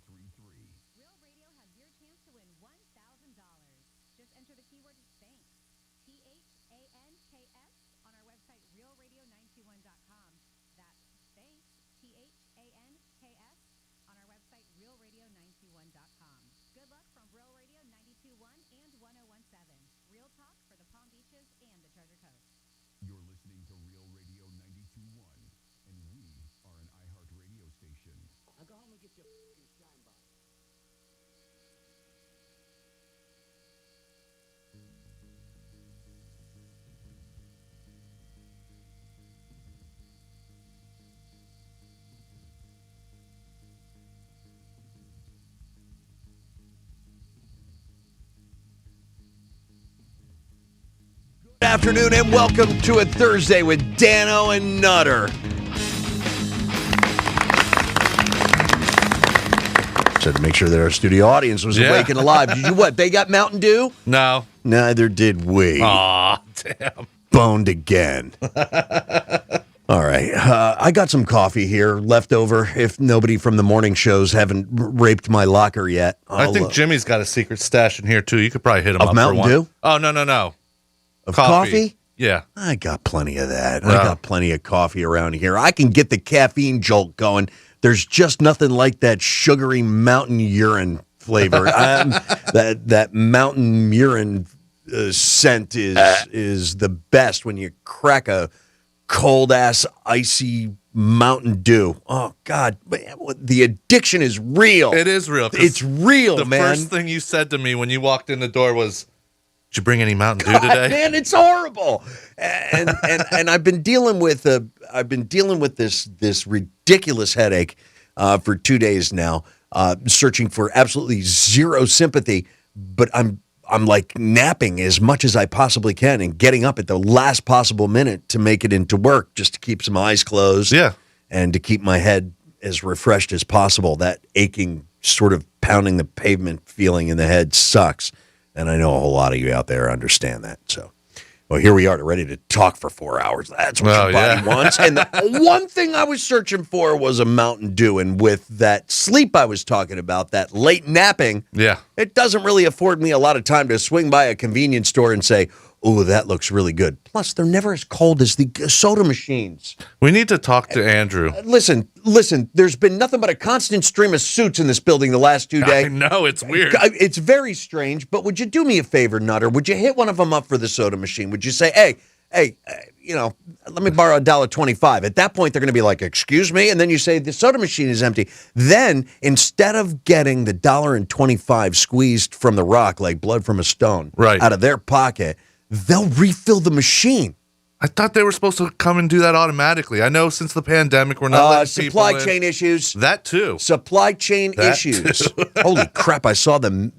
Real Radio has your chance to win $1,000. Just enter the keyword thanks, THANKS, on our website, realradio921.com. That's thanks, THANKS, on our website, realradio921.com. Good luck from Real Radio 92.1 and 101.7. Real talk for the Palm Beaches and the Treasure Coast. You're listening to Real Radio 92.1, and we are an iHeart radio station. Now go home and get your shine box. Good afternoon and welcome to a Thursday with Dano and Nutter. Said to make sure that our studio audience was awake and alive. Did you what? They got Mountain Dew? No. Neither did we. Aw, damn. Boned again. All right. I got some coffee here left over if nobody from the morning shows haven't raped my locker yet. I think Jimmy's got a secret stash in here, too. You could probably hit him up Mountain for one. Dew? Oh, no. Of coffee? Yeah. I got plenty of that. I got plenty of coffee around here. I can get the caffeine jolt going. There's just nothing like that sugary mountain urine flavor. That mountain urine scent is the best when you crack a cold-ass, icy Mountain Dew. Oh, God. The addiction is real. It is real. It's real, the man. The first thing you said to me when you walked in the door was, did you bring any Mountain Dew today? Man, it's horrible. And I've been dealing with this ridiculous headache for 2 days now, searching for absolutely zero sympathy. But I'm like napping as much as I possibly can and getting up at the last possible minute to make it into work, just to keep some eyes closed. Yeah. And to keep my head as refreshed as possible. That aching, sort of pounding the pavement feeling in the head sucks. And I know a whole lot of you out there understand that. So, well, here we are, ready to talk for 4 hours. That's what your body wants. And the one thing I was searching for was a Mountain Dew. And with that sleep I was talking about, that late napping, it doesn't really afford me a lot of time to swing by a convenience store and say, oh, that looks really good. Plus, they're never as cold as the soda machines. We need to talk to Andrew. Listen, there's been nothing but a constant stream of suits in this building the last 2 days. I know, it's weird. It's very strange, but would you do me a favor, Nutter? Would you hit one of them up for the soda machine? Would you say, hey, let me borrow $1.25? At that point, they're going to be like, excuse me? And then you say, the soda machine is empty. Then, instead of getting the $1.25 squeezed from the rock like blood from a stone out of their pocket, they'll refill the machine. I thought they were supposed to come and do that automatically. I know since the pandemic, we're not letting supply people chain issues. That too. Supply chain issues. Holy crap! I saw the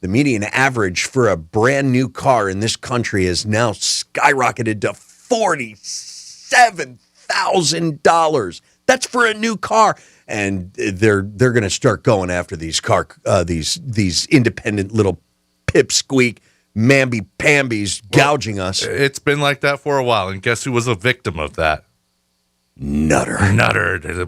median average for a brand new car in this country is now skyrocketed to $47,000. That's for a new car, and they're going to start going after these these independent little pipsqueak mamby-pambies gouging us. It's been like that for a while, and guess who was a victim of that? Nutter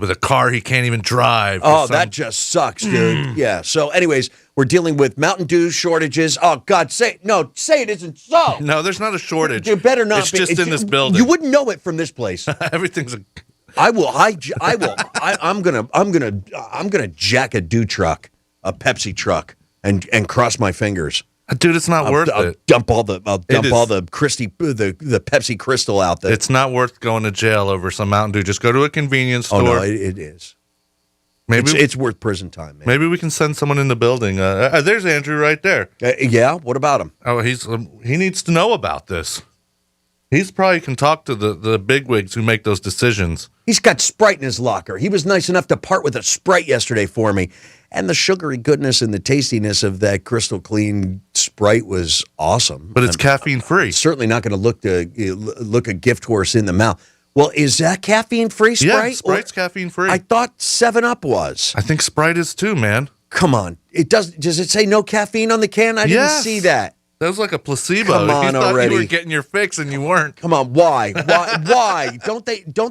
with a car he can't even drive. Oh, that just sucks, dude. Yeah. So, anyways, we're dealing with Mountain Dew shortages. Oh God, say it isn't so. No, there's not a shortage. You better not. It's just in this building. You wouldn't know it from this place. Everything's. I will. I'm gonna jack a Dew truck, a Pepsi truck, and cross my fingers. Dude, it's not worth I'll it. Dump all the Pepsi Crystal out there. It's not worth going to jail over some Mountain Dew. Just go to a convenience store. Oh no, it is. Maybe it's worth prison time, man. Maybe we can send someone in the building. There's Andrew right there. Yeah, what about him? Oh, he needs to know about this. He's probably can talk to the bigwigs who make those decisions. He's got Sprite in his locker. He was nice enough to part with a Sprite yesterday for me. And the sugary goodness and the tastiness of that crystal clean Sprite was awesome. But it's caffeine free. Certainly not going to look a gift horse in the mouth. Well, is that caffeine free Sprite? Yeah, Sprite's caffeine free. I thought 7-Up was. I think Sprite is too, man. Come on. Does it say no caffeine on the can? I didn't see that. That was like a placebo. Come on, you thought already. You were getting your fix and you weren't. Come on, why? Why? Don't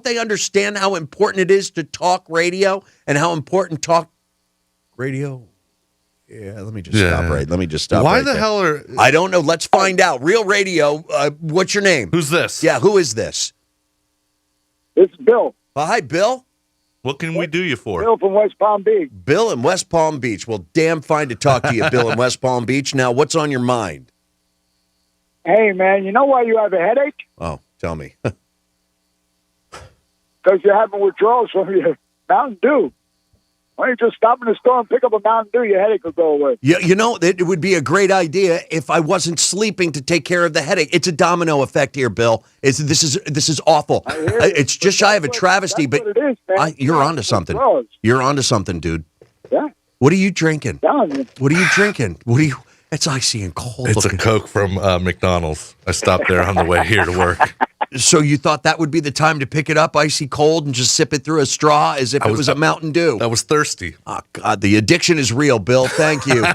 they understand how important it is to talk radio and how important talk Radio? Yeah, let me just stop right. Let me just stop. Why right the there. hell are? I don't know. Let's find out. Real Radio. What's your name? Who's this? Yeah, who is this? It's Bill. Hi, Bill. What can we do you for? Bill from West Palm Beach. Bill in West Palm Beach. Well, damn fine to talk to you, Bill in West Palm Beach. Now, what's on your mind? Hey, man, you know why you have a headache? Oh, tell me. Because you're having withdrawals from your Mountain Dew. Why don't you just stop in the store and pick up a Mountain Dew? Your headache will go away. Yeah, you know, it would be a great idea if I wasn't sleeping to take care of the headache. It's a domino effect here, Bill. This is awful. It's just shy of a travesty, but what it is, man. you're onto something. Withdrawals. You're onto something, dude. Yeah. What are you drinking? Telling you. What are you drinking? What are you? It's icy and cold. It's a looking. Coke from McDonald's. I stopped there on the way here to work. So you thought that would be the time to pick it up, icy cold, and just sip it through a straw as if it was a Mountain Dew? I was thirsty. Oh, God, the addiction is real, Bill. Thank you.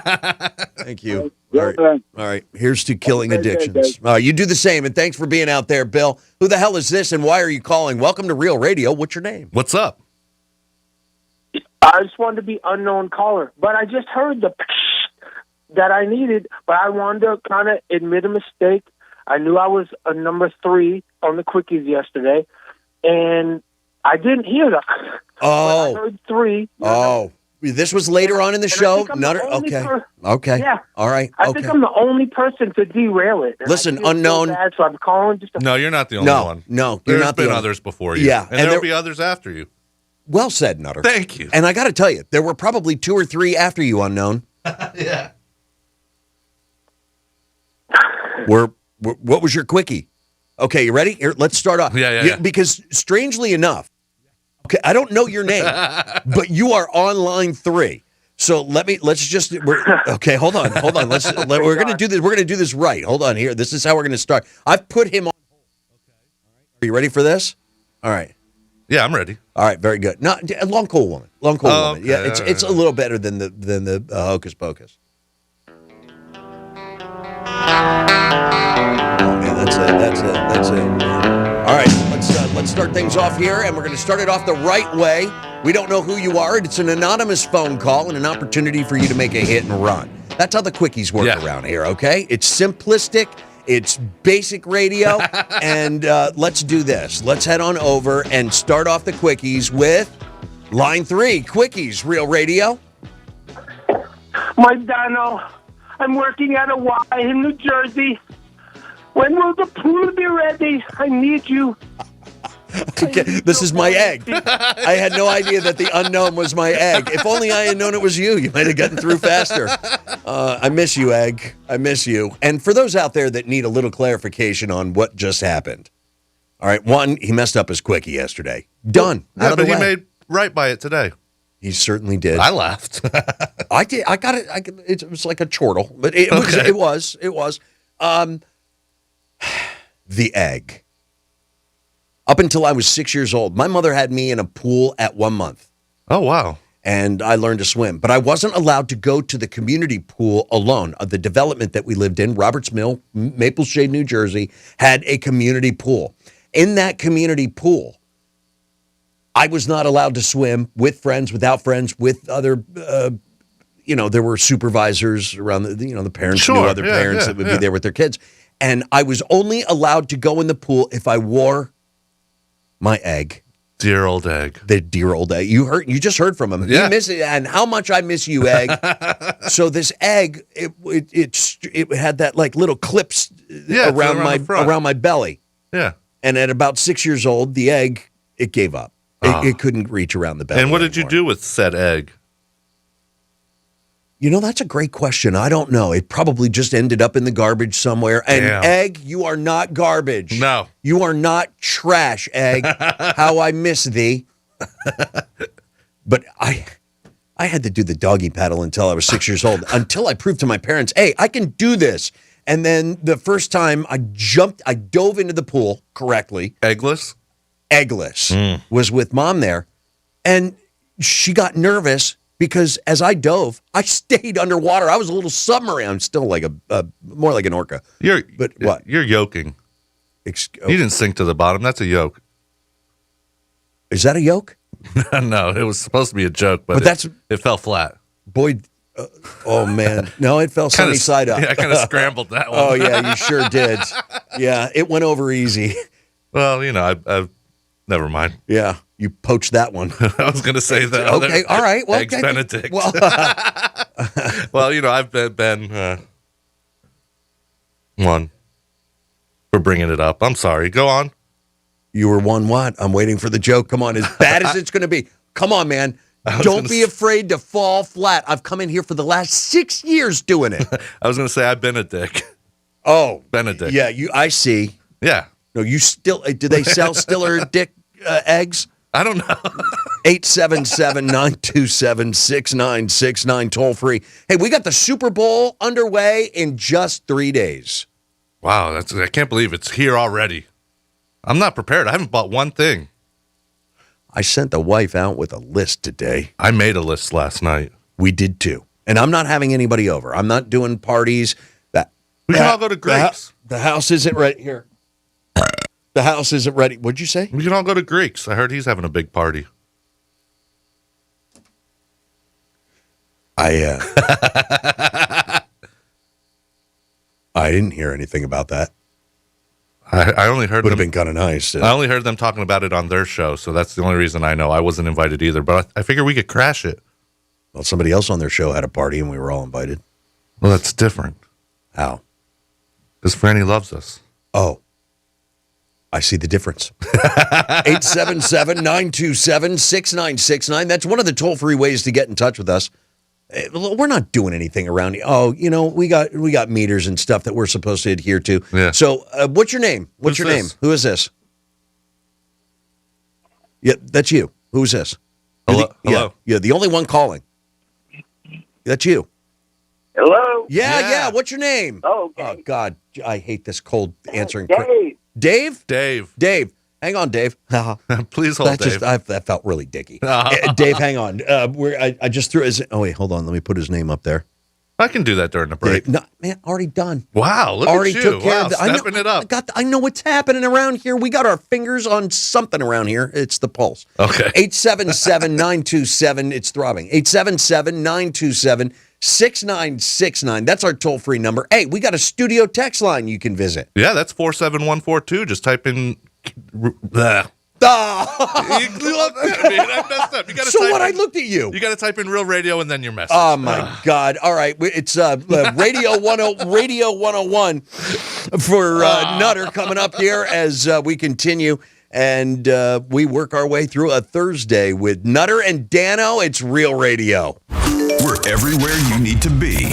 Thank you. Yeah, All right. Here's to killing addictions. You do the same, and thanks for being out there, Bill. Who the hell is this, and why are you calling? Welcome to Real Radio. What's your name? What's up? I just wanted to be unknown caller, but I just heard the that I needed, but I wanted to kind of admit a mistake. I knew I was a number 3 on the quickies yesterday, and I didn't hear that. Oh. I heard 3. Oh. This was later on in the And I show? think I'm the Nutter? only Okay. Okay. Yeah. All right. I Okay. think I'm the only person to derail it. And Listen, I feel so unknown- bad, so I'm calling just to No, you're not the only No, one. no, you're There's not the been only- others before you. Yeah, and and there'll there- be others after you. Well said, Nutter. Thank you. And I got to tell you, there were probably 2 or 3 after you, unknown. Yeah. What was your quickie? Okay, you ready? Here, let's start off. Yeah. Because strangely enough, okay, I don't know your name, but you are on line 3. So okay, hold on. We're going to do this. We're going to do this right. Hold on here. This is how we're going to start. I've put him on hold. Okay. All right. Are you ready for this? All right. Yeah, I'm ready. All right, very good. No, a long cool woman. Long cool woman. Okay, Yeah, it's a little better than the hocus pocus. Oh man, that's it. All right, let's start things off here, and we're going to start it off the right way. We don't know who you are. It's an anonymous phone call and an opportunity for you to make a hit and run. That's how the quickies work around here. Okay, it's simplistic. It's basic radio, and let's do this. Let's head on over and start off the quickies with line 3, quickies, Real Radio. My Dano, I'm working at a Y in New Jersey. When will the pool be ready? I need you. Okay, this is my egg. I had no idea that the unknown was my egg. If only I had known it was you, you might have gotten through faster. I miss you, egg. I miss you. And for those out there that need a little clarification on what just happened. All right, 1, he messed up his quickie yesterday. Done. Yeah, Out of the but he way. made right by it today. He certainly did. I laughed. I did. I got it. It was like a chortle, but it was. The egg. Up until I was 6 years old, my mother had me in a pool at 1 month, Oh, wow. and I learned to swim. But I wasn't allowed to go to the community pool alone. The development that we lived in, Roberts Mill, Maple Shade, New Jersey, had a community pool. In that community pool, I was not allowed to swim with friends, without friends, with other, there were supervisors around, the parents knew other parents that would be there with their kids. And I was only allowed to go in the pool if I wore my egg. Dear old egg. The dear old egg. You just heard from him. Yeah. You miss it, and how much I miss you, egg. So this egg, it had that like little clips around my belly. Yeah. And at about 6 years old, the egg, it gave up. It couldn't reach around the belly. And what did you anymore. do with said egg? That's a great question. I don't know. It probably just ended up in the garbage somewhere. And Damn. egg, you are not garbage. No. You are not trash, egg. How I miss thee. But I had to do the doggy paddle until I was 6 years old, until I proved to my parents, hey, I can do this. And then the first time I dove into the pool correctly. Eggless? Eggless. Was with mom there. And she got nervous because as I dove, I stayed underwater. I was a little submarine. I'm still like more like an orca. But what? You're yoking. You didn't sink to the bottom. That's a yoke. Is that a yoke? No, it was supposed to be a joke, but that's it fell flat. Boy, oh man. No, it fell sunny side up. Yeah, I kind of scrambled that one. Oh yeah, you sure did. Yeah, it went over easy. Well, I've never mind. Yeah, you poached that one. I was going to say that. Okay, all right. Well, Eggs Benedict. Well, well, I've been one for bringing it up. I'm sorry. Go on. you were one what? I'm waiting for the joke. Come on, as bad as it's going to be. Come on, man. Don't be afraid to fall flat. I've come in here for the last 6 years doing it. I was going to say I've been a dick. Oh, Benedict. Yeah, I see. Yeah. No, you still. Do they sell Stiller Dick eggs? I don't know. 877-927-6969, toll free. Hey, we got the Super Bowl underway in just 3 days. Wow, I can't believe it's here already. I'm not prepared. I haven't bought one thing. I sent the wife out with a list today. I made a list last night. We did too. And I'm not having anybody over. I'm not doing parties. We can all go to Greeks. The house isn't ready. Here. The house isn't ready. What'd you say? We can all go to Greeks. I heard he's having a big party. I didn't hear anything about that. I only heard Would them. have been kind of nice. I only heard them talking about it on their show, so that's the only reason I know. I wasn't invited either, but I figure we could crash it. Well, somebody else on their show had a party, and we were all invited. Well, that's different. How? Because Franny loves us. Oh, I see the difference. 877-927-6969. That's one of the toll-free ways to get in touch with us. We're not doing anything around here. Oh, we got meters and stuff that we're supposed to adhere to. Yeah. So, what's your name? What's your name? Who is this? Yeah, that's you. Who's this? Hello. Yeah, the only one calling. That's you. Hello? Yeah. What's your name? Oh, okay. Oh, God. I hate this cold answering. Dave. Dave. Hang on, Dave. Please hold, Dave. That felt really dicky. Dave, hang on. I just threw his. Oh, wait, hold on. Let me put his name up there. I can do that during the break. Dave, no, man, already done. Wow, look already at you. took care Wow, of stepping it up. I know what's happening around here. We got our fingers on something around here. It's the pulse. Okay. 877-927. It's throbbing. 877-927-6969. That's our toll-free number. Hey, we got a studio text line you can visit. Yeah, that's 47142. Just type in. I messed up. You gotta So what? I looked at you. You got to type in Real Radio and then your message. Oh my God! All right, it's Radio 101 for Nutter coming up here as we continue and we work our way through a Thursday with Nutter and Dano. It's Real Radio. We're everywhere you need to be.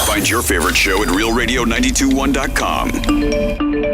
Find your favorite show at realradio921.com.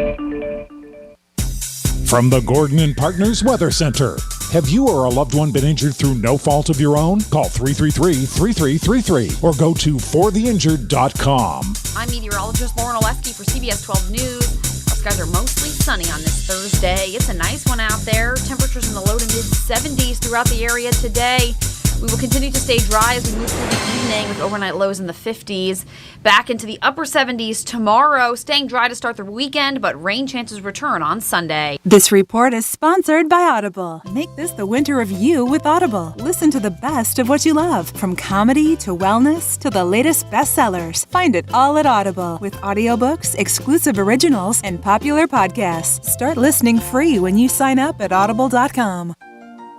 From the Gordon and Partners Weather Center. Have you or a loved one been injured through no fault of your own? Call 333-3333 or go to fortheinjured.com. I'm meteorologist Lauren Oleski for CBS 12 News. Our skies are mostly sunny on this Thursday. It's a nice one out there. Temperatures in the low to mid 70s throughout the area today. We will continue to stay dry as we move through the evening with overnight lows in the 50s. Back into the upper 70s tomorrow, staying dry to start the weekend, but rain chances return on Sunday. This report is sponsored by Audible. Make this the winter of you with Audible. Listen to the best of what you love, from comedy to wellness to the latest bestsellers. Find it all at Audible with audiobooks, exclusive originals, and popular podcasts. Start listening free when you sign up at audible.com.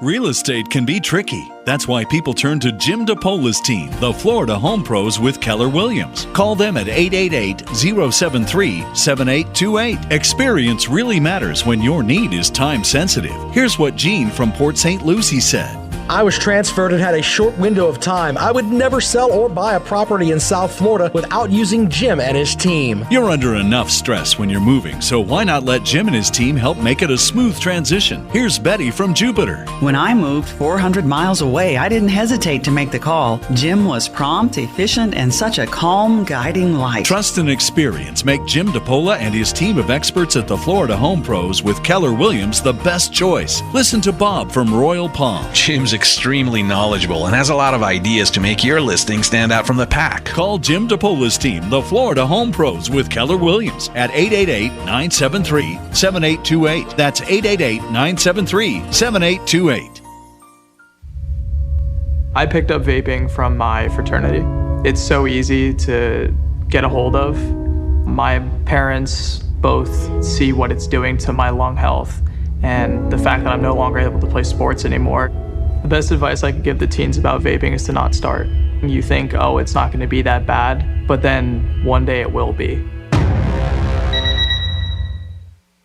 Real estate can be tricky. That's why people turn to Jim DePola's team, the Florida Home Pros with Keller Williams. Call them at 888-073-7828. Experience really matters when your need is time sensitive. Here's what Gene from Port St. Lucie said. I was transferred and had a short window of time. I would never sell or buy a property in South Florida without using Jim and his team. You're under enough stress when you're moving, so why not let Jim and his team help make it a smooth transition? Here's Betty from Jupiter. When I moved 400 miles away, I didn't hesitate to make the call. Jim was prompt, efficient, and such a calm, guiding light. Trust and experience make Jim DePola and his team of experts at the Florida Home Pros with Keller Williams the best choice. Listen to Bob from Royal Palm. Jim's extremely knowledgeable and has a lot of ideas to make your listing stand out from the pack. Call Jim DePola's team, the Florida Home Pros with Keller Williams at 888-973-7828. That's 888-973-7828. I picked up vaping from my fraternity. It's so easy to get a hold of. My parents both see what it's doing to my lung health and the fact that I'm no longer able to play sports anymore. The best advice I can give the teens about vaping is to not start. You think, oh, it's not going to be that bad, but then one day it will be.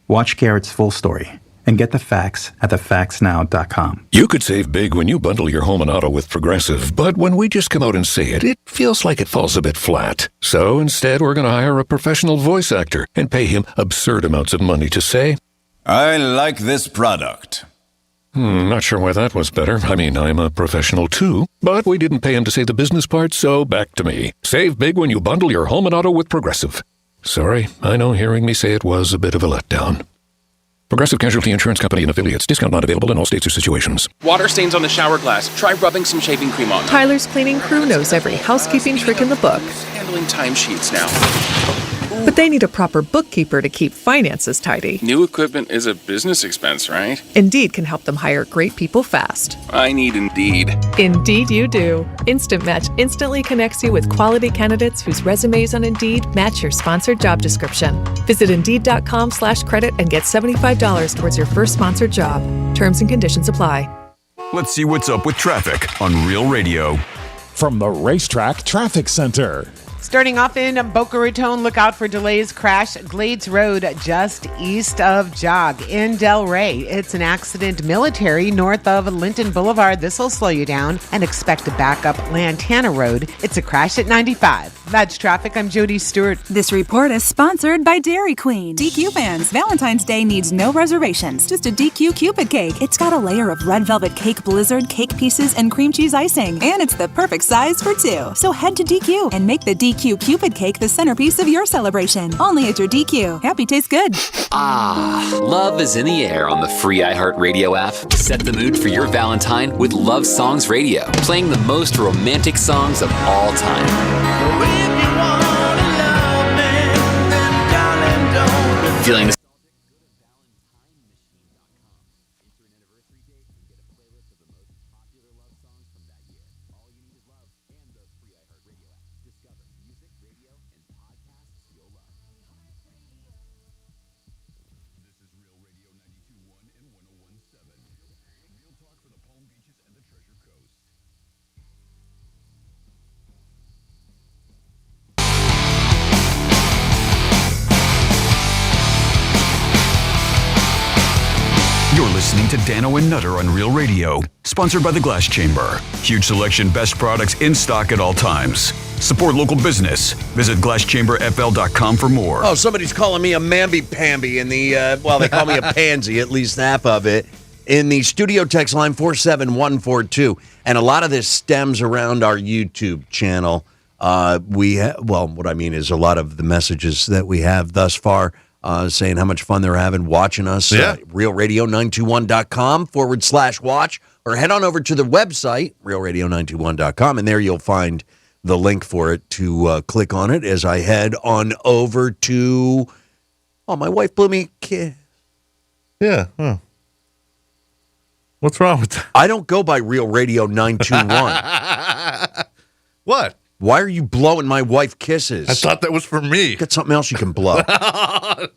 Watch Garrett's full story and get the facts at thefactsnow.com. You could save big when you bundle your home and auto with Progressive, but when we just come out and say it, it feels like it falls a bit flat. So instead, we're going to hire a professional voice actor and pay him absurd amounts of money to say, I like this product. Not sure why that was better. I mean, I'm a professional too, but we didn't pay him to say the business part, so back to me. Save big when you bundle your home and auto with Progressive. Sorry, I know hearing me say it was a bit of a letdown. Progressive Casualty Insurance Company and Affiliates. Discount not available in all states or situations. Water stains on the shower glass. Try rubbing some shaving cream on them. Tyler's cleaning crew knows every housekeeping trick in the book. Handling timesheets now. But they need a proper bookkeeper to keep finances tidy. New equipment is a business expense, right? Indeed can help them hire great people fast. I need Indeed. Indeed you do. Instant Match instantly connects you with quality candidates whose resumes on Indeed match your sponsored job description. Visit Indeed.com/credit and get $75 towards your first sponsored job. Terms and conditions apply. Let's see what's up with traffic on Real Radio. From the Racetrack Traffic Center. Starting off in Boca Raton, look out for delays. Crash Glades Road just east of Jog in Del Rey. It's an accident. Military north of Linton Boulevard. This will slow you down and expect to back up Lantana Road. It's a crash at 95. That's traffic. I'm Jody Stewart. This report is sponsored by Dairy Queen. DQ fans, Valentine's Day needs no reservations. Just a DQ Cupid cake. It's got a layer of red velvet cake blizzard, cake pieces, and cream cheese icing. And it's the perfect size for two. So head to DQ and make the DQ Cupid cake the centerpiece of your celebration. Only at your DQ. Happy tastes good. Ah, love is in the air on the free iHeartRadio app. Set the mood for your Valentine with Love Songs Radio, playing the most romantic songs of all time. Feeling the You're listening to Dano and Nutter on Real Radio, sponsored by the Glass Chamber. Huge selection, best products in stock at all times. Support local business. Visit glasschamberfl.com for more. Oh, somebody's calling me a mamby-pamby in the, well, they call me a pansy, at least half of it, in the studio text line 47142. And a lot of this stems around our YouTube channel. What I mean is a lot of the messages that we have thus far saying how much fun they're having watching us. Yeah. RealRadio921.com/watch, or head on over to the website, RealRadio921.com, and there you'll find the link for it to click on it as I head on over to, my wife blew me a kiss. Yeah. Huh. What's wrong with that? I don't go by Real Radio 921. What? Why are you blowing my wife kisses? I thought that was for me. Got something else you can blow.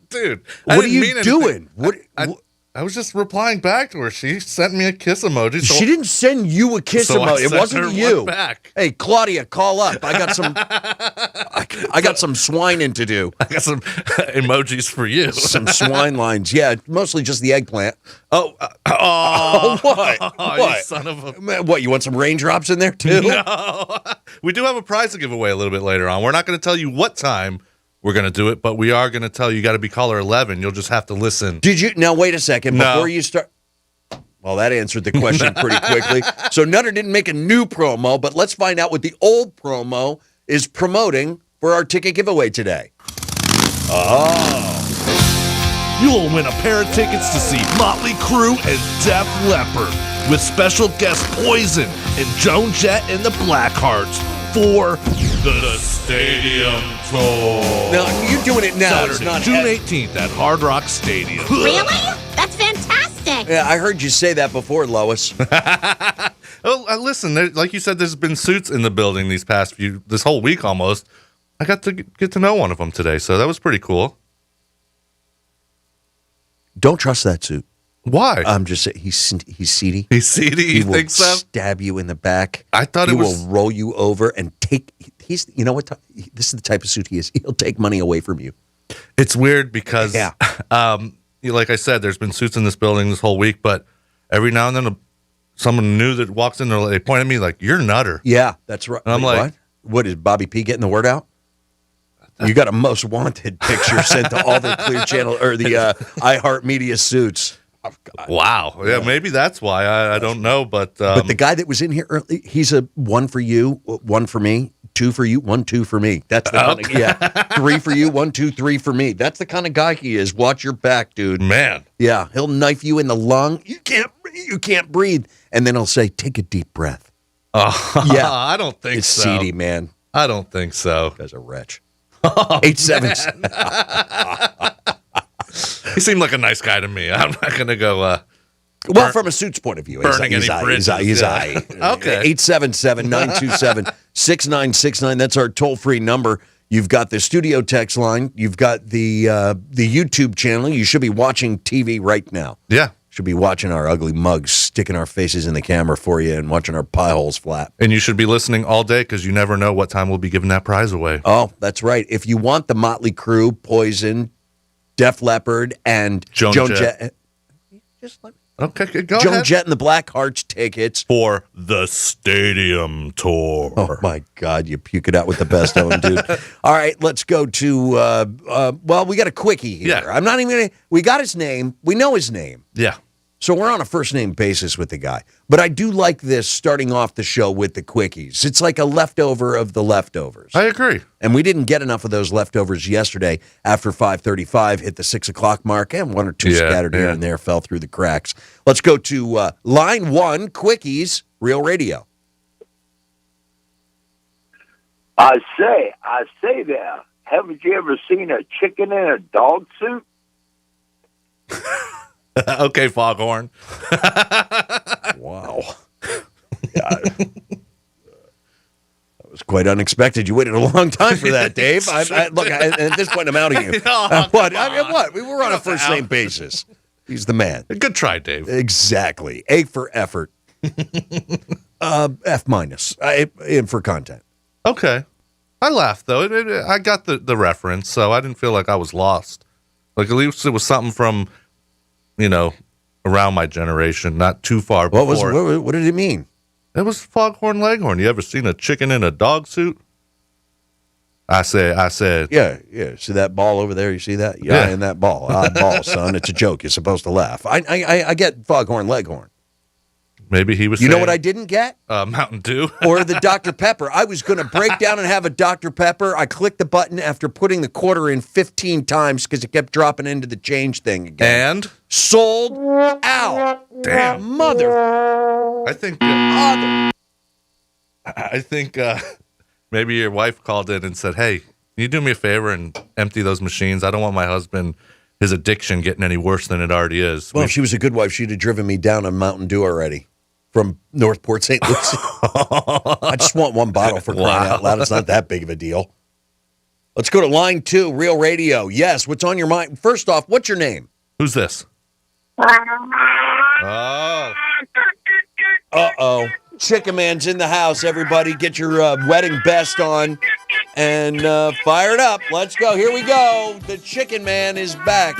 Dude, what are you doing? I was just replying back to her. She sent me a kiss emoji. So she didn't send you a kiss emoji. It wasn't you. Back. Hey, Claudia, call up. I got some. I got some swining to do. I got some emojis for you. Some swine lines. Yeah, mostly just the eggplant. What? What? You son of a... What? You want some raindrops in there too? No. We do have a prize to give away a little bit later on. We're not going to tell you what time we're going to do it, but we are going to tell you got to be caller 11. You'll just have to listen. Did you? Now, wait a second. No. Before you start. Well, that answered the question pretty quickly. So Nutter didn't make a new promo, but let's find out what the old promo is promoting for our ticket giveaway today. Oh. You'll win a pair of tickets to see Motley Crue and Def Leppard with special guest Poison and Joan Jett and the Blackhearts for the Stadium Tour. No, you're doing it now. Saturday, It's not June 18th at Hard Rock Stadium. Really? That's fantastic. Yeah, I heard you say that before, Lois. Oh, listen, like you said, there's been suits in the building this whole week almost. I got to get to know one of them today, so that was pretty cool. Don't trust that suit. Why? I'm just saying, he's seedy. He's seedy. He You will think so? stab you in the back. I thought he it was. will roll you over and take. He's. You know what? This is the type of suit he is. He'll take money away from you. It's weird because, like I said, there's been suits in this building this whole week, but every now and then someone new that walks in, they point at me like, "You're Nutter." Yeah, that's right. And I'm like, what is Bobby P getting the word out? You got a most wanted picture sent to all the Clear Channel or the iHeartMedia suits. Oh, wow. Yeah, maybe that's why. I don't know, but the guy that was in here early, he's a 1 for you, 1 for me, 2 for you, 1, 2 for me. That's the kind of, 3 for you, 1, 2, 3 for me. That's the kind of guy he is. Watch your back, dude. Man. Yeah, he'll knife you in the lung. You can't breathe, and then he'll say, "Take a deep breath." Oh, yeah. I don't think it's so. seedy, man. I don't think so. Guy's a wretch. Oh, 877. He seemed like a nice guy to me. I'm not going to go. Well, from a suit's point of view, burning any bridges. He's Okay. 877-927-6969. That's our toll-free number. You've got the studio text line. You've got the YouTube channel. You should be watching TV right now. Yeah. Should be watching our ugly mugs, sticking our faces in the camera for you and watching our pie holes flap. And you should be listening all day because you never know what time we'll be giving that prize away. Oh, that's right. If you want the Motley Crue, Poison, Def Leppard, and Joan Jett. Just let me. Okay, go Joan ahead. Jett and the Blackhearts tickets for the stadium tour. Oh my God, you puke it out with the best of them, dude. All right, let's go to. Well, we got a quickie here. Yeah. I'm not even gonna. We got his name. We know his name. Yeah. So we're on a first name basis with the guy. But I do like this starting off the show with the quickies. It's like a leftover of the leftovers. I agree. And we didn't get enough of those leftovers yesterday after 5:35 hit the 6 o'clock mark, and 1 or 2 scattered here and there fell through the cracks. Let's go to line 1, quickies, Real Radio. I say there, haven't you ever seen a chicken in a dog suit? Okay, Foghorn. Wow. That was quite unexpected. You waited a long time for that, Dave. Look, at this point, I'm out of you. What? We were on a first name basis. He's the man. Good try, Dave. Exactly. A for effort. F minus for content. Okay. I laughed, though. I got the reference, so I didn't feel like I was lost. Like, at least it was something from, around my generation, not too far before. What did it mean? It was Foghorn Leghorn. You ever seen a chicken in a dog suit? I said. Yeah. See that ball over there? You see that? Yeah, and that ball. Odd ball, son. It's a joke. You're supposed to laugh. I get Foghorn Leghorn. Maybe he was You know what I didn't get? Mountain Dew. Or the Dr. Pepper. I was going to break down and have a Dr. Pepper. I clicked the button after putting the quarter in 15 times because it kept dropping into the change thing again. And? Sold out. Damn. Mother. I think maybe your wife called in and said, "Hey, can you do me a favor and empty those machines? I don't want my husband, his addiction, getting any worse than it already is." Well, if she was a good wife, she'd have driven me down on Mountain Dew already from Northport, St. Lucie. I just want one bottle for crying out loud. It's not that big of a deal. Let's go to line 2, Real Radio. Yes, what's on your mind? First off, what's your name? Who's this? Oh. Uh-oh. Chicken Man's in the house, everybody. Get your wedding best on and fire it up. Let's go. Here we go. The Chicken Man is back.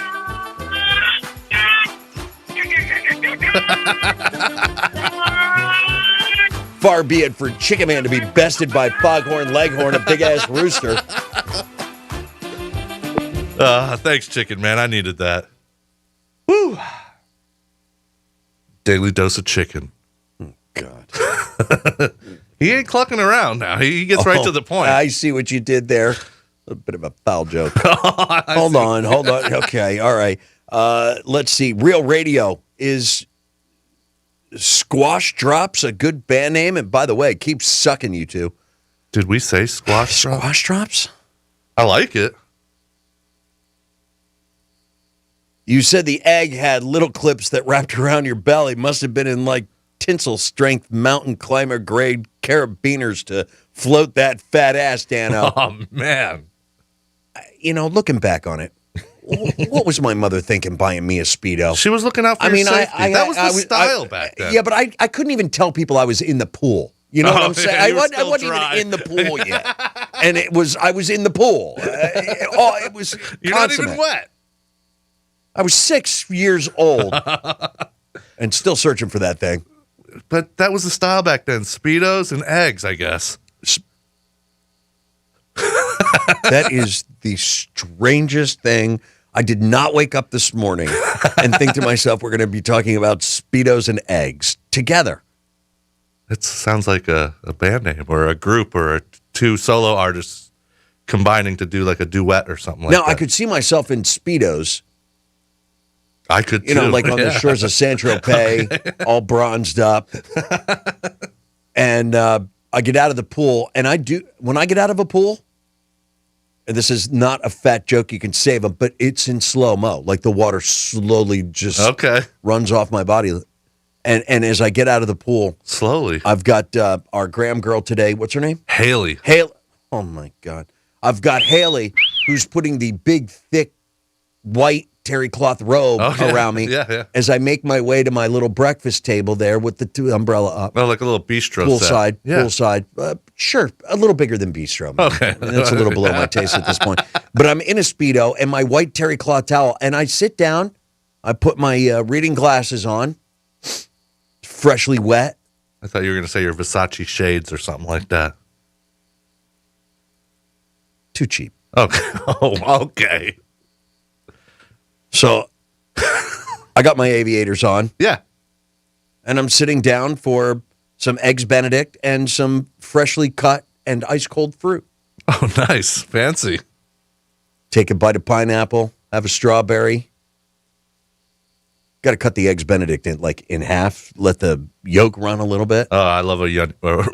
Far be it for Chicken Man to be bested by Foghorn Leghorn, a big-ass rooster. Thanks, Chicken Man. I needed that. Woo. Daily dose of chicken. Oh, God. He ain't clucking around now. He gets right to the point. I see what you did there. A bit of a foul joke. Hold on. Okay, all right. Let's see. Real Radio is Squash Drops a good band name? And by the way, it keeps sucking you two. Did we say Squash Drops? Squash Drops? I like it. You said the egg had little clips that wrapped around your belly. Must have been in like tinsel strength mountain climber grade carabiners to float that fat ass, Dano. Oh, man. You know, looking back on it, what was my mother thinking buying me a Speedo? She was looking out for your safety. That was the style back then. Yeah, but I couldn't even tell people I was in the pool. You know what I'm saying? Yeah, I wasn't even in the pool yet. And I was in the pool. It was You're not consummate. even wet. I was 6 years old and still searching for that thing. But that was the style back then. Speedos and eggs, I guess. That is the strangest thing. I did not wake up this morning and think to myself, we're going to be talking about Speedos and eggs together. It sounds like a band name or a group or two solo artists combining to do like a duet or something like that. Now, I could see myself in Speedos. I could too. You know, like on the shores of Saint-Tropez, all bronzed up. And I get out of the pool, and when I get out of a pool, and this is not a fat joke you can save them, but it's in slow-mo. Like the water slowly just runs off my body. And as I get out of the pool, slowly, I've got our Graham girl today. What's her name? Haley. Oh, my God. I've got Haley, who's putting the big, thick, white terry cloth robe around me as I make my way to my little breakfast table there with the umbrella up. Oh, like a little bistro Poolside. set. Poolside. Sure, a little bigger than bistro. Maybe. Okay. That's a little below my taste at this point. But I'm in a Speedo and my white terry cloth towel, and I sit down. I put my reading glasses on, freshly wet. I thought you were going to say your Versace shades or something like that. Too cheap. Okay. Oh, okay. So I got my aviators on. Yeah. And I'm sitting down for some Eggs Benedict and some freshly cut and ice cold fruit. Oh, nice. Fancy. Take a bite of pineapple, have a strawberry. Got to cut the Eggs Benedict in half, let the yolk run a little bit. Oh, I love a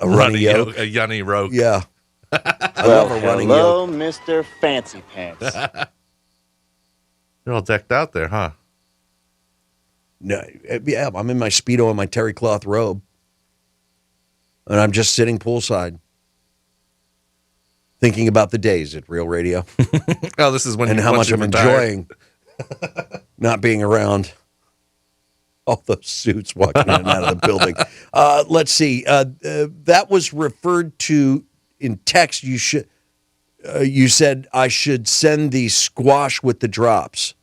runny yolk. A yunny roke. Yeah. I love a running yolk. Hello, Mr. Fancy Pants. You're all decked out there, huh? No, yeah, I'm in my Speedo and my terry cloth robe. And I'm just sitting poolside. Thinking about the days at Real Radio. Oh, this is when and how much I'm enjoying not being around all those suits walking in and out of the building. Let's see. That was referred to in text. You said I should send the squash with the drops.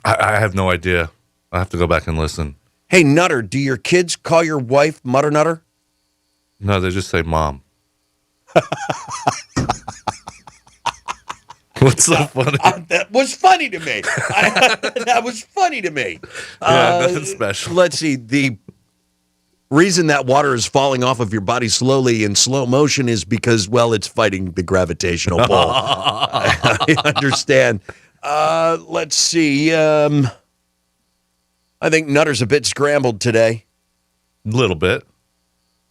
I have no idea. I have to go back and listen. Hey, Nutter, do your kids call your wife Mutter Nutter? No, they just say mom. What's so funny? That was funny to me. That was funny to me. Yeah, nothing special. Let's see. The reason that water is falling off of your body slowly in slow motion is because, well, it's fighting the gravitational pull. I understand. Let's see. I think Nutter's a bit scrambled today. A little bit.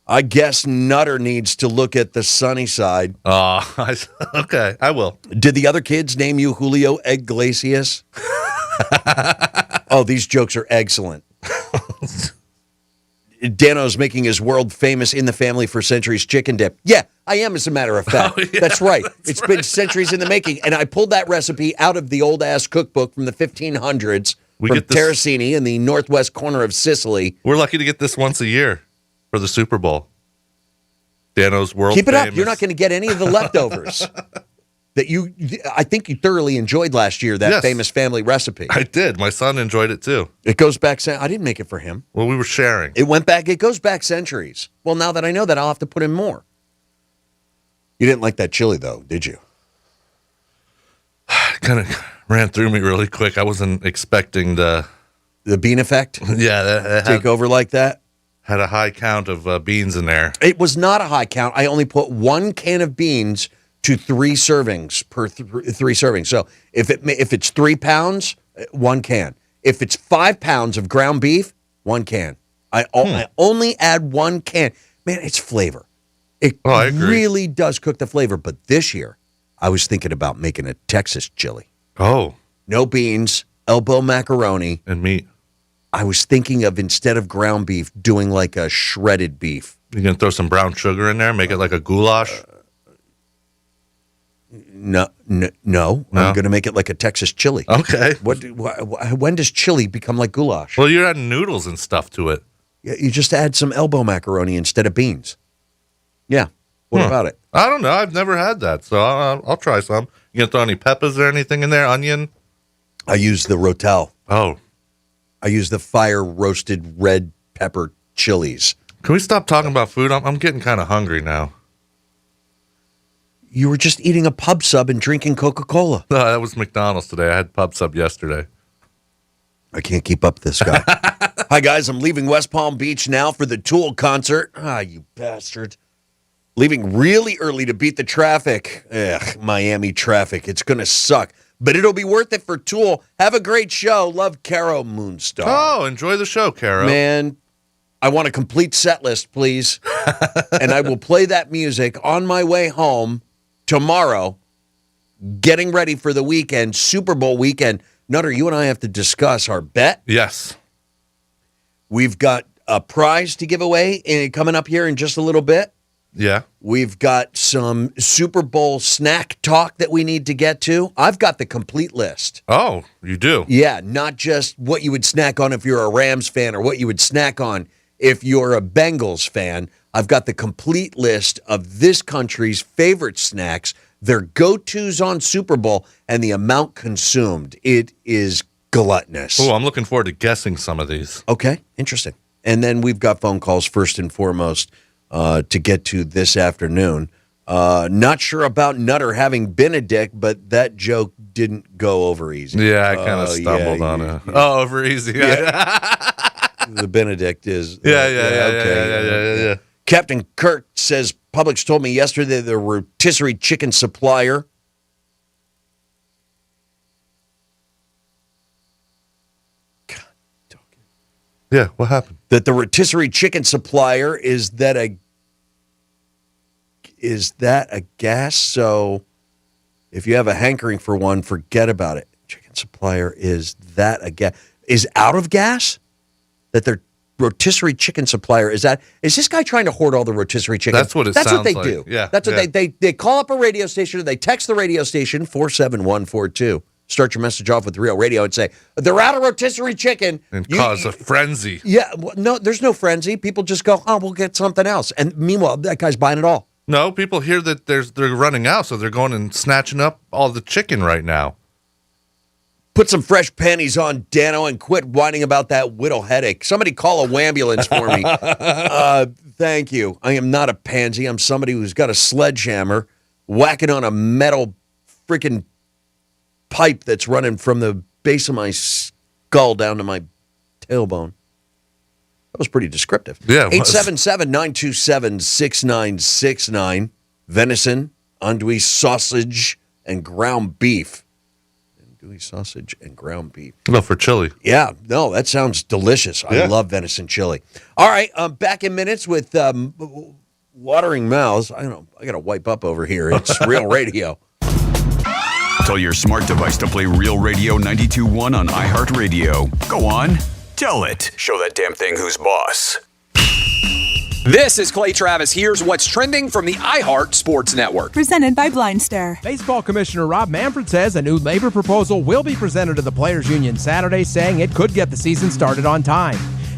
I guess Nutter needs to look at the sunny side. Okay, I will. Did the other kids name you Julio Iglesias? Oh, these jokes are excellent. Dano's making his world famous in the family for centuries chicken dip. Yeah, I am, as a matter of fact. Oh, yeah, that's right. It's been centuries in the making. And I pulled that recipe out of the old-ass cookbook from the 1500s from Terracini in the northwest corner of Sicily. We're lucky to get this once a year for the Super Bowl. Dano's world Keep it famous. up. You're not going to get any of the leftovers that I think you thoroughly enjoyed last year, that famous family recipe. I did. My son enjoyed it too. It goes back. I didn't make it for him. Well, we were sharing. It goes back centuries. Well, now that I know that, I'll have to put in more. You didn't like that chili, though, did you? Kind of ran through me really quick. I wasn't expecting the bean effect. Yeah, that take over like that. Had a high count of beans in there. It was not a high count. I only put 1 can of beans to 3 servings per 3 servings. So if it's 3 pounds, 1 can. If it's 5 pounds of ground beef, 1 can. I only add 1 can. Man, it's flavor. It really does cook the flavor. But this year, I was thinking about making a Texas chili. Oh. No beans, elbow macaroni. And meat. I was thinking of, instead of ground beef, doing like a shredded beef. You going to throw some brown sugar in there, make it like a goulash? No. I'm going to make it like a Texas chili. Okay. When does chili become like goulash? Well, you're adding noodles and stuff to it. Yeah, you just add some elbow macaroni instead of beans. Yeah. What about it? I don't know. I've never had that, so I'll try some. You going to throw any peppers or anything in there? Onion? I use the Rotel. Oh. I use the fire roasted red pepper chilies. Can we stop talking about food? I'm getting kind of hungry now. You were just eating a pub sub and drinking Coca-Cola. No, that was McDonald's today. I had pub sub yesterday. I can't keep up this guy. Hi, guys. I'm leaving West Palm Beach now for the Tool concert. You bastard. Leaving really early to beat the traffic. Miami traffic. It's going to suck. But it'll be worth it for Tool. Have a great show. Love, Caro Moonstar. Oh, enjoy the show, Caro. Man, I want a complete set list, please. And I will play that music on my way home tomorrow, getting ready for the weekend, Super Bowl weekend. Nutter, you and I have to discuss our bet. Yes. We've got a prize to give away coming up here in just a little bit. Yeah. We've got some Super Bowl snack talk that we need to get to. I've got the complete list. Oh, you do? Yeah, not just what you would snack on if you're a Rams fan or what you would snack on if you're a Bengals fan. I've got the complete list of this country's favorite snacks, their go-tos on Super Bowl, and the amount consumed. It is gluttonous. Oh, I'm looking forward to guessing some of these. Okay, interesting. And then we've got phone calls first and foremost to get to this afternoon. Not sure about Nutter having been a dick, but that joke didn't go over easy. Yeah, I kind of stumbled on it. Oh, over easy. Yeah. The Benedict is. Yeah. Captain Kirk says Publix told me yesterday the rotisserie chicken supplier. Yeah, what happened? That the rotisserie chicken supplier is that a gas? So if you have a hankering for one, forget about it. Chicken supplier, is that a gas? Is out of gas? That their rotisserie chicken supplier is this guy trying to hoard all the rotisserie chicken? That's what it sounds what they like. do. Yeah. That's what they call up a radio station or they text the radio station 47142. Start your message off with Real Radio and say, they're out of rotisserie chicken. And cause a frenzy. Yeah, well, no, there's no frenzy. People just go, we'll get something else. And meanwhile, that guy's buying it all. No, people hear that they're running out, so they're going and snatching up all the chicken right now. Put some fresh panties on, Dano, and quit whining about that widow headache. Somebody call a wambulance for me. Thank you. I am not a pansy. I'm somebody who's got a sledgehammer whacking on a metal freaking pipe that's running from the base of my skull down to my tailbone. That was pretty descriptive. Yeah. 877-927-6969. Venison, andouille sausage, and ground beef. Andouille sausage and ground beef. No, for chili. Yeah. No, that sounds delicious. I love venison chili. All right. Back in minutes with watering mouths. I don't know. I got to wipe up over here. It's Real Radio. Tell your smart device to play Real Radio 92.1 on iHeartRadio. Go on, tell it. Show that damn thing who's boss. This is Clay Travis. Here's what's trending from the iHeart Sports Network. Presented by Blindstar. Baseball Commissioner Rob Manfred says a new labor proposal will be presented to the Players Union Saturday, saying it could get the season started on time.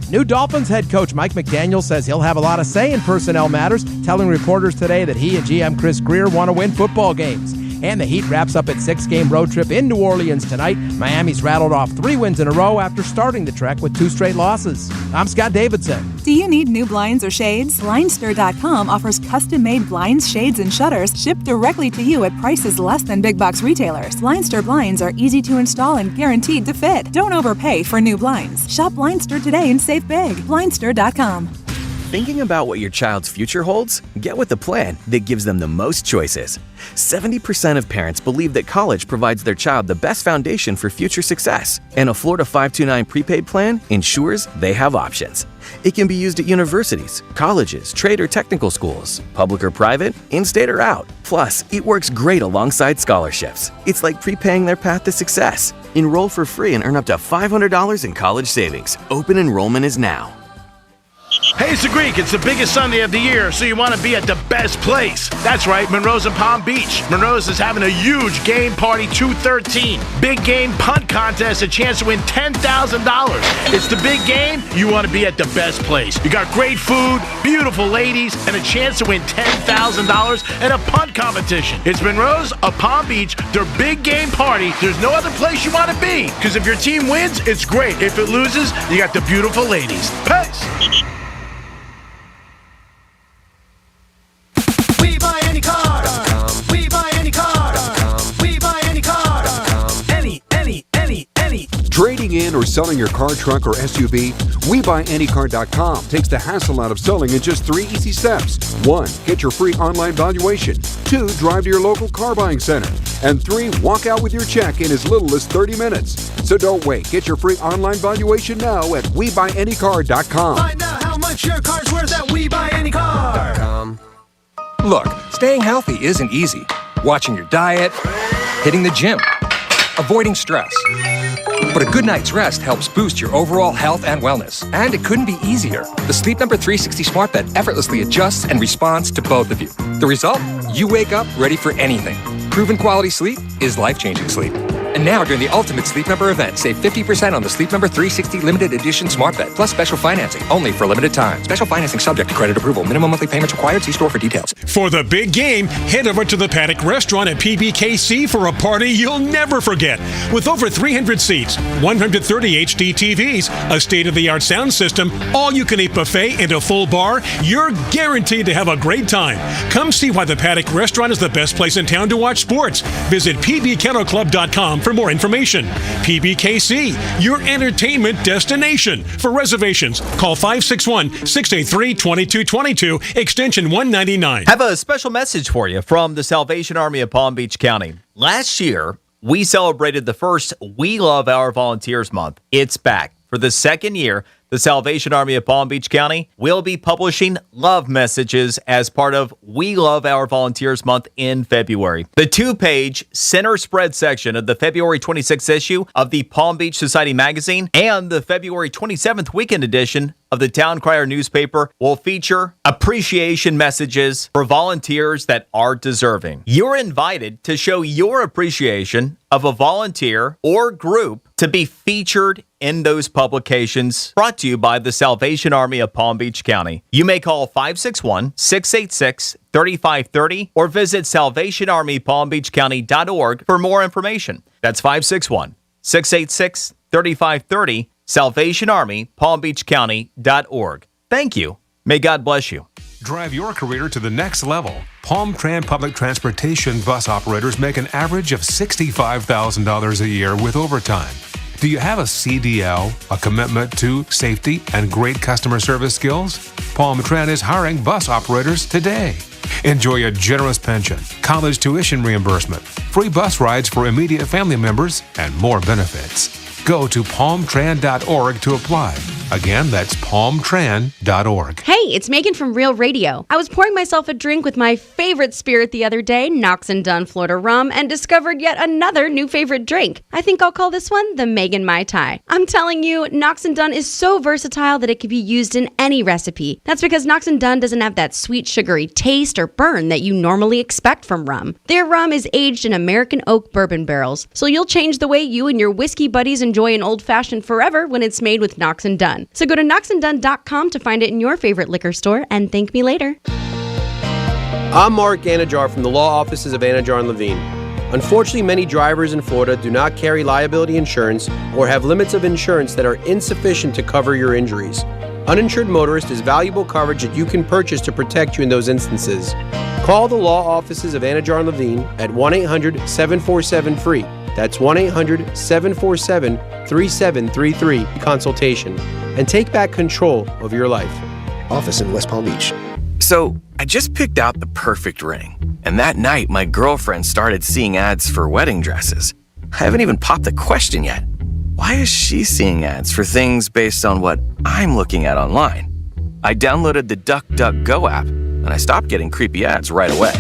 New Dolphins head coach Mike McDaniel says he'll have a lot of say in personnel matters, telling reporters today that he and GM Chris Greer want to win football games. And the Heat wraps up its 6-game road trip in New Orleans tonight. Miami's rattled off 3 wins in a row after starting the trek with 2 straight losses. I'm Scott Davidson. Do you need new blinds or shades? Blindstar.com offers custom-made blinds, shades, and shutters shipped directly to you at prices less than big box retailers. Blindstar blinds are easy to install and guaranteed to fit. Don't overpay for new blinds. Shop Blindstar today and save big. Blindstar.com. Thinking about what your child's future holds? Get with the plan that gives them the most choices. 70% of parents believe that college provides their child the best foundation for future success, and a Florida 529 prepaid plan ensures they have options. It can be used at universities, colleges, trade or technical schools, public or private, in-state or out. Plus, it works great alongside scholarships. It's like prepaying their path to success. Enroll for free and earn up to $500 in college savings. Open enrollment is now. Hey, it's the Greek. It's the biggest Sunday of the year, so you want to be at the best place. That's right, Monroe's in Palm Beach. Monroe's is having a huge game party 213. Big game punt contest, a chance to win $10,000. It's the big game. You want to be at the best place. You got great food, beautiful ladies, and a chance to win $10,000 and a punt competition. It's Monroe's of Palm Beach, their big game party. There's no other place you want to be, because if your team wins, it's great. If it loses, you got the beautiful ladies. Peace. We buy any car. We buy any car. We buy any car. Any. Trading in or selling your car, truck, or SUV? WeBuyAnyCar.com takes the hassle out of selling in just 3 easy steps. 1. Get your free online valuation. 2. Drive to your local car buying center. And 3. Walk out with your check in as little as 30 minutes. So don't wait. Get your free online valuation now at WeBuyAnyCar.com. Find out how much your car's worth at WeBuyAnyCar.com. Look, staying healthy isn't easy. Watching your diet, hitting the gym, avoiding stress. But a good night's rest helps boost your overall health and wellness. And it couldn't be easier. The Sleep Number 360 Smart Bed effortlessly adjusts and responds to both of you. The result? You wake up ready for anything. Proven quality sleep is life-changing sleep. And now, during the Ultimate Sleep Number event, save 50% on the Sleep Number 360 Limited Edition Smart Bed, plus special financing, only for a limited time. Special financing subject to credit approval. Minimum monthly payments required. See store for details. For the big game, head over to the Paddock Restaurant at PBKC for a party you'll never forget. With over 300 seats, 130 HD TVs, a state-of-the-art sound system, all-you-can-eat buffet, and a full bar, you're guaranteed to have a great time. Come see why the Paddock Restaurant is the best place in town to watch sports. Visit pbkennelclub.com for more information. PBKC, your entertainment destination. For reservations, call 561-683-2222, extension 199. Have a special message for you from the Salvation Army of Palm Beach County. Last year, we celebrated the first We Love Our Volunteers month. It's back. For the second year, the Salvation Army of Palm Beach County will be publishing love messages as part of We Love Our Volunteers Month in February. The 2-page center spread section of the February 26th issue of the Palm Beach Society magazine and the February 27th weekend edition of the Town Crier newspaper will feature appreciation messages for volunteers that are deserving. You're invited to show your appreciation of a volunteer or group to be featured in those publications, brought to you by the Salvation Army of Palm Beach County. You may call 561-686-3530 or visit salvationarmypalmbeachcounty.org for more information. That's 561-686-3530, salvationarmypalmbeachcounty.org. Thank you. May God bless you. Drive your career to the next level. Palm Tran Public Transportation bus operators make an average of $65,000 a year with overtime. Do you have a CDL, a commitment to safety and great customer service skills? Palm Tran is hiring bus operators today. Enjoy a generous pension, college tuition reimbursement, free bus rides for immediate family members, and more benefits. Go to palmtran.org to apply. Again, that's palmtran.org. Hey, it's Megan from Real Radio. I was pouring myself a drink with my favorite spirit the other day, Knox and Dunn Florida Rum, and discovered yet another new favorite drink. I think I'll call this one the Megan Mai Tai. I'm telling you, Knox and Dunn is so versatile that it can be used in any recipe. That's because Knox and Dunn doesn't have that sweet, sugary taste or burn that you normally expect from rum. Their rum is aged in American oak bourbon barrels, so you'll change the way you and your whiskey buddies enjoy an old-fashioned forever when it's made with Knox and Dunn. So go to knoxanddunn.com to find it in your favorite liquor store and thank me later. I'm Mark Anajar from the law offices of Anajar and Levine. Unfortunately, many drivers in Florida do not carry liability insurance or have limits of insurance that are insufficient to cover your injuries. Uninsured motorist is valuable coverage that you can purchase to protect you in those instances. Call the law offices of Anajar and Levine at 1-800-747-FREE. That's 1-800-747-3733 consultation and take back control of your life. Office in West Palm Beach. So, I just picked out the perfect ring. And that night, my girlfriend started seeing ads for wedding dresses. I haven't even popped the question yet. Why is she seeing ads for things based on what I'm looking at online? I downloaded the DuckDuckGo app, and I stopped getting creepy ads right away.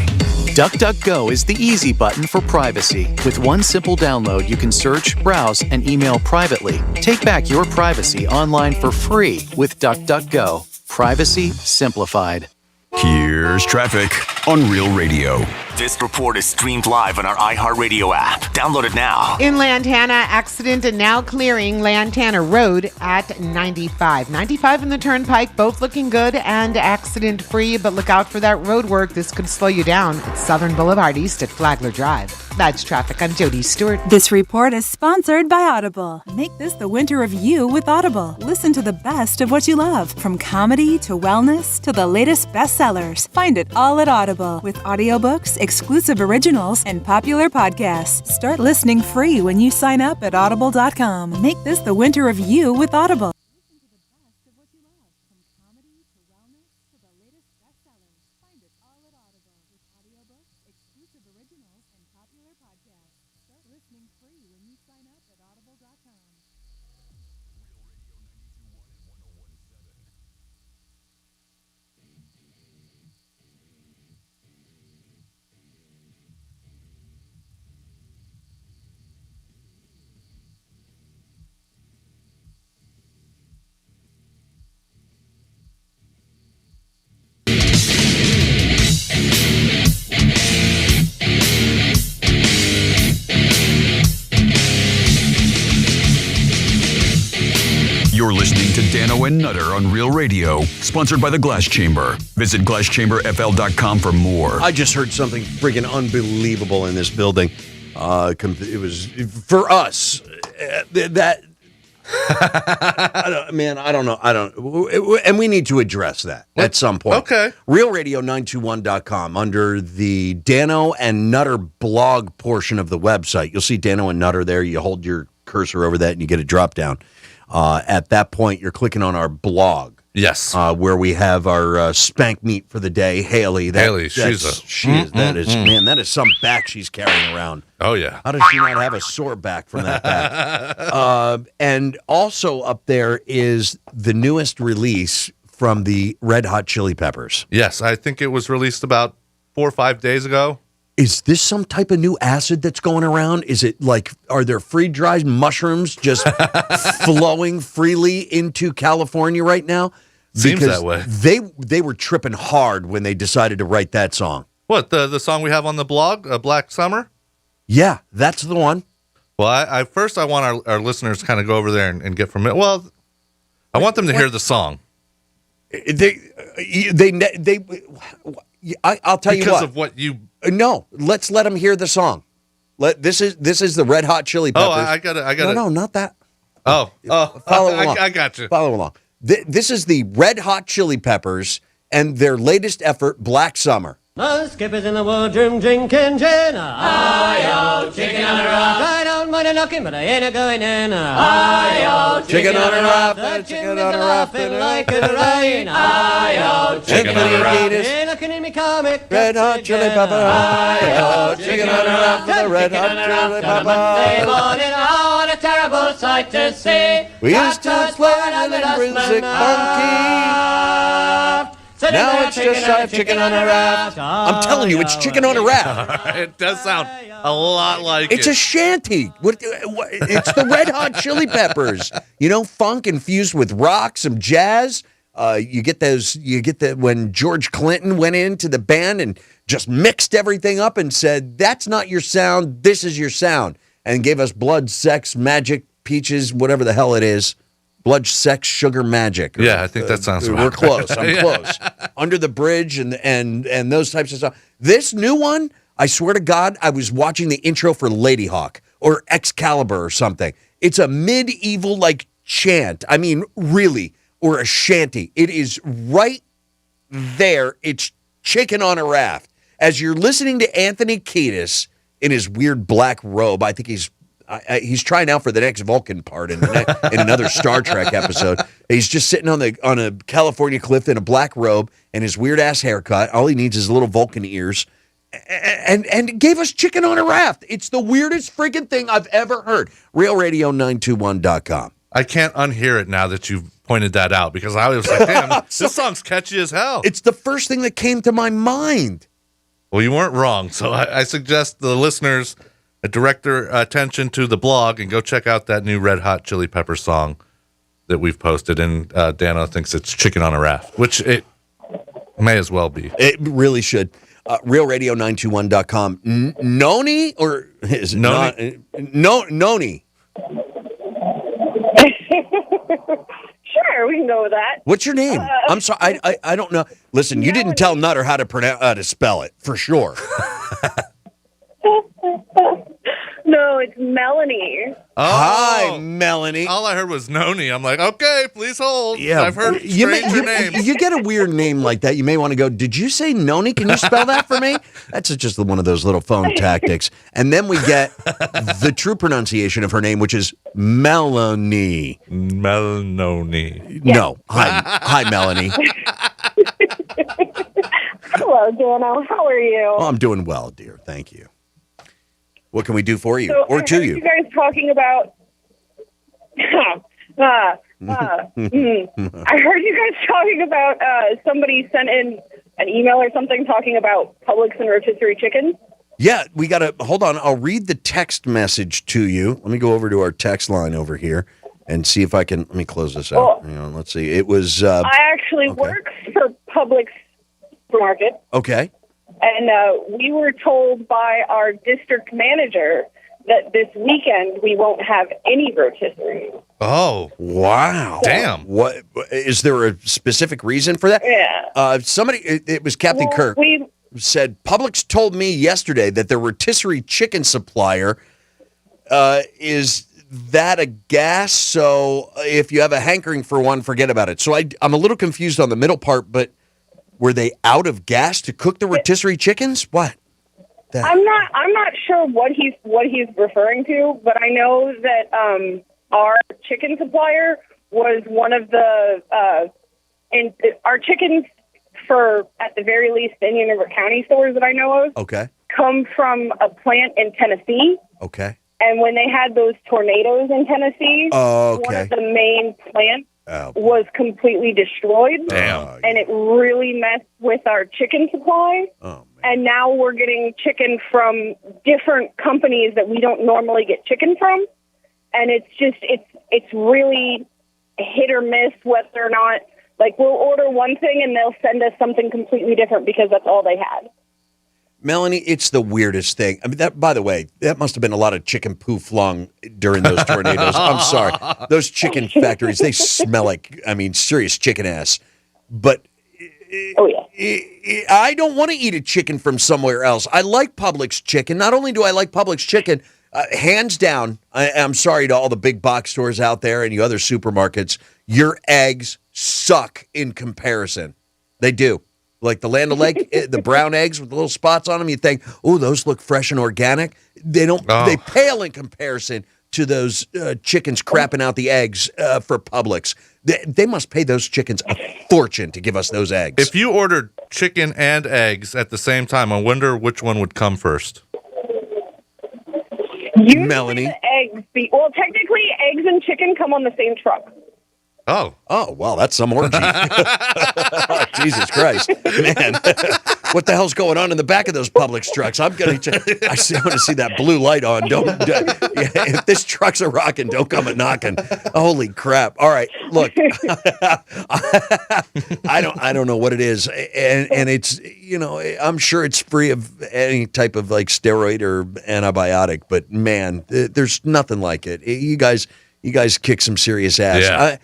DuckDuckGo is the easy button for privacy. With one simple download, you can search, browse, and email privately. Take back your privacy online for free with DuckDuckGo. Privacy simplified. Here's traffic on Real Radio. This report is streamed live on our iHeartRadio app. Download it now. In Lantana, accident and now clearing Lantana Road at 95. 95 in the Turnpike, both looking good and accident-free, but look out for that road work. This could slow you down at Southern Boulevard East at Flagler Drive. That's traffic. I'm Jody Stewart. This report is sponsored by Audible. Make this the winter of you with Audible. Listen to the best of what you love, from comedy to wellness to the latest bestsellers. Find it all at Audible with audiobooks, exclusive originals, and popular podcasts. Start listening free when you sign up at audible.com. Make this the winter of you with Audible. You're listening to Dano and Nutter on Real Radio, sponsored by the Glass Chamber. Visit glasschamberfl.com for more. I just heard something freaking unbelievable in this building. It was for us that. I don't know. And we need to address that at some point. Okay. RealRadio921.com under the Dano and Nutter blog portion of the website. You'll see Dano and Nutter there. You hold your cursor over that and you get a drop down. At that point, you're clicking on our blog. Yes. Where we have our spank meet for the day. Haley. That is some back she's carrying around. Oh, yeah. How does she not have a sore back from that back? And also up there is the newest release from the Red Hot Chili Peppers. Yes, I think it was released about 4 or 5 days ago. Is this some type of new acid that's going around? Is it like, are there free-dried mushrooms just flowing freely into California right now? Seems that way. They were tripping hard when they decided to write that song. What, the song we have on the blog, Black Summer? Yeah, that's the one. Well, I want our listeners to kind of go over there and get from it. Well, I want them to hear the song. I'll tell you what. Because of what you... No, let's let them hear the song. This is the Red Hot Chili Peppers. Oh, I got it. No, not that. Oh, follow along. I got you. Follow along. This is the Red Hot Chili Peppers and their latest effort, Black Summer. The skipper's in the wardroom drinking gin. Hi-yo, chicken on a raft. I don't mind a knocking, but I ain't a going in. Hi-yo, chicken on a raft. The chicken on a raft, like in the rain. Hi-yo, chicken on a raft. You're looking in me comic. Red Hot Chili Peppers. Hi-yo, chicken on a raft. The Red Hot Chili Peppers. Monday morning, oh, what a terrible sight to see. We used to play Little Music Monkey. Now it's just shy of chicken on a raft. I'm telling you, it's chicken on a raft. It does sound a lot like it's a shanty. It's the Red Hot Chili Peppers. You know, funk infused with rock, some jazz. You get that when George Clinton went into the band and just mixed everything up and said, "That's not your sound. This is your sound," and gave us Blood, Sex, Magic, Peaches, whatever the hell it is. Blood, Sex, Sugar, Magic. Yeah, I think that sounds right. We're close. I'm close. Under the Bridge and those types of stuff. This new one, I swear to God, I was watching the intro for Lady Hawk or Excalibur or something. It's a medieval like chant. I mean, really, or a shanty. It is right there. It's chicken on a raft. As you're listening to Anthony Kiedis in his weird black robe, I think he's he's trying out for the next Vulcan part in another Star Trek episode. He's just sitting on a California cliff in a black robe and his weird ass haircut. All he needs is little Vulcan ears, and gave us chicken on a raft. It's the weirdest freaking thing I've ever heard. RealRadio921.com. I can't unhear it now that you've pointed that out, because I was like, damn, this song's catchy as hell. It's the first thing that came to my mind. Well, you weren't wrong. So I suggest the listeners direct their attention to the blog and go check out that new Red Hot Chili Pepper song that we've posted. And Dano thinks it's Chicken on a Raft, which it may as well be. It really should. RealRadio921.com. Noni, or is it Noni? Noni. Sure, we can go with that. What's your name? I'm sorry, I don't know. Listen, you didn't tell Nutter how to spell it for sure. No, it's Melanie. Oh, hi, Melanie. All I heard was Noni. I'm like, okay, please hold. Yeah, I've heard stranger names. You get a weird name like that, you may want to go, did you say Noni? Can you spell that for me? That's just one of those little phone tactics. And then we get the true pronunciation of her name, which is Melanie. Melanie. No. Hi, Melanie. Hello, Dano. How are you? Oh, I'm doing well, dear. Thank you. What can we do for you So or I to heard you? You guys talking about. I heard you guys talking about somebody sent in an email or something talking about Publix and rotisserie chicken. Yeah, we got to hold on. I'll read the text message to you. Let me go over to our text line over here and see if I can. Let me close this out. Hang on, let's see. It was. I actually work for Publix supermarket. Okay. And we were told by our district manager that this weekend we won't have any rotisserie. Oh, wow! Damn. What is there a specific reason for that? Yeah. Somebody. It was Captain Kirk. Said Publix told me yesterday that the rotisserie chicken supplier is that a gas. So if you have a hankering for one, forget about it. So I'm a little confused on the middle part, but. Were they out of gas to cook the rotisserie chickens? What? I'm not sure what he's referring to, but I know that our chicken supplier was one of the our chickens at the very least Indian River County stores that I know of. Okay. Come from a plant in Tennessee. Okay. And when they had those tornadoes in Tennessee, one of the main plants was completely destroyed. Damn. And it really messed with our chicken supply. Oh, and now we're getting chicken from different companies that we don't normally get chicken from. And it's really hit or miss whether or not, like, we'll order one thing and they'll send us something completely different because that's all they had. Melanie, it's the weirdest thing. I mean, that, by the way, that must have been a lot of chicken poo flung during those tornadoes. I'm sorry. Those chicken factories, they smell like, serious chicken ass. But I don't want to eat a chicken from somewhere else. I like Publix chicken. Not only do I like Publix chicken, hands down, I'm sorry to all the big box stores out there and you other supermarkets, your eggs suck in comparison. They do. Like the Land O'Lakes, the brown eggs with the little spots on them, you think, oh, those look fresh and organic. They don't. Oh. They pale in comparison to those chickens crapping out the eggs for Publix. They must pay those chickens a fortune to give us those eggs. If you ordered chicken and eggs at the same time, I wonder which one would come first. Usually Melanie. The eggs. Well, technically, eggs and chicken come on the same truck. Oh, well, that's some orgy. Jesus Christ, man! What the hell's going on in the back of those Publix trucks? I want to see that blue light on. If this truck's a rocking, don't come a knocking. Holy crap! All right, look, I don't know what it is, and it's I'm sure it's free of any type of like steroid or antibiotic, but man, there's nothing like it. You guys kick some serious ass. Yeah.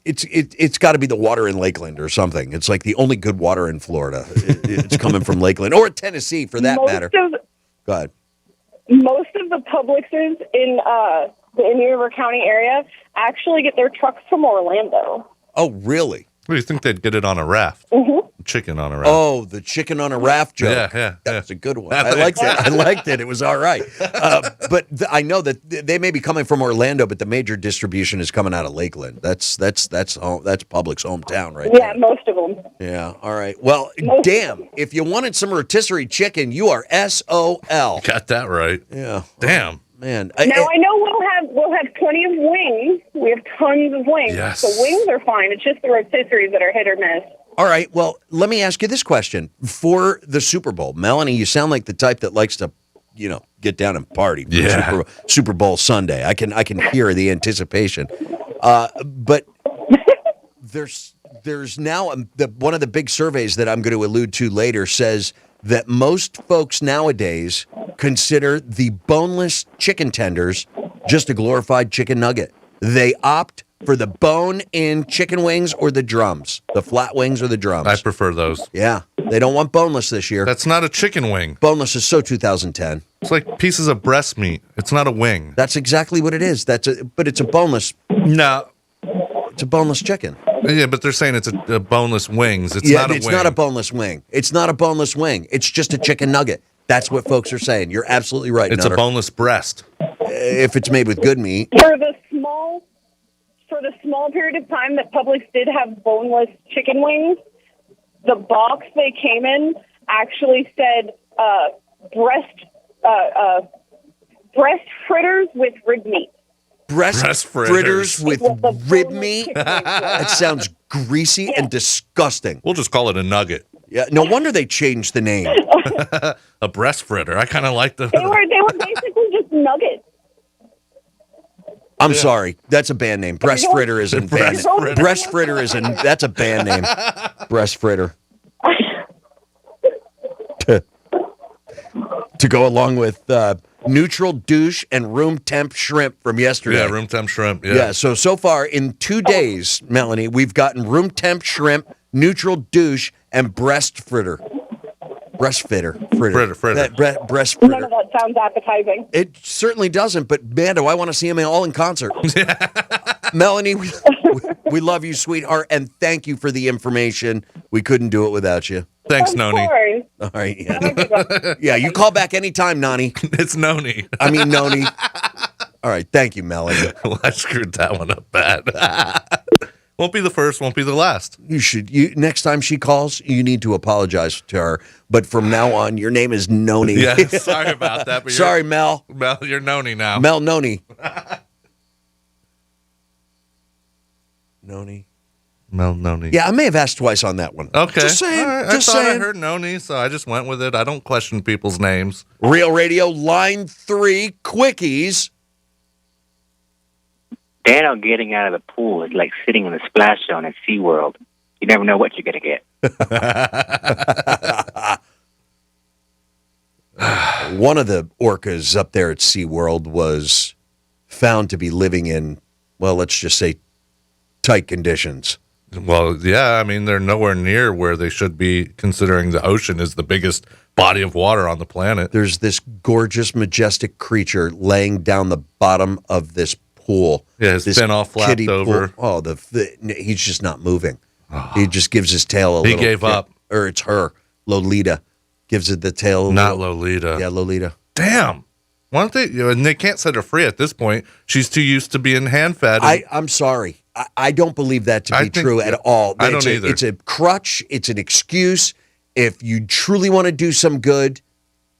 It's got to be the water in Lakeland or something. It's like the only good water in Florida. It's coming from Lakeland or Tennessee for that matter. Go ahead. Most of the Publixes in the Indian River County area actually get their trucks from Orlando. Oh, really? Well, you think they'd get it on a raft? Chicken on a raft. Oh, the chicken on a raft joke. Yeah. That's a good one. I liked it. I liked it. It was all right. But I know that they may be coming from Orlando, but the major distribution is coming out of Lakeland. That's Public's hometown, right? Yeah, most of them. Yeah. All right. Well, damn. If you wanted some rotisserie chicken, you are SOL. Got that right. Yeah. Damn. Man. Now I know we'll have plenty of wings. We have tons of wings. Yes. The wings are fine. It's just the rotisseries that are hit or miss. All right. Well, let me ask you this question. For the Super Bowl, Melanie, you sound like the type that likes to, get down and party for Super Bowl Sunday. I can hear the anticipation. But there's now one of the big surveys that I'm going to allude to later says that most folks nowadays consider the boneless chicken tenders just a glorified chicken nugget. They opt for the bone-in chicken wings or the drums, the flat wings or the drums. I prefer those. Yeah, they don't want boneless this year. That's not a chicken wing. Boneless is so 2010. It's like pieces of breast meat. It's not a wing. That's exactly what it is. But it's a boneless. No, it's a boneless chicken. Yeah, but they're saying it's a boneless wings. It's not a wing. It's not a boneless wing. It's not a boneless wing. It's just a chicken nugget. That's what folks are saying. You're absolutely right. It's Nutter. a boneless breast. If it's made with good meat. For the small period of time that Publix did have boneless chicken wings, the box they came in actually said breast fritters with rib meat. Breast fritters with rib meat? That sounds greasy and disgusting. We'll just call it a nugget. Yeah, no wonder they changed the name. A breast fritter. I kind of like the. They were basically just nuggets. I'm sorry. That's a band name. Breast fritter is a band name. Breast fritter is that's a band name. Breast fritter. To go along with neutral douche and room temp shrimp from yesterday. Yeah, room temp shrimp. Yeah. So far in 2 days, Melanie, we've gotten room temp shrimp, neutral douche, and breast fritter. Breast fritter. Fritter. Breast fritter. None of that sounds appetizing. It certainly doesn't, but man, do I want to see them all in concert. Melanie, we love you, sweetheart, and thank you for the information. We couldn't do it without you. Thanks, Noni. All right, yeah. Yeah, you call back anytime, Noni. It's Noni. I mean, Noni. All right, thank you, Melanie. Well, I screwed that one up bad. Won't be the first, won't be the last. You should. Next time she calls, you need to apologize to her. But from now on, your name is Noni. Yeah, sorry about that. But sorry, Mel. Mel, you're Noni now. Mel Noni. Noni. Mel Noni. Yeah, I may have asked twice on that one. Okay. Just saying. Right. Just I thought saying. I heard Noni, so I just went with it. I don't question people's names. Real Radio, line 3, quickies. Dano getting out of the pool is like sitting in the splash zone at SeaWorld. You never know what you're going to get. One of the orcas up there at SeaWorld was found to be living in, well, let's just say, tight conditions. Well, yeah, I mean, they're nowhere near where they should be, considering the ocean is the biggest body of water on the planet. There's this gorgeous, majestic creature laying down the bottom of this pool. Yeah, his fin all flapped over. Oh, he's just not moving. Oh. He just gives his tail a little. He gave up. Or it's her, Lolita, gives it the tail. Not Lolita. Yeah, Lolita. Damn. Why don't they? And they can't set her free at this point. She's too used to being hand-fed. I'm sorry. I don't believe that to be true at all. I don't either. It's a crutch. It's an excuse. If you truly want to do some good,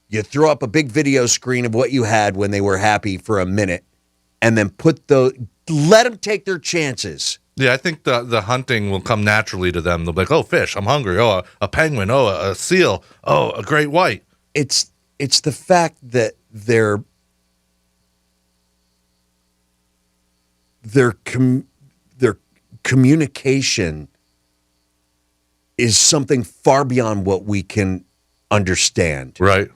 you throw up a big video screen of what you had when they were happy for a minute, and then let them take their chances. Yeah, I think the hunting will come naturally to them. They'll be like, oh, fish, I'm hungry. Oh, a penguin. Oh, a seal. Oh, a great white. It's the fact that their communication is something far beyond what we can understand. Right.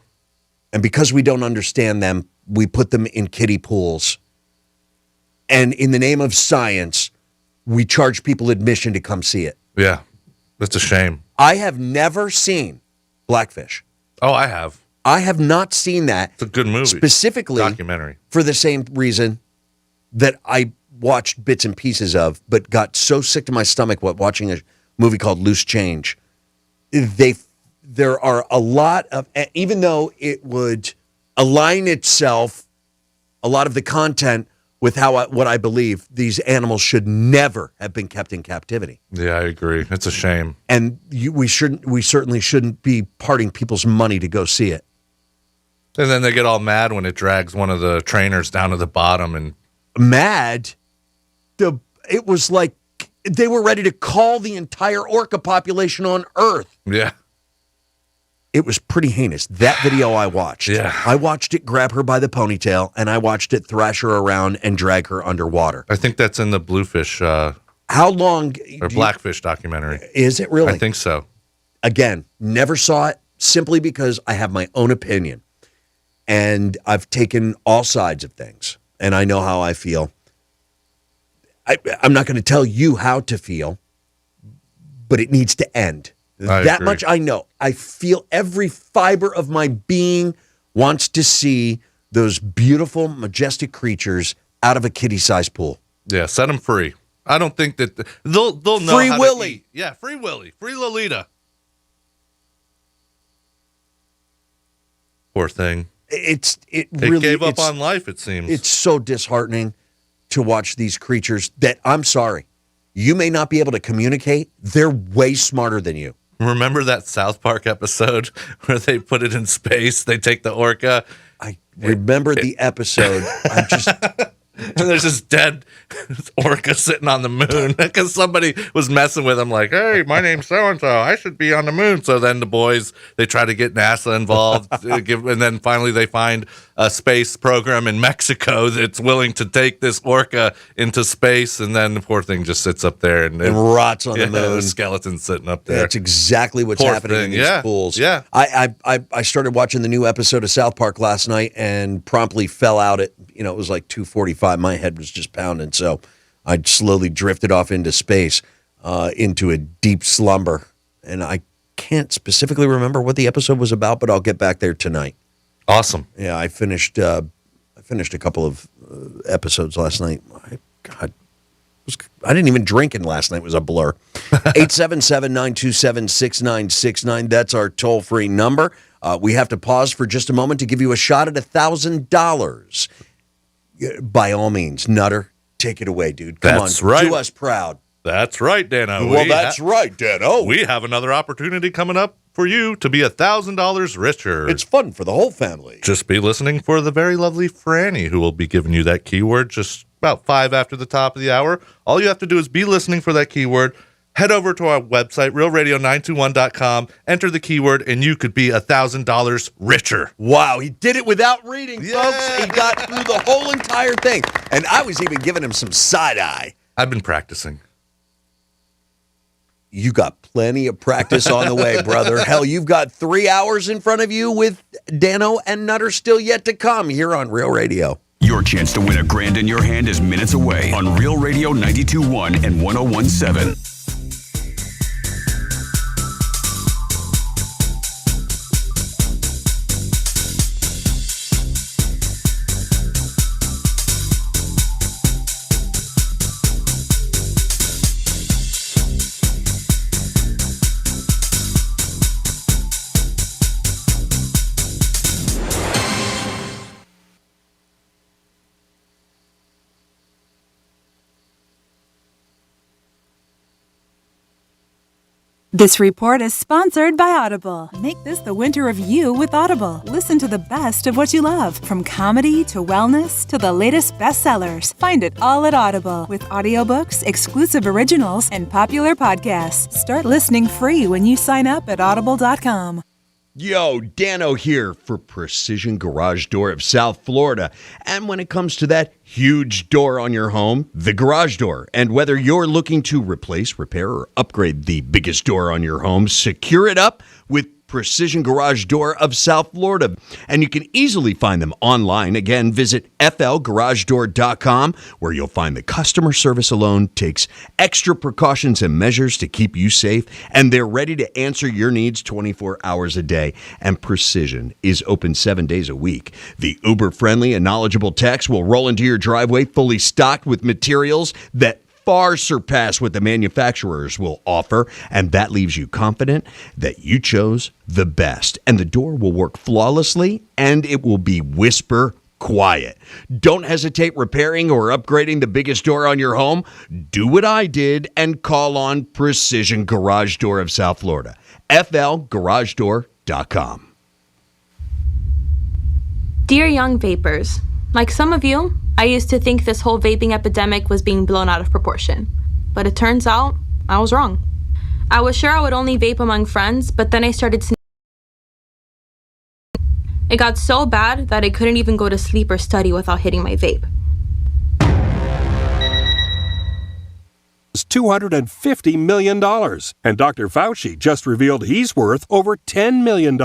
And because we don't understand them, we put them in kiddie pools. And in the name of science, we charge people admission to come see it. Yeah, that's a shame. I have never seen Blackfish. Oh, I have. I have not seen that. It's a good movie. Specifically, documentary. For the same reason that I watched bits and pieces of, but got so sick to my stomach watching movie called Loose Change. There are a lot of, even though it would align itself, a lot of the content with what I believe, these animals should never have been kept in captivity. Yeah, I agree. It's a shame. And we certainly shouldn't be parting people's money to go see it. And then they get all mad when it drags one of the trainers down to the bottom. And mad? It was like they were ready to call the entire orca population on Earth. Yeah. It was pretty heinous. That video I watched. Yeah. I watched it grab her by the ponytail, and I watched it thrash her around and drag her underwater. I think that's in the Bluefish how long or Blackfish documentary. Is it really? I think so. Again, never saw it, simply because I have my own opinion. And I've taken all sides of things, and I know how I feel. I'm not going to tell you how to feel, but it needs to end. That much I know. I feel every fiber of my being wants to see those beautiful, majestic creatures out of a kiddie-sized pool. Yeah, set them free. I don't think that they'll know Free how Willy. to eat. Yeah, Free Willy. Free Lolita. Poor thing. It really gave up on life, it seems. It's so disheartening to watch these creatures that, I'm sorry, you may not be able to communicate. They're way smarter than you. Remember that South Park episode where they put it in space? They take the orca. I remember the episode. I'm just... And there's this dead orca sitting on the moon because somebody was messing with him like, hey, my name's so-and-so. I should be on the moon. So then the boys, they try to get NASA involved. And then finally they find a space program in Mexico that's willing to take this orca into space. And then the poor thing just sits up there and rots on the moon. The skeleton's sitting up there. That's exactly what's Poor happening in thing. these pools. Yeah. I started watching the new episode of South Park last night and promptly fell out at, it was like 2:45. My head was just pounding. So I slowly drifted off into space, into a deep slumber. And I can't specifically remember what the episode was about, but I'll get back there tonight. Awesome. Yeah, I finished a couple of episodes last night. God, I didn't even drink, and last night was a blur. 877-927-6969. That's our toll-free number. We have to pause for just a moment to give you a shot at $1,000. By all means, Nutter, take it away, dude. Come on, right. Do us proud. That's right, Dano. Well, that's right, Dano. We have another opportunity coming up for you to be $1,000 richer. It's fun for the whole family. Just be listening for the very lovely Franny, who will be giving you that keyword just about 5 after the top of the hour. All you have to do is be listening for that keyword. Head over to our website, realradio921.com, enter the keyword, and you could be $1,000 richer. Wow, he did it without reading, folks. He got through the whole entire thing. And I was even giving him some side-eye. I've been practicing. You got plenty of practice on the way, brother. Hell, you've got 3 hours in front of you with Dano and Nutter still yet to come here on Real Radio. Your chance to win $1,000 in your hand is minutes away on Real Radio 92.1 and 101.7. This report is sponsored by Audible. Make this the winter of you with Audible. Listen to the best of what you love, from comedy to wellness to the latest bestsellers. Find it all at Audible, with audiobooks, exclusive originals, and popular podcasts. Start listening free when you sign up at audible.com. Yo, Dano here for Precision Garage Door of South Florida. And when it comes to that huge door on your home, the garage door, and whether you're looking to replace, repair, or upgrade the biggest door on your home, secure it up with Precision Garage Door of South Florida. And you can easily find them online. Again, visit flgaragedoor.com, where you'll find the customer service alone takes extra precautions and measures to keep you safe, and they're ready to answer your needs 24 hours a day. And Precision is open 7 days a week. The uber-friendly and knowledgeable techs will roll into your driveway fully stocked with materials that far surpass what the manufacturers will offer, and that leaves you confident that you chose the best. And the door will work flawlessly, and it will be whisper quiet. Don't hesitate repairing or upgrading the biggest door on your home. Do what I did and call on Precision Garage Door of South Florida. FLGarageDoor.com. Dear young vapors, like some of you, I used to think this whole vaping epidemic was being blown out of proportion. But it turns out I was wrong. I was sure I would only vape among friends, but then I started sneaking. It got so bad that I couldn't even go to sleep or study without hitting my vape. $250 million. And Dr. Fauci just revealed he's worth over $10 million.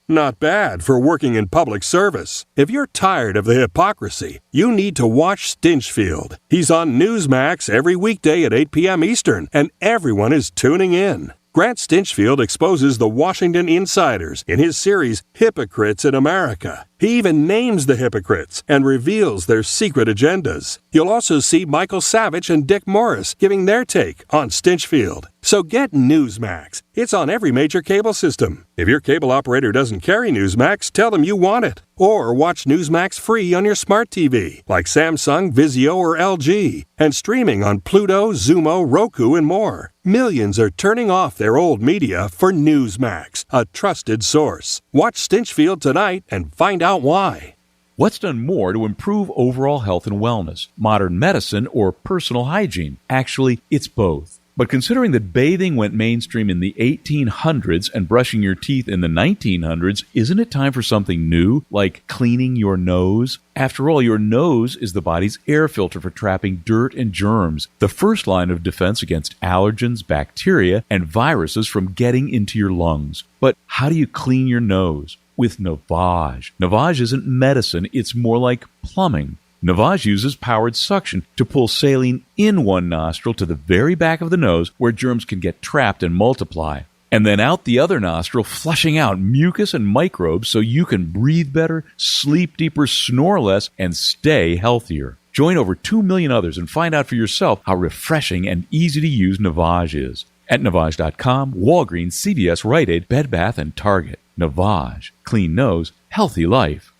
Not bad for working in public service. If you're tired of the hypocrisy, you need to watch Stinchfield. He's on Newsmax every weekday at 8 p.m. Eastern, and everyone is tuning in. Grant Stinchfield exposes the Washington insiders in his series Hypocrites in America. He even names the hypocrites and reveals their secret agendas. You'll also see Michael Savage and Dick Morris giving their take on Stinchfield. So get Newsmax. It's on every major cable system. If your cable operator doesn't carry Newsmax, tell them you want it. Or watch Newsmax free on your smart TV, like Samsung, Vizio, or LG. And streaming on Pluto, Zumo, Roku, and more. Millions are turning off their old media for Newsmax, a trusted source. Watch Stinchfield tonight and find out why. What's done more to improve overall health and wellness? Modern medicine or personal hygiene? Actually, it's both. But considering that bathing went mainstream in the 1800s and brushing your teeth in the 1900s, isn't it time for something new, like cleaning your nose? After all, your nose is the body's air filter for trapping dirt and germs, the first line of defense against allergens, bacteria, and viruses from getting into your lungs. But how do you clean your nose? With Navage. Navage isn't medicine, it's more like plumbing. Navage uses powered suction to pull saline in one nostril to the very back of the nose where germs can get trapped and multiply, and then out the other nostril, flushing out mucus and microbes so you can breathe better, sleep deeper, snore less, and stay healthier. Join over 2 million others and find out for yourself how refreshing and easy to use Navage is. At Navage.com, Walgreens, CVS, Rite Aid, Bed Bath, and Target. Navage. Clean nose, healthy life.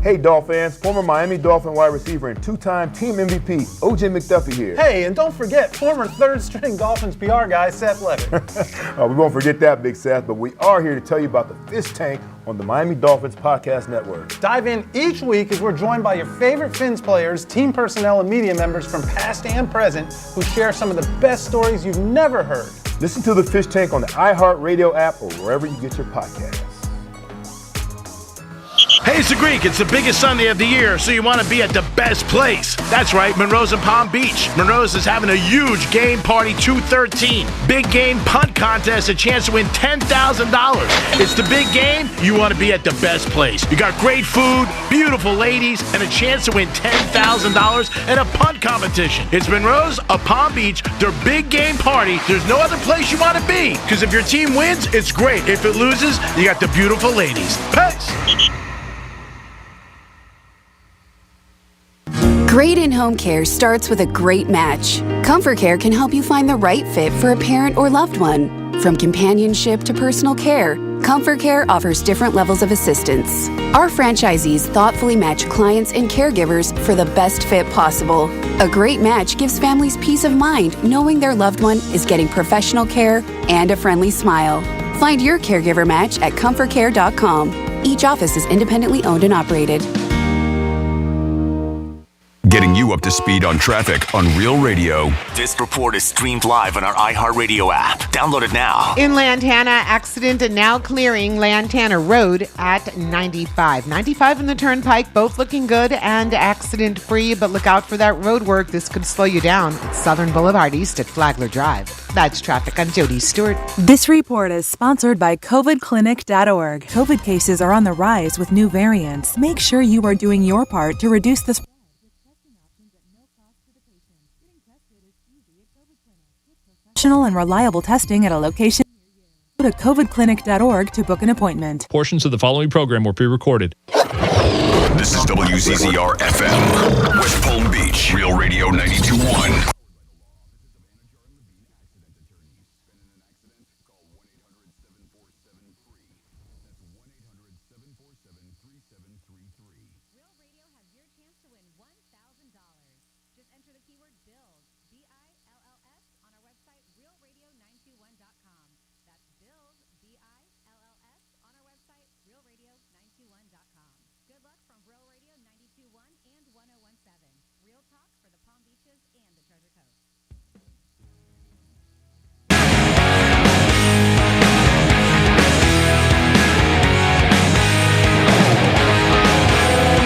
Hey, Dolphins, former Miami Dolphin wide receiver and two-time team MVP, O.J. McDuffie here. Hey, and don't forget former third-string Dolphins PR guy, Seth Levitt. We won't forget that, Big Seth, but we are here to tell you about the Fish Tank on the Miami Dolphins Podcast Network. Dive in each week as we're joined by your favorite Fins players, team personnel, and media members from past and present who share some of the best stories you've never heard. Listen to the Fish Tank on the iHeartRadio app or wherever you get your podcasts. Hey, it's the Greek. It's the biggest Sunday of the year, so you want to be at the best place. That's right, Monroe's and Palm Beach. Monroe's is having a huge game party 213. Big game punt contest, a chance to win $10,000. It's the big game. You want to be at the best place. You got great food, beautiful ladies, and a chance to win $10,000 and a punt competition. It's Monroe's of Palm Beach, their big game party. There's no other place you want to be, because if your team wins, it's great. If it loses, you got the beautiful ladies. Peace. Great in-home care starts with a great match. Comfort Care can help you find the right fit for a parent or loved one. From companionship to personal care, Comfort Care offers different levels of assistance. Our franchisees thoughtfully match clients and caregivers for the best fit possible. A great match gives families peace of mind knowing their loved one is getting professional care and a friendly smile. Find your caregiver match at comfortcare.com. Each office is independently owned and operated. Getting you up to speed on traffic on Real Radio. This report is streamed live on our iHeartRadio app. Download it now. In Lantana, accident and now clearing Lantana Road at 95. 95 and the Turnpike, both looking good and accident-free, but look out for that road work. This could slow you down at Southern Boulevard East at Flagler Drive. That's traffic. I'm Jody Stewart. This report is sponsored by COVIDclinic.org. COVID cases are on the rise with new variants. Make sure you are doing your part to reduce the spread. Professional and reliable testing at a location. Go to covidclinic.org to book an appointment. Portions of the following program were pre-recorded. This is WZZR FM, West Palm Beach. Beach. Real Radio 92.1.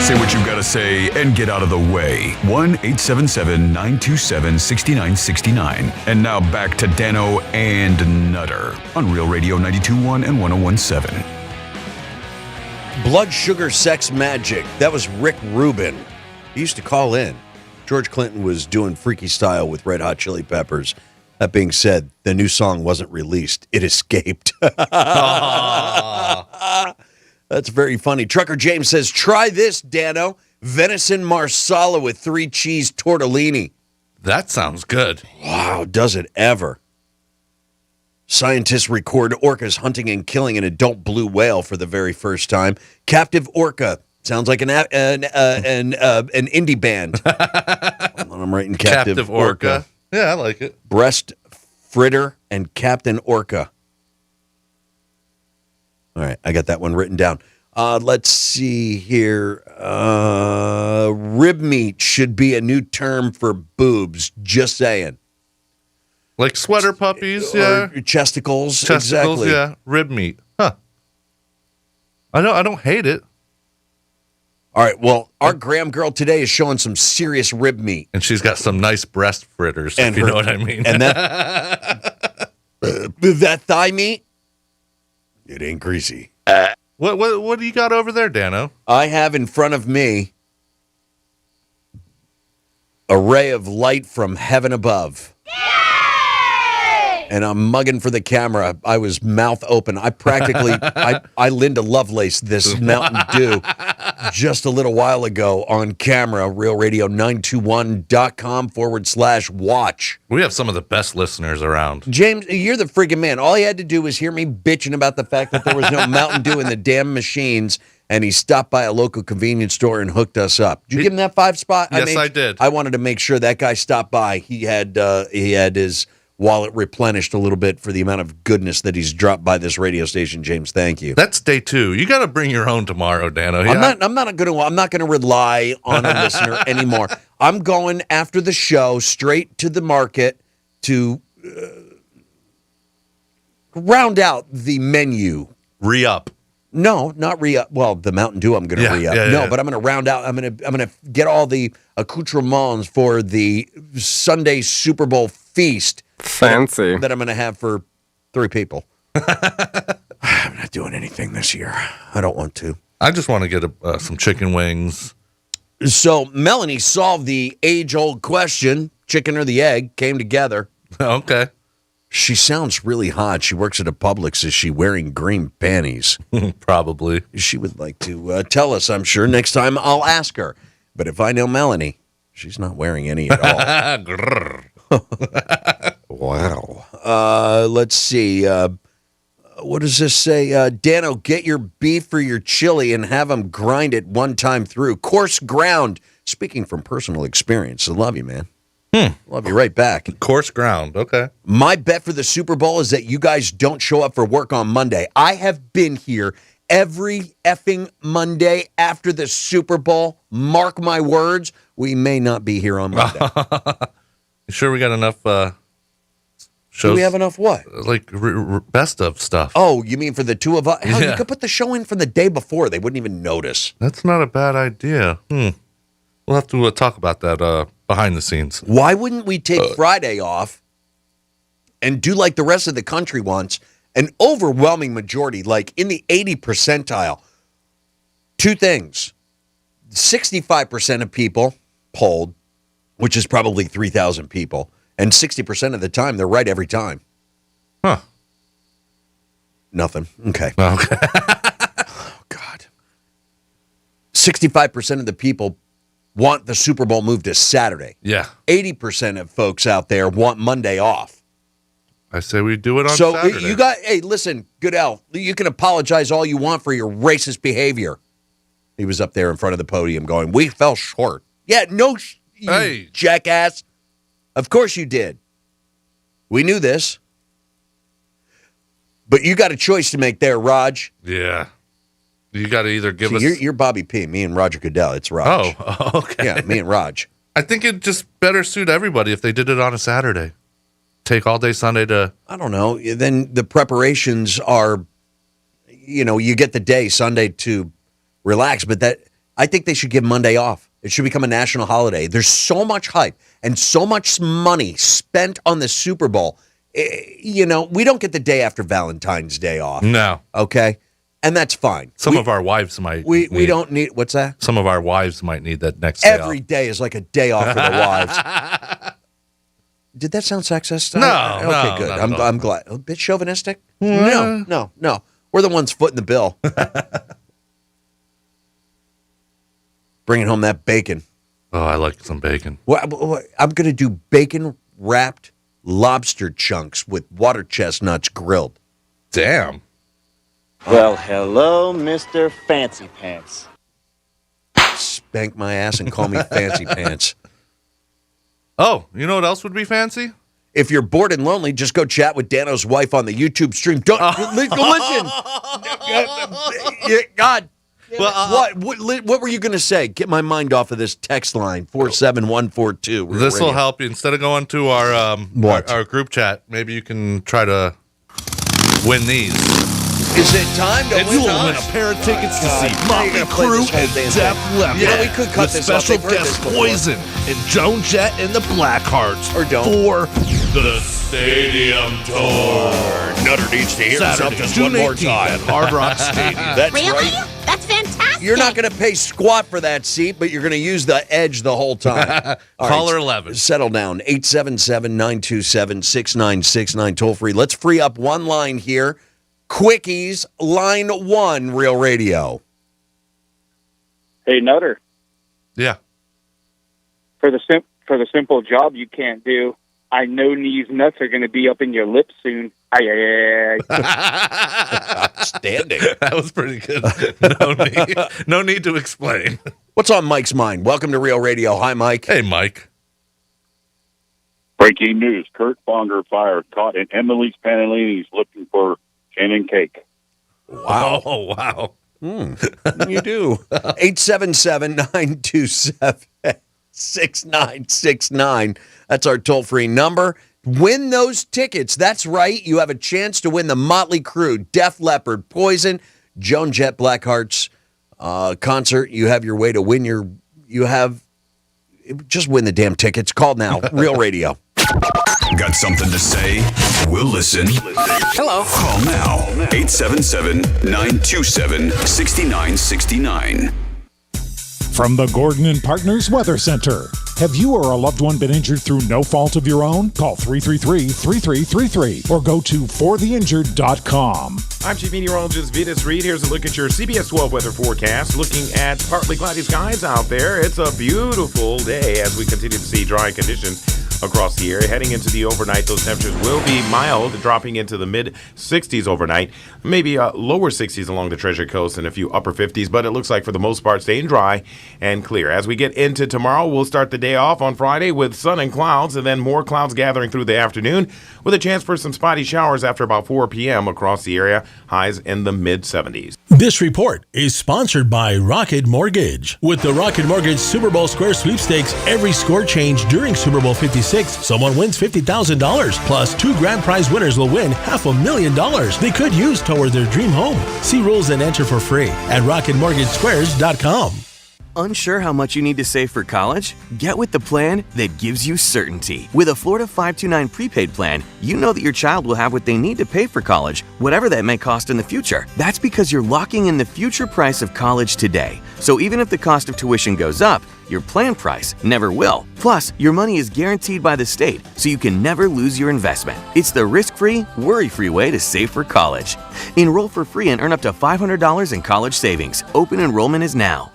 Say what you've got to say and get out of the way. 1-877-927-6969. And now back to Dano and Nutter on Real Radio 92.1 and 101.7. Blood Sugar Sex Magic. That was Rick Rubin. He used to call in. George Clinton was doing Freaky Style with Red Hot Chili Peppers. That being said, the new song wasn't released. It escaped. That's very funny. Trucker James says, try this, Dano. Venison marsala with 3 cheese tortellini. That sounds good. Wow, does it ever. Scientists record orcas hunting and killing an adult blue whale for the very first time. Captive orca. Sounds like an indie band. I'm writing Captive Orca. Yeah, I like it. Breast fritter and Captain Orca. All right, I got that one written down. Let's see here. Rib meat should be a new term for boobs. Just saying. Like sweater puppies, yeah. Or chesticles, exactly. Yeah. Rib meat. Huh. I don't hate it. All right, well, our Graham girl today is showing some serious rib meat. And she's got some nice breast fritters, if you know what I mean. And that, that thigh meat, it ain't greasy. What do you got over there, Dano? I have in front of me a ray of light from heaven above. And I'm mugging for the camera. I was mouth open. I practically, I Linda Lovelace this Mountain Dew just a little while ago on camera, realradio921.com/watch. We have some of the best listeners around. James, you're the freaking man. All he had to do was hear me bitching about the fact that there was no Mountain Dew in the damn machines, and he stopped by a local convenience store and hooked us up. Did you give him that 5 spot? Yes, I did. I wanted to make sure that guy stopped by. He had his wallet replenished a little bit for the amount of goodness that he's dropped by this radio station. James, thank you. That's day 2. You got to bring your own tomorrow, Dano. Yeah? I'm not going to rely on a listener anymore. I'm going after the show straight to the market to round out the menu. Re-up. No, not re-up. Well, the Mountain Dew I'm going to re-up. But I'm going to round out. I'm going to get all the accoutrements for the Sunday Super Bowl feast. Fancy. That I'm going to have for 3 people. I'm not doing anything this year. I don't want to. I just want to get some chicken wings. So Melanie solved the age-old question, chicken or the egg, came together. Okay. She sounds really hot. She works at a Publix. Is she wearing green panties? Probably. She would like to tell us, I'm sure. Next time I'll ask her. But if I know Melanie, she's not wearing any at all. Wow. Let's see. What does this say? Dano, get your beef or your chili and have them grind it one time through. Coarse ground. Speaking from personal experience. I love you, man. Love you right back. Coarse ground. Okay. My bet for the Super Bowl is that you guys don't show up for work on Monday. I have been here every effing Monday after the Super Bowl. Mark my words. We may not be here on Monday. You sure we got enough shows? Do we have enough what? Like best of stuff. Oh, you mean for the 2 of us? Hell, you could put the show in from the day before. They wouldn't even notice. That's not a bad idea. We'll have to talk about that behind the scenes. Why wouldn't we take Friday off and do like the rest of the country wants? An overwhelming majority, like in the 80 percentile. 2 things. 65% of people polled, which is probably 3,000 people, and 60% of the time, they're right every time. Huh. Nothing. Okay. Okay. Oh, God. 65% of the people want the Super Bowl moved to Saturday. Yeah. 80% of folks out there want Monday off. I say we do it on Saturday. So hey, listen, Goodell, you can apologize all you want for your racist behavior. He was up there in front of the podium going, we fell short. Yeah, no, you jackass. Of course you did. We knew this. But you got a choice to make there, Raj. Yeah. You got to either give us... You're Bobby P. Me and Roger Goodell. It's Raj. Oh, okay. Yeah, me and Raj. I think it'd just better suit everybody if they did it on a Saturday. Take all day Sunday to... I don't know. Then the preparations are, you get the day Sunday to relax, but I think they should give Monday off. It should become a national holiday. There's so much hype and so much money spent on the Super Bowl. We don't get the day after Valentine's Day off. No. Okay? And that's fine. Some of our wives might We don't need... What's that? Some of our wives might need that next day Every day is like a day off for the wives. Did that sound sexist? No. Okay, good. I'm glad. A bit chauvinistic? No. We're the ones footing the bill. Bringing home that bacon. Oh, I like some bacon. Well, I'm going to do bacon-wrapped lobster chunks with water chestnuts grilled. Damn. Well, hello, Mr. Fancy Pants. Spank my ass and call me Fancy Pants. Oh, you know what else would be fancy? If you're bored and lonely, just go chat with Dano's wife on the YouTube stream. Don't listen. God. Well, what were you going to say? Get my mind off of this text line, 47142. This will help you. Instead of going to our group chat, maybe you can try to win these. Is it time to win? You will win a pair of tickets to see Motley Crue and Def Leppard. We could cut with this special guest Poison and Joan Jett and the Blackhearts for the Stadium Tour. Nutter needs to hear Saturday, something June one more 18th time. at Hard Rock Stadium. That's really? right. That's fantastic. You're not going to pay squat for that seat, but you're going to use the edge the whole time. Caller 11. Settle down. 877-927-6969. Toll free. Let's free up one line here. Quickies, line 1, Real Radio. Hey, Nutter. Yeah. For the simple job you can't do, I know these nuts are going to be up in your lips soon. Outstanding. That was pretty good. No need to explain. What's on Mike's mind? Welcome to Real Radio. Hi, Mike. Hey, Mike. Breaking news. Kurt Bonger fired. Caught in Emily's Panellini's looking for Shannon cake. Wow. Oh, wow. You do. 877-927-6969. That's our toll-free number. Win those tickets. That's right. You have a chance to win the Motley Crue, Def Leppard, Poison, Joan Jett, Blackhearts concert. You have your way to win just win the damn tickets. Call now. Real Radio. Got something to say? We'll listen. Hello. Call now. 877-927-6969. From the Gordon and Partners Weather Center. Have you or a loved one been injured through no fault of your own? Call 333-3333 or go to fortheinjured.com. I'm Chief Meteorologist Vitas Reed. Here's a look at your CBS 12 weather forecast. Looking at partly cloudy skies out there. It's a beautiful day as we continue to see dry conditions across the area. Heading into the overnight, those temperatures will be mild, dropping into the mid-60s overnight. Maybe lower 60s along the Treasure Coast and a few upper 50s, but it looks like for the most part staying dry and clear. As we get into tomorrow, we'll start the day off on Friday with sun and clouds, and then more clouds gathering through the afternoon with a chance for some spotty showers after about 4 p.m. across the area. Highs in the mid-70s. This report is sponsored by Rocket Mortgage. With the Rocket Mortgage Super Bowl Square Sweepstakes, every score change during Super Bowl 56, someone wins $50,000. Plus, 2 grand prize winners will win $500,000 they could use toward their dream home. See rules and enter for free at RocketMortgageSquares.com. Unsure how much you need to save for college? Get with the plan that gives you certainty. With a Florida 529 prepaid plan, you know that your child will have what they need to pay for college, whatever that may cost in the future. That's because you're locking in the future price of college today. So even if the cost of tuition goes up, your plan price never will. Plus, your money is guaranteed by the state, so you can never lose your investment. It's the risk-free, worry-free way to save for college. Enroll for free and earn up to $500 in college savings. Open enrollment is now.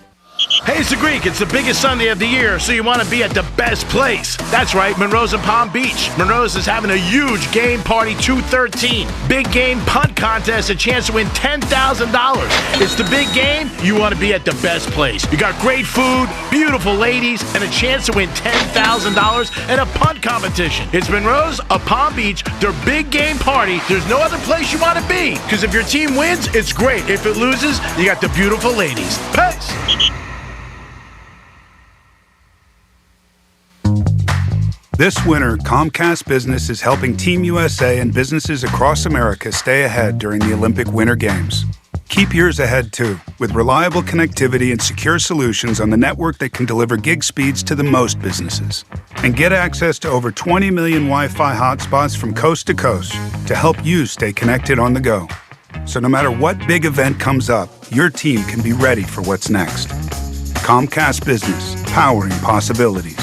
Hey, it's the Greek. It's the biggest Sunday of the year, so you want to be at the best place. That's right, Monroe's and Palm Beach. Monroe's is having a huge game party 213. Big game punt contest, a chance to win $10,000. It's the big game. You want to be at the best place. You got great food, beautiful ladies, and a chance to win $10,000 and a punt competition. It's Monroe's of Palm Beach, their big game party. There's no other place you want to be, because if your team wins, it's great. If it loses, you got the beautiful ladies. Peace. This winter, Comcast Business is helping Team USA and businesses across America stay ahead during the Olympic Winter Games. Keep yours ahead too, with reliable connectivity and secure solutions on the network that can deliver gig speeds to the most businesses. And get access to over 20 million Wi-Fi hotspots from coast to coast to help you stay connected on the go. So no matter what big event comes up, your team can be ready for what's next. Comcast Business, powering possibilities.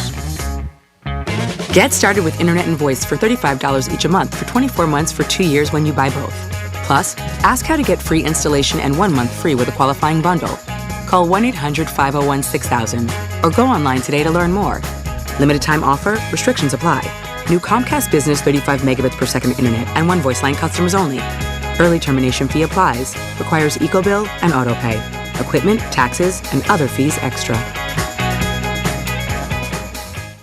Get started with Internet and Voice for $35 each a month for 24 months for 2 years when you buy both. Plus, ask how to get free installation and 1 month free with a qualifying bundle. Call 1-800-501-6000 or go online today to learn more. Limited time offer, restrictions apply. New Comcast Business 35 megabits per second Internet and 1 voice line customers only. Early termination fee applies. Requires EcoBill and AutoPay. Equipment, taxes, and other fees extra.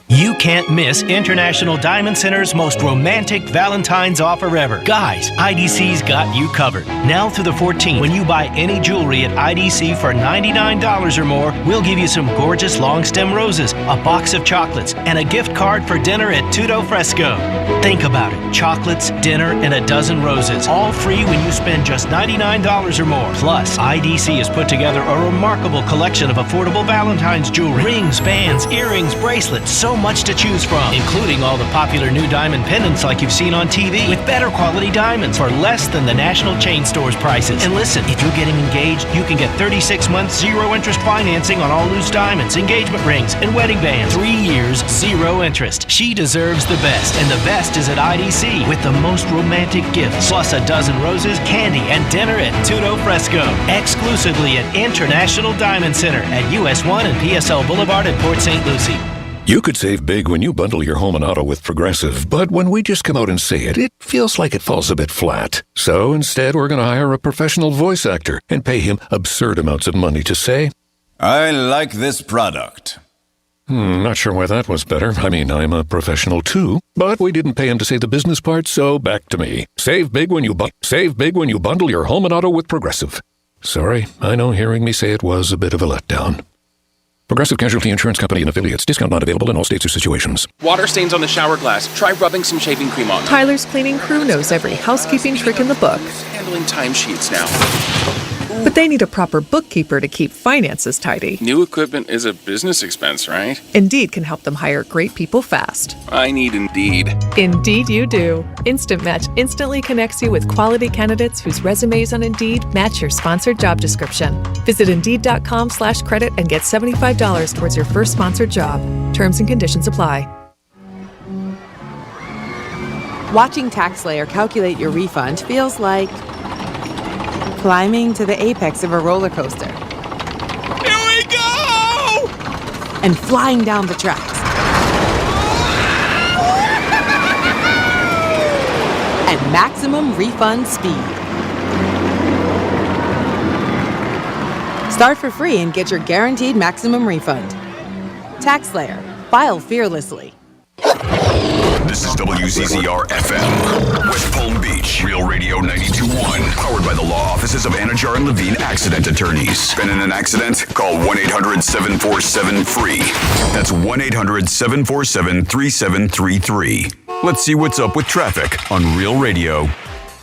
You can't miss International Diamond Center's most romantic Valentine's offer ever. Guys, IDC's got you covered. Now through the 14th, when you buy any jewelry at IDC for $99 or more, we'll give you some gorgeous long stem roses, a box of chocolates, and a gift card for dinner at Tutto Fresco. Think about it. Chocolates, dinner, and a dozen roses. All free when you spend just $99 or more. Plus, IDC has put together a remarkable collection of affordable Valentine's jewelry. Rings, bands, earrings, bracelets, so much to choose from, including all the popular new diamond pendants like you've seen on TV, with better quality diamonds for less than the national chain stores prices. And listen, if you're getting engaged, you can get 36 months zero interest financing on all loose diamonds, engagement rings, and wedding bands. 3 years, zero interest. She deserves the best, and the best is at IDC with the most romantic gifts, plus a dozen roses, candy, and dinner at Tutto Fresco. Exclusively at International Diamond Center at US 1 and PSL Boulevard in Port St. Lucie. You could save big when you bundle your home and auto with Progressive, but when we just come out and say it, it feels like it falls a bit flat. So instead, we're going to hire a professional voice actor and pay him absurd amounts of money to say, I like this product. Not sure why that was better. I mean, I'm a professional too, but we didn't pay him to say the business part, so back to me. Save big when you bundle your home and auto with Progressive. Sorry, I know hearing me say it was a bit of a letdown. Progressive Casualty Insurance Company and Affiliates. Discount not available in all states or situations. Water stains on the shower glass. Try rubbing some shaving cream on them. Tyler's cleaning crew knows every housekeeping trick in the book. Handling timesheets now. But they need a proper bookkeeper to keep finances tidy. New equipment is a business expense, right? Indeed can help them hire great people fast. I need Indeed. Indeed you do. Instant Match instantly connects you with quality candidates whose resumes on Indeed match your sponsored job description. Visit Indeed.com/credit and get $75 towards your first sponsored job. Terms and conditions apply. Watching TaxSlayer calculate your refund feels like climbing to the apex of a roller coaster. Here we go! And flying down the tracks. At maximum refund speed. Start for free and get your guaranteed maximum refund. TaxSlayer. File fearlessly. This is WCCR FM, West Palm Beach, Real Radio 92.1, powered by the law offices of Anajar and Levine Accident Attorneys. Been in an accident? Call 1-800-747-FREE. That's 1-800-747-3733. Let's see what's up with traffic on Real Radio.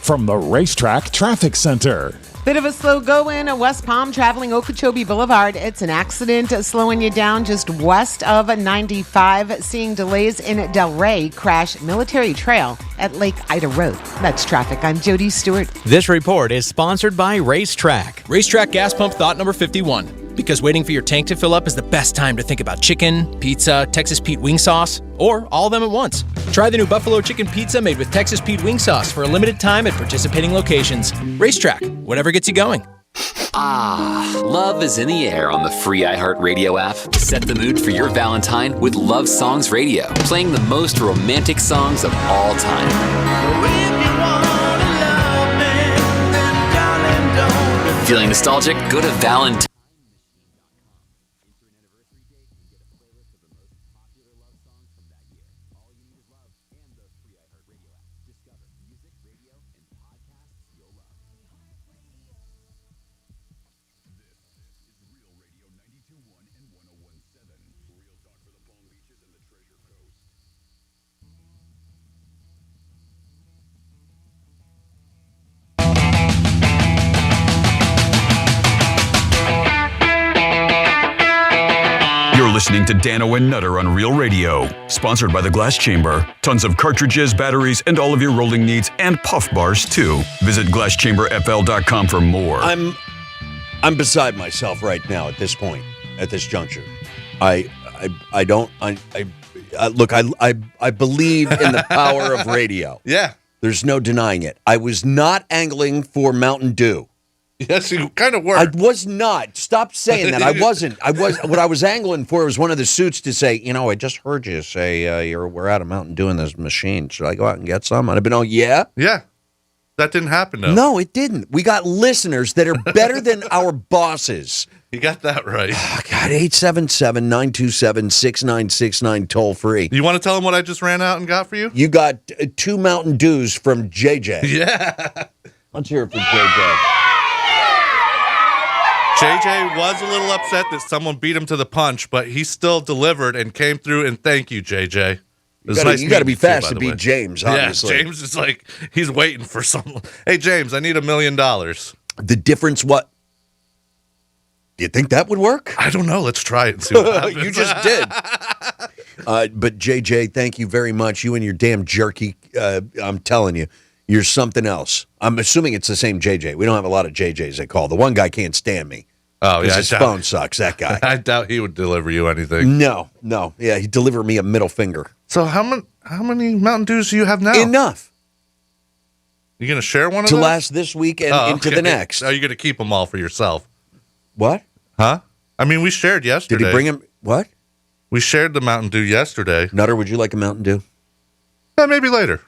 From the Racetrack Traffic Center. Bit of a slow go in West Palm traveling Okeechobee Boulevard. It's an accident slowing you down just west of 95. Seeing delays in Delray. Crash Military Trail at Lake Ida Road. That's traffic. I'm Jody Stewart. This report is sponsored by Racetrack. Racetrack gas pump thought number 51. Because waiting for your tank to fill up is the best time to think about chicken, pizza, Texas Pete wing sauce, or all of them at once. Try the new Buffalo Chicken Pizza made with Texas Pete wing sauce for a limited time at participating locations. Racetrack, whatever gets you going. Love is in the air on the free iHeartRadio app. Set the mood for your Valentine with Love Songs Radio, playing the most romantic songs of all time. Feeling nostalgic? Go to Valentine. Listening to Dano and Nutter on Real Radio, sponsored by the Glass Chamber. Tons of cartridges, batteries, and all of your rolling needs, and puff bars too. Visit glasschamberfl.com for more. I'm beside myself right now at this point, at this juncture. I believe in the power of radio. Yeah. There's no denying it. I was not angling for Mountain Dew. Yes, you kind of were. I was not. Stop saying that. I wasn't. What I was angling for was one of the suits to say, I just heard you say we're out of Mountain Dew in this machine. Should I go out and get some? And I've been, yeah? Yeah. That didn't happen, though. No, it didn't. We got listeners that are better than our bosses. You got that right. Oh, God, 877-927-6969 toll free. You want to tell them what I just ran out and got for you? You got 2 Mountain Dews from JJ. Yeah. Let's hear it for JJ. JJ was a little upset that someone beat him to the punch, but he still delivered and came through, and thank you, JJ. You got to be fast to beat James, obviously. Yeah, James is like, he's waiting for someone. Hey, James, I need $1 million. The difference, what? Do you think that would work? I don't know. Let's try it and see what happens. You just did. But JJ, thank you very much. You and your damn jerky, I'm telling you, you're something else. I'm assuming it's the same JJ. We don't have a lot of JJs that call. The one guy can't stand me. Oh, yeah. His phone sucks, that guy. I doubt he would deliver you anything. No. Yeah, he'd deliver me a middle finger. So how many Mountain Dews do you have now? Enough. You going to share one of to those? last this week and into the next. Are you going to keep them all for yourself? What? Huh? I mean, we shared yesterday. Did he bring him? What? We shared the Mountain Dew yesterday. Nutter, would you like a Mountain Dew? Maybe later.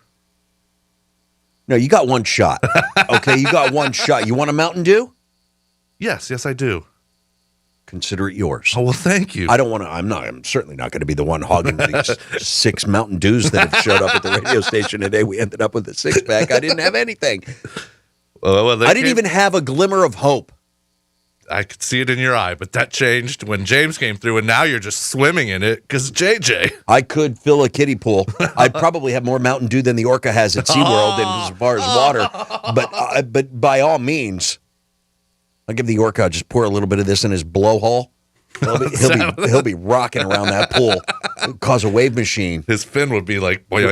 No, you got one shot. Okay, you got one shot. You want a Mountain Dew? Yes, I do. Consider it yours. Oh, well, thank you. I don't want to. I'm certainly not going to be the one hogging these 6 Mountain Dews that have showed up at the radio station today. We ended up with a 6-pack. I didn't have anything. I didn't even have a glimmer of hope. I could see it in your eye, but that changed when James came through, and now you're just swimming in it because JJ. I could fill a kiddie pool. I'd probably have more Mountain Dew than the Orca has at SeaWorld as far as water. But by all means, I'll give the Orca, just pour a little bit of this in his blowhole. He'll be rocking around that pool. It'll cause a wave machine. His fin would be like, boing.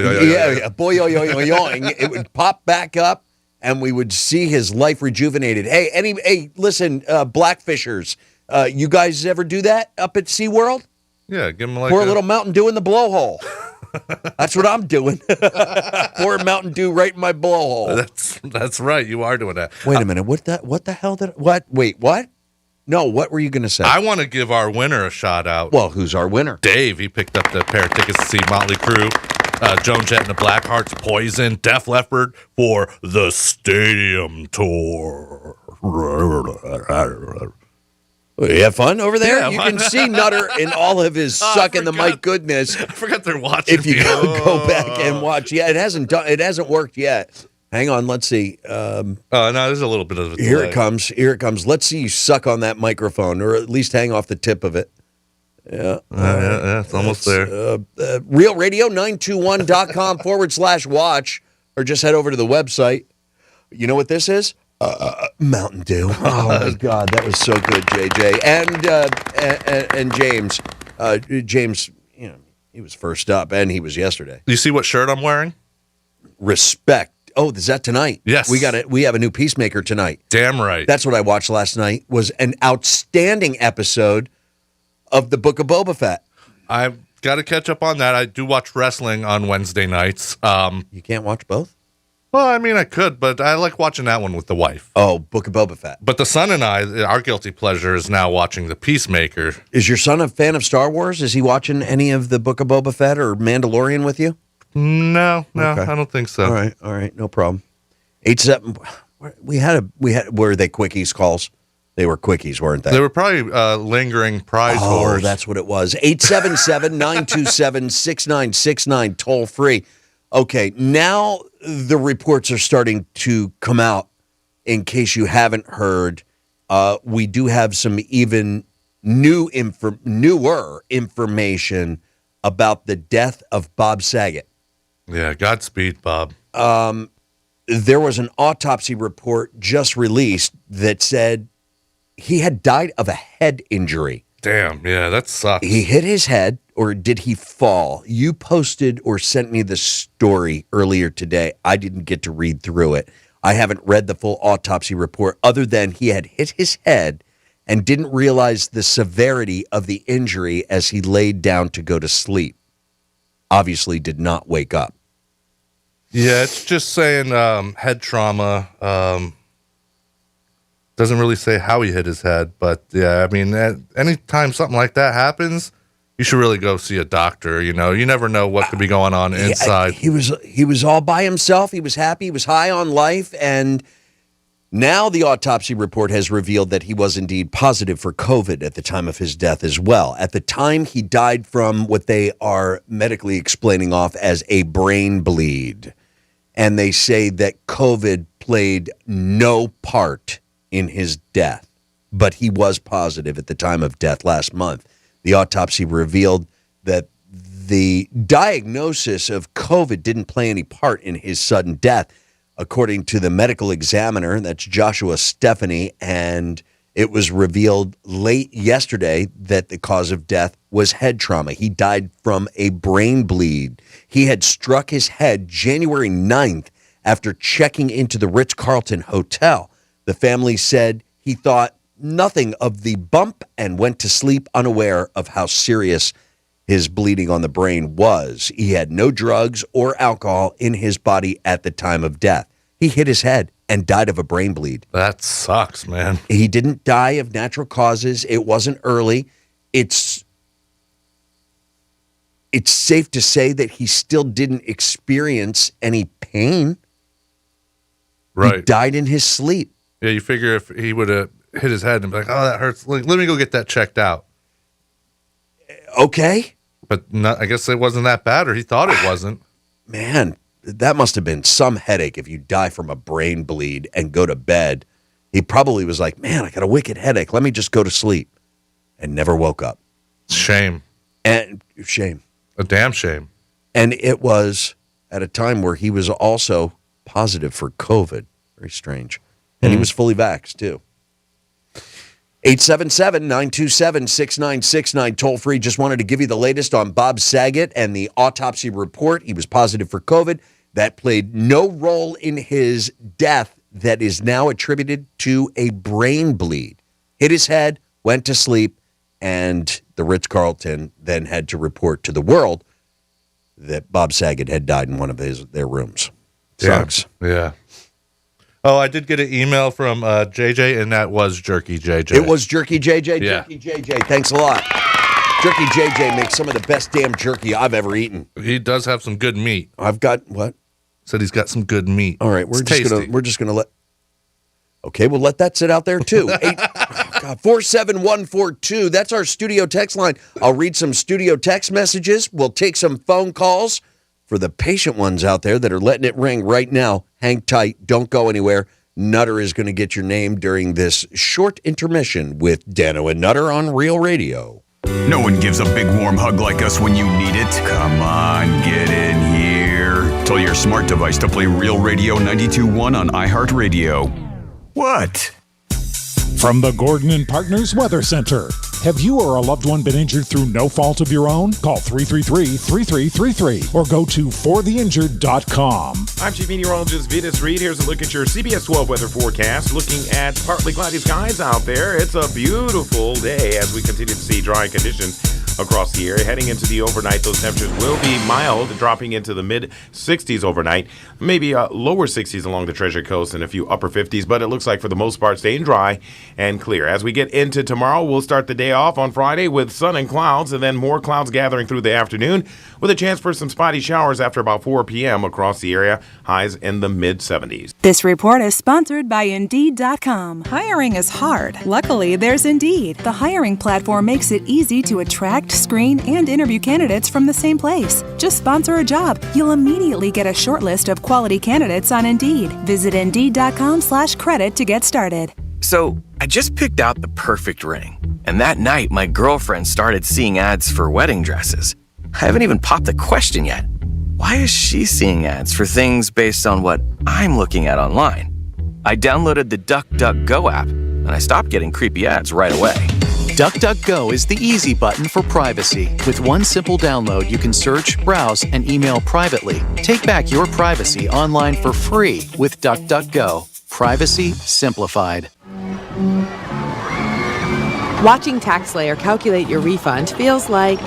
It would pop back up, and we would see his life rejuvenated. Hey, listen, Blackfishers, you guys ever do that up at SeaWorld? Yeah, give him pour a little Mountain Dew in the blowhole. That's what I'm doing. Pour a Mountain Dew right in my blowhole. That's right. You are doing that. Wait a minute. What the hell did? What? Wait, what? No, what were you going to say? I want to give our winner a shout out. Well, who's our winner? Dave. He picked up the pair of tickets to see Motley Crue, Joan Jett and the Blackhearts, Poison, Def Leppard for the Stadium Tour. You have fun over there? Yeah, you can see Nutter in all of his sucking the mic goodness. I forgot they're watching. If you go back and watch. Yeah, it hasn't worked yet. Hang on, let's see. No, there's a little bit of a delay. Here it comes. Let's see you suck on that microphone, or at least hang off the tip of it. Yeah. Yeah, it's almost there. RealRadio921.com/watch, or just head over to the website. You know what this is? Mountain Dew. Oh, my God. That was so good, JJ. And James. James, he was first up, and he was yesterday. You see what shirt I'm wearing? Respect. Oh, is that tonight? Yes. We have a new Peacemaker tonight. Damn right. That's what I watched last night. Was an outstanding episode of the Book of Boba Fett. I've got to catch up on that. I do watch wrestling on Wednesday nights. You can't watch both? Well, I mean, I could, but I like watching that one with the wife. Oh, Book of Boba Fett. But the son and I, our guilty pleasure is now watching The Peacemaker. Is your son a fan of Star Wars? Is he watching any of the Book of Boba Fett or Mandalorian with you? No, Okay. I don't think so. All right, no problem. 87. We had were they quickies calls? They were quickies, weren't they? They were probably lingering prize Oh, whores. that's what it was. 877-927-6969, toll free. Okay, now the reports are starting to come out. In case you haven't heard, we do have some even newer information about the death of Bob Saget. Yeah, Godspeed, Bob. There was an autopsy report just released that said he had died of a head injury. Damn, yeah, that sucks. He hit his head, or did he fall? You posted or sent me the story earlier today. I didn't get to read through it. I haven't read the full autopsy report other than he had hit his head and didn't realize the severity of the injury as he laid down to go to sleep. Obviously did not wake up. Yeah, it's just saying head trauma. Doesn't really say how he hit his head, but yeah, I mean, anytime something like that happens, you should really go see a doctor. You know, you never know what could be going on inside. He was all by himself. He was happy. He was high on life, and now the autopsy report has revealed that he was indeed positive for COVID at the time of his death as well. At the time, he died from what they are medically explaining off as a brain bleed, and they say that COVID played no part in his death, but he was positive at the time of death last month. The autopsy revealed that the diagnosis of COVID didn't play any part in his sudden death, according to the medical examiner, that's Joshua Stephanie, and it was revealed late yesterday that the cause of death was head trauma. He died from a brain bleed. He had struck his head January 9th after checking into the Ritz-Carlton Hotel. The family said he thought nothing of the bump and went to sleep unaware of how serious his bleeding on the brain was. He had no drugs or alcohol in his body at the time of death. He hit his head and died of a brain bleed. That sucks, man. He didn't die of natural causes. It wasn't early. It's safe to say that he still didn't experience any pain. Right. He died in his sleep. Yeah, you figure if he would have hit his head and be like, oh, that hurts. Let me go get that checked out. Okay. But I guess it wasn't that bad, or he thought it wasn't. Man, that must have been some headache if you die from a brain bleed and go to bed. He probably was like, man, I got a wicked headache. Let me just go to sleep. And never woke up. Shame. And shame. A damn shame. And it was at a time where he was also positive for COVID. Very strange. And he was fully vaxxed, too. 877-927-6969, toll free. Just wanted to give you the latest on Bob Saget and the autopsy report. He was positive for COVID. That played no role in his death that is now attributed to a brain bleed. Hit his head, went to sleep, and the Ritz-Carlton then had to report to the world that Bob Saget had died in one of their rooms. Sucks. Yeah. Oh, I did get an email from JJ, and that was Jerky JJ. It was Jerky JJ? Yeah. Jerky JJ, thanks a lot. Jerky JJ makes some of the best damn jerky I've ever eaten. He does have some good meat. I've got, what? Said he's got some good meat. All right, we're just gonna let, okay, we'll let that sit out there too. 47142, that's our studio text line. I'll read some studio text messages. We'll take some phone calls. For the patient ones out there that are letting it ring right now, hang tight. Don't go anywhere. Nutter is going to get your name during this short intermission with Dano and Nutter on Real Radio. No one gives a big warm hug like us when you need it. Come on, get in here. Tell your smart device to play Real Radio 92.1 on iHeartRadio. What? From the Gordon and Partners Weather Center. Have you or a loved one been injured through no fault of your own? Call 333-3333 or go to fortheinjured.com. I'm Chief Meteorologist Vitas Reed. Here's a look at your CBS 12 weather forecast. Looking at partly cloudy skies out there. It's a beautiful day as we continue to see dry conditions across the area. Heading into the overnight, those temperatures will be mild, dropping into the mid-60s overnight. Maybe lower 60s along the Treasure Coast and a few upper 50s, but it looks like for the most part staying dry and clear. As we get into tomorrow, we'll start the day off on Friday with sun and clouds, and then more clouds gathering through the afternoon with a chance for some spotty showers after about 4 p.m. across the area. Highs in the mid-70s. This report is sponsored by Indeed.com. Hiring is hard. Luckily, there's Indeed. The hiring platform makes it easy to attract, screen, and interview candidates from the same place. Just sponsor a job. You'll immediately get a short list of quality candidates on Indeed. Visit Indeed.com/credit to get started. So, I just picked out the perfect ring. And that night, my girlfriend started seeing ads for wedding dresses. I haven't even popped the question yet. Why is she seeing ads for things based on what I'm looking at online? I downloaded the DuckDuckGo app, and I stopped getting creepy ads right away. DuckDuckGo is the easy button for privacy. With one simple download, you can search, browse, and email privately. Take back your privacy online for free with DuckDuckGo. Privacy simplified. Watching TaxSlayer calculate your refund feels like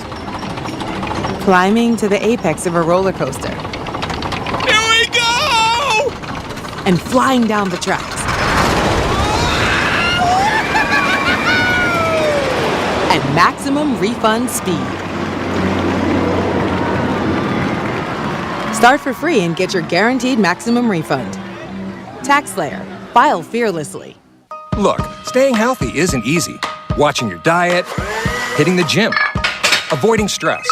climbing to the apex of a roller coaster. Here we go! And flying down the tracks. At maximum refund speed. Start for free and get your guaranteed maximum refund. TaxSlayer. File fearlessly. Look, staying healthy isn't easy. Watching your diet, hitting the gym, avoiding stress.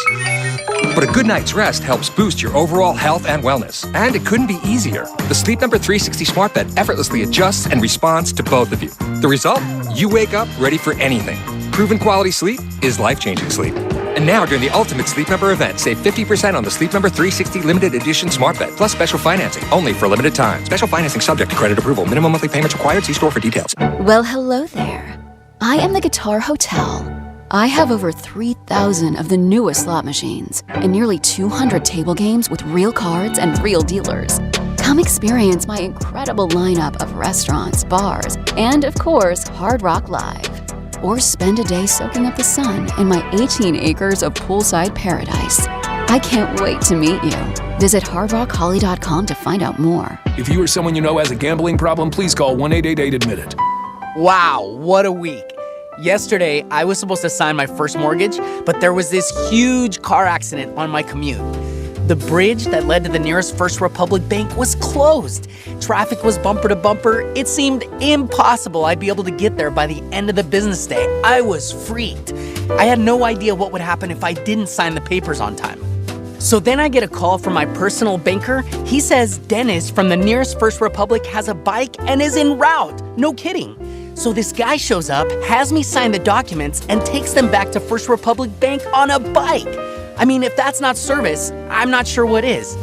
But a good night's rest helps boost your overall health and wellness. And it couldn't be easier. The Sleep Number 360 smart bed effortlessly adjusts and responds to both of you. The result? You wake up ready for anything. Proven quality sleep is life-changing sleep. And now, during the Ultimate Sleep Number event, save 50% on the Sleep Number 360 limited edition smart bed, plus special financing, only for a limited time. Special financing subject to credit approval. Minimum monthly payments required. See store for details. Well, hello there. I am the Guitar Hotel. I have over 3,000 of the newest slot machines and nearly 200 table games with real cards and real dealers. Come experience my incredible lineup of restaurants, bars, and of course, Hard Rock Live. Or spend a day soaking up the sun in my 18 acres of poolside paradise. I can't wait to meet you. Visit hardrockholly.com to find out more. If you or someone you know has a gambling problem, please call 1-888-ADMIT-IT. Wow, what a week. Yesterday, I was supposed to sign my first mortgage, but there was this huge car accident on my commute. The bridge that led to the nearest First Republic Bank was closed. Traffic was bumper to bumper. It seemed impossible I'd be able to get there by the end of the business day. I was freaked. I had no idea what would happen if I didn't sign the papers on time. So then I get a call from my personal banker. He says Dennis from the nearest First Republic has a bike and is en route. No kidding. So this guy shows up, has me sign the documents, and takes them back to First Republic Bank on a bike. I mean, if that's not service, I'm not sure what is.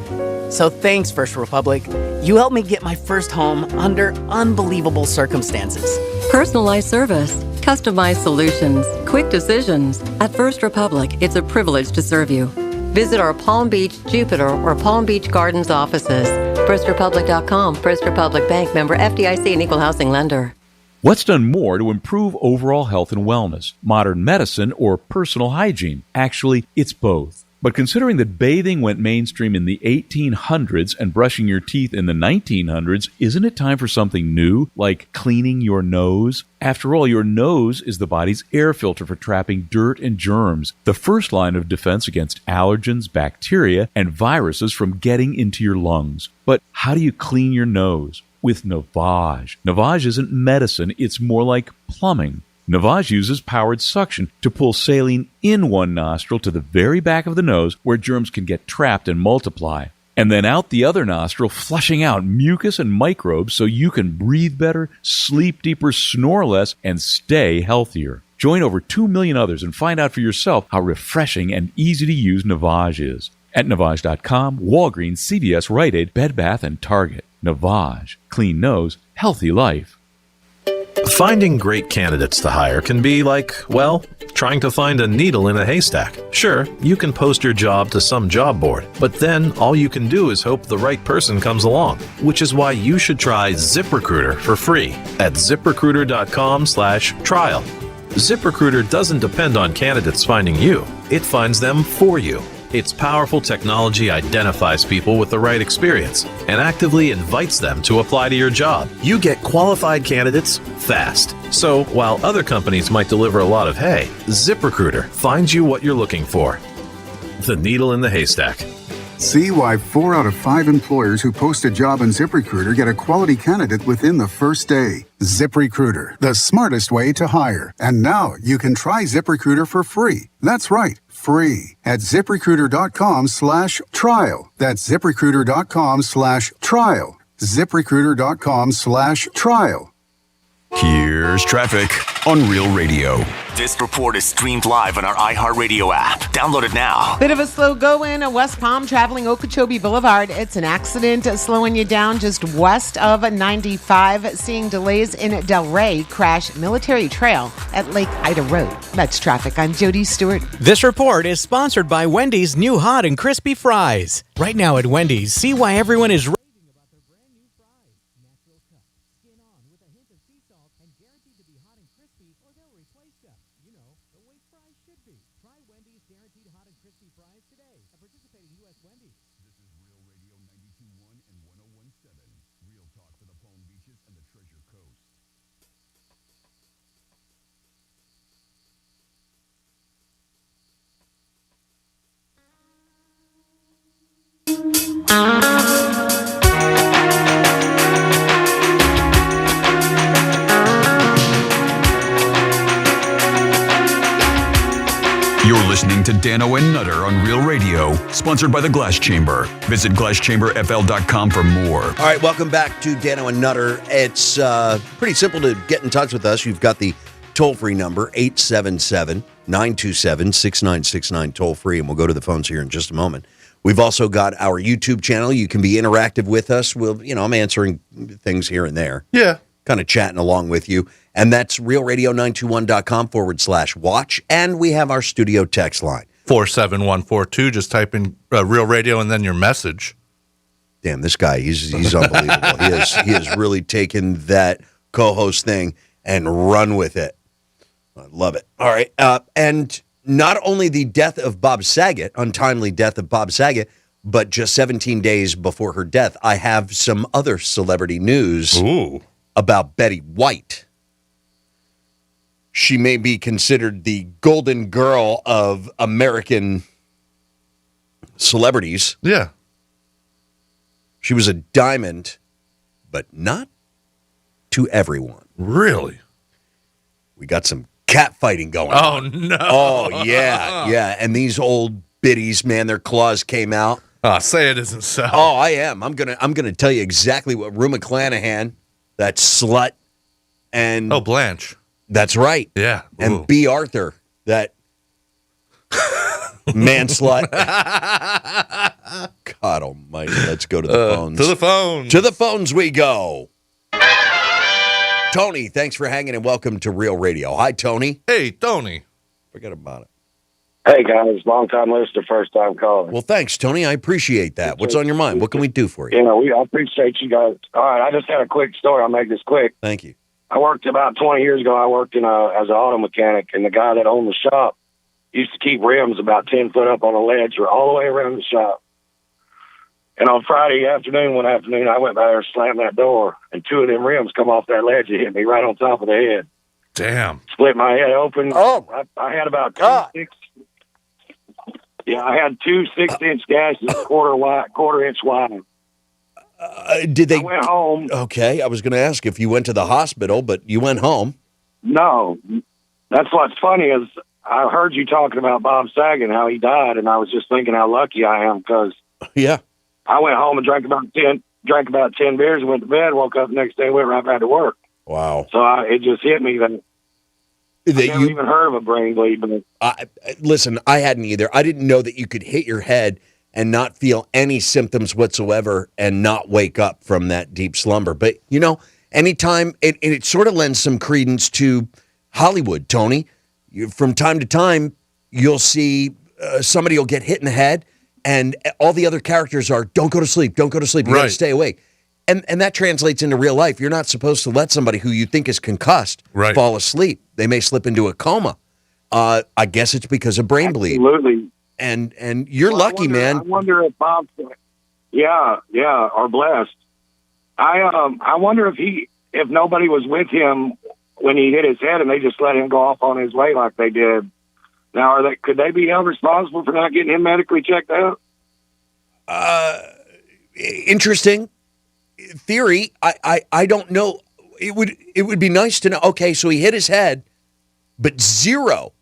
So thanks, First Republic. You helped me get my first home under unbelievable circumstances. Personalized service, customized solutions, quick decisions. At First Republic, it's a privilege to serve you. Visit our Palm Beach, Jupiter, or Palm Beach Gardens offices. FirstRepublic.com. First Republic Bank, member FDIC and equal housing lender. What's done more to improve overall health and wellness? Modern medicine or personal hygiene? Actually, it's both. But considering that bathing went mainstream in the 1800s and brushing your teeth in the 1900s, isn't it time for something new, like cleaning your nose? After all, your nose is the body's air filter for trapping dirt and germs, the first line of defense against allergens, bacteria, and viruses from getting into your lungs. But how do you clean your nose? With Navage. Navage isn't medicine, it's more like plumbing. Navage uses powered suction to pull saline in one nostril to the very back of the nose where germs can get trapped and multiply, and then out the other nostril, flushing out mucus and microbes so you can breathe better, sleep deeper, snore less, and stay healthier. Join over 2 million others and find out for yourself how refreshing and easy to use Navage is. At Navage.com, Walgreens, CVS, Rite Aid, Bed Bath, and Target. Navage. Clean nose, healthy life. Finding great candidates to hire can be like, well, trying to find a needle in a haystack. Sure, you can post your job to some job board, but then all you can do is hope the right person comes along, which is why you should try ZipRecruiter for free at ZipRecruiter.com/trial. ZipRecruiter doesn't depend on candidates finding you. It finds them for you. Its powerful technology identifies people with the right experience and actively invites them to apply to your job. You get qualified candidates fast. So while other companies might deliver a lot of hay, ZipRecruiter finds you what you're looking for. The needle in the haystack. See why 4 out of 5 employers who post a job on ZipRecruiter get a quality candidate within the first day. ZipRecruiter, the smartest way to hire. And now you can try ZipRecruiter for free. That's right, free at ZipRecruiter.com/trial. That's ZipRecruiter.com/trial. ZipRecruiter.com/trial. Here's traffic on Real Radio. This report is streamed live on our iHeartRadio app. Download it now. Bit of a slow go in West Palm traveling Okeechobee Boulevard. It's an accident slowing you down just west of 95. Seeing delays in Delray. Crash Military Trail at Lake Ida Road. That's traffic. I'm Jody Stewart. This report is sponsored by Wendy's new hot and crispy fries. Right now at Wendy's, see why everyone is raving about their brand new fries. Natural cut, skin on with a hint of sea salt and guaranteed to be hot and crispy or they'll replace them. You know, the way fries should be. Try Wendy's guaranteed hot and crispy fries today at participating U.S. Wendy's. This is Real Radio 92.1 and 101.7. Real talk for the Palm Beaches and the Treasure Coast. You're listening to Dano and Nutter on Real Radio, sponsored by the Glass Chamber. Visit glasschamberfl.com for more. All right, welcome back to Dano and Nutter. It's pretty simple to get in touch with us. You've got the toll-free number, 877-927-6969, toll-free, and we'll go to the phones here in just a moment. We've also got our YouTube channel. You can be interactive with us. I'm answering things here and there. Yeah. Kind of chatting along with you. And that's realradio921.com/watch. And we have our studio text line. 47142. Just type in Real Radio and then your message. Damn, this guy, he's unbelievable. He has really taken that co-host thing and run with it. I love it. All right. And not only the death of Bob Saget, untimely death of Bob Saget, but just 17 days before her death, I have some other celebrity news about Betty White. She may be considered the golden girl of American celebrities. Yeah. She was a diamond, but not to everyone. Really? We got some catfighting going on. Oh, no. Oh, yeah, yeah. And these old biddies, man, their claws came out. Say it isn't so. Oh, I am. I'm gonna tell you exactly what Rue McClanahan, that slut, and Blanche. That's right. Yeah. And B. Arthur, that man slut. God almighty. Let's go to the phones. To the phones. To the phones we go. Tony, thanks for hanging and welcome to Real Radio. Hi, Tony. Hey, Tony. Forget about it. Hey, guys. Long-time listener, first-time caller. Well, thanks, Tony. I appreciate that. What's on your mind? What can we do for you? I appreciate you guys. All right, I just had a quick story. I'll make this quick. Thank you. I worked about 20 years ago. I worked as an auto mechanic, and the guy that owned the shop used to keep rims about 10 foot up on a ledge or all the way around the shop. And on Friday afternoon, one afternoon, I went by there and slammed that door, and 2 of them rims come off that ledge and hit me right on top of the head. Damn. Split my head open. Oh, I had about 2 I had 2 6-inch gashes, quarter-inch wide. Did they? I went home. Okay, I was going to ask if you went to the hospital, but you went home. No. That's what's funny is I heard you talking about Bob Saget and how he died, and I was just thinking how lucky I am because I went home and drank about 10 beers and went to bed, woke up the next day, went right back to work. Wow. So it just hit me that I never even heard of a brain bleed. But listen, I hadn't either. I didn't know that you could hit your head and not feel any symptoms whatsoever and not wake up from that deep slumber. But, anytime, it sort of lends some credence to Hollywood, Tony. From time to time, you'll see somebody will get hit in the head, and all the other characters are, don't go to sleep, you got to stay awake. and that translates into real life. You're not supposed to let somebody who you think is concussed fall asleep. They may slip into a coma. I guess it's because of brain bleed. Absolutely. And you're lucky, man. I wonder if Bob's, are blessed. I wonder if nobody was with him when he hit his head and they just let him go off on his way like they did. Now, could they be held responsible for not getting him medically checked out? Interesting theory. I don't know. It would be nice to know. Okay, so he hit his head, but zero,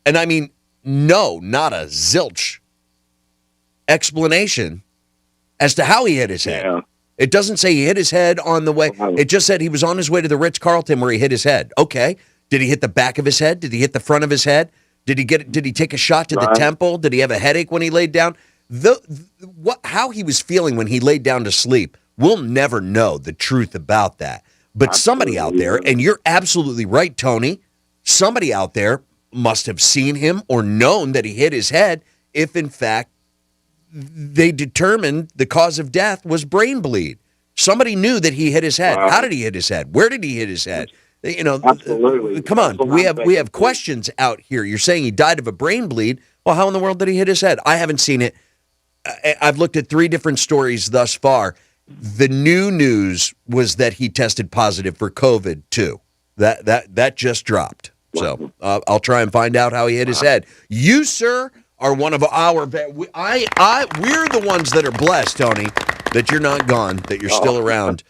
and I mean no, not a zilch explanation as to how he hit his head. Yeah. It doesn't say he hit his head on the way. It just said he was on his way to the Ritz-Carlton where he hit his head. Okay, did he hit the back of his head? Did he hit the front of his head? Did he take a shot to the temple? Did he have a headache when he laid down? How he was feeling when he laid down to sleep, we'll never know the truth about that. But somebody out there, and you're absolutely right, Tony, somebody out there must have seen him or known that he hit his head if, in fact, they determined the cause of death was brain bleed. Somebody knew that he hit his head. How did he hit his head? Where did he hit his head? Absolutely. Come on, we have questions out here. You're saying he died of a brain bleed. Well, how in the world did he hit his head? I haven't seen it. I've looked at 3 different stories thus far. The new news was that he tested positive for COVID too. That just dropped. So I'll try and find out how he hit his head. You, sir, are one of our. We're the ones that are blessed, Tony, that you're not gone, that you're still around.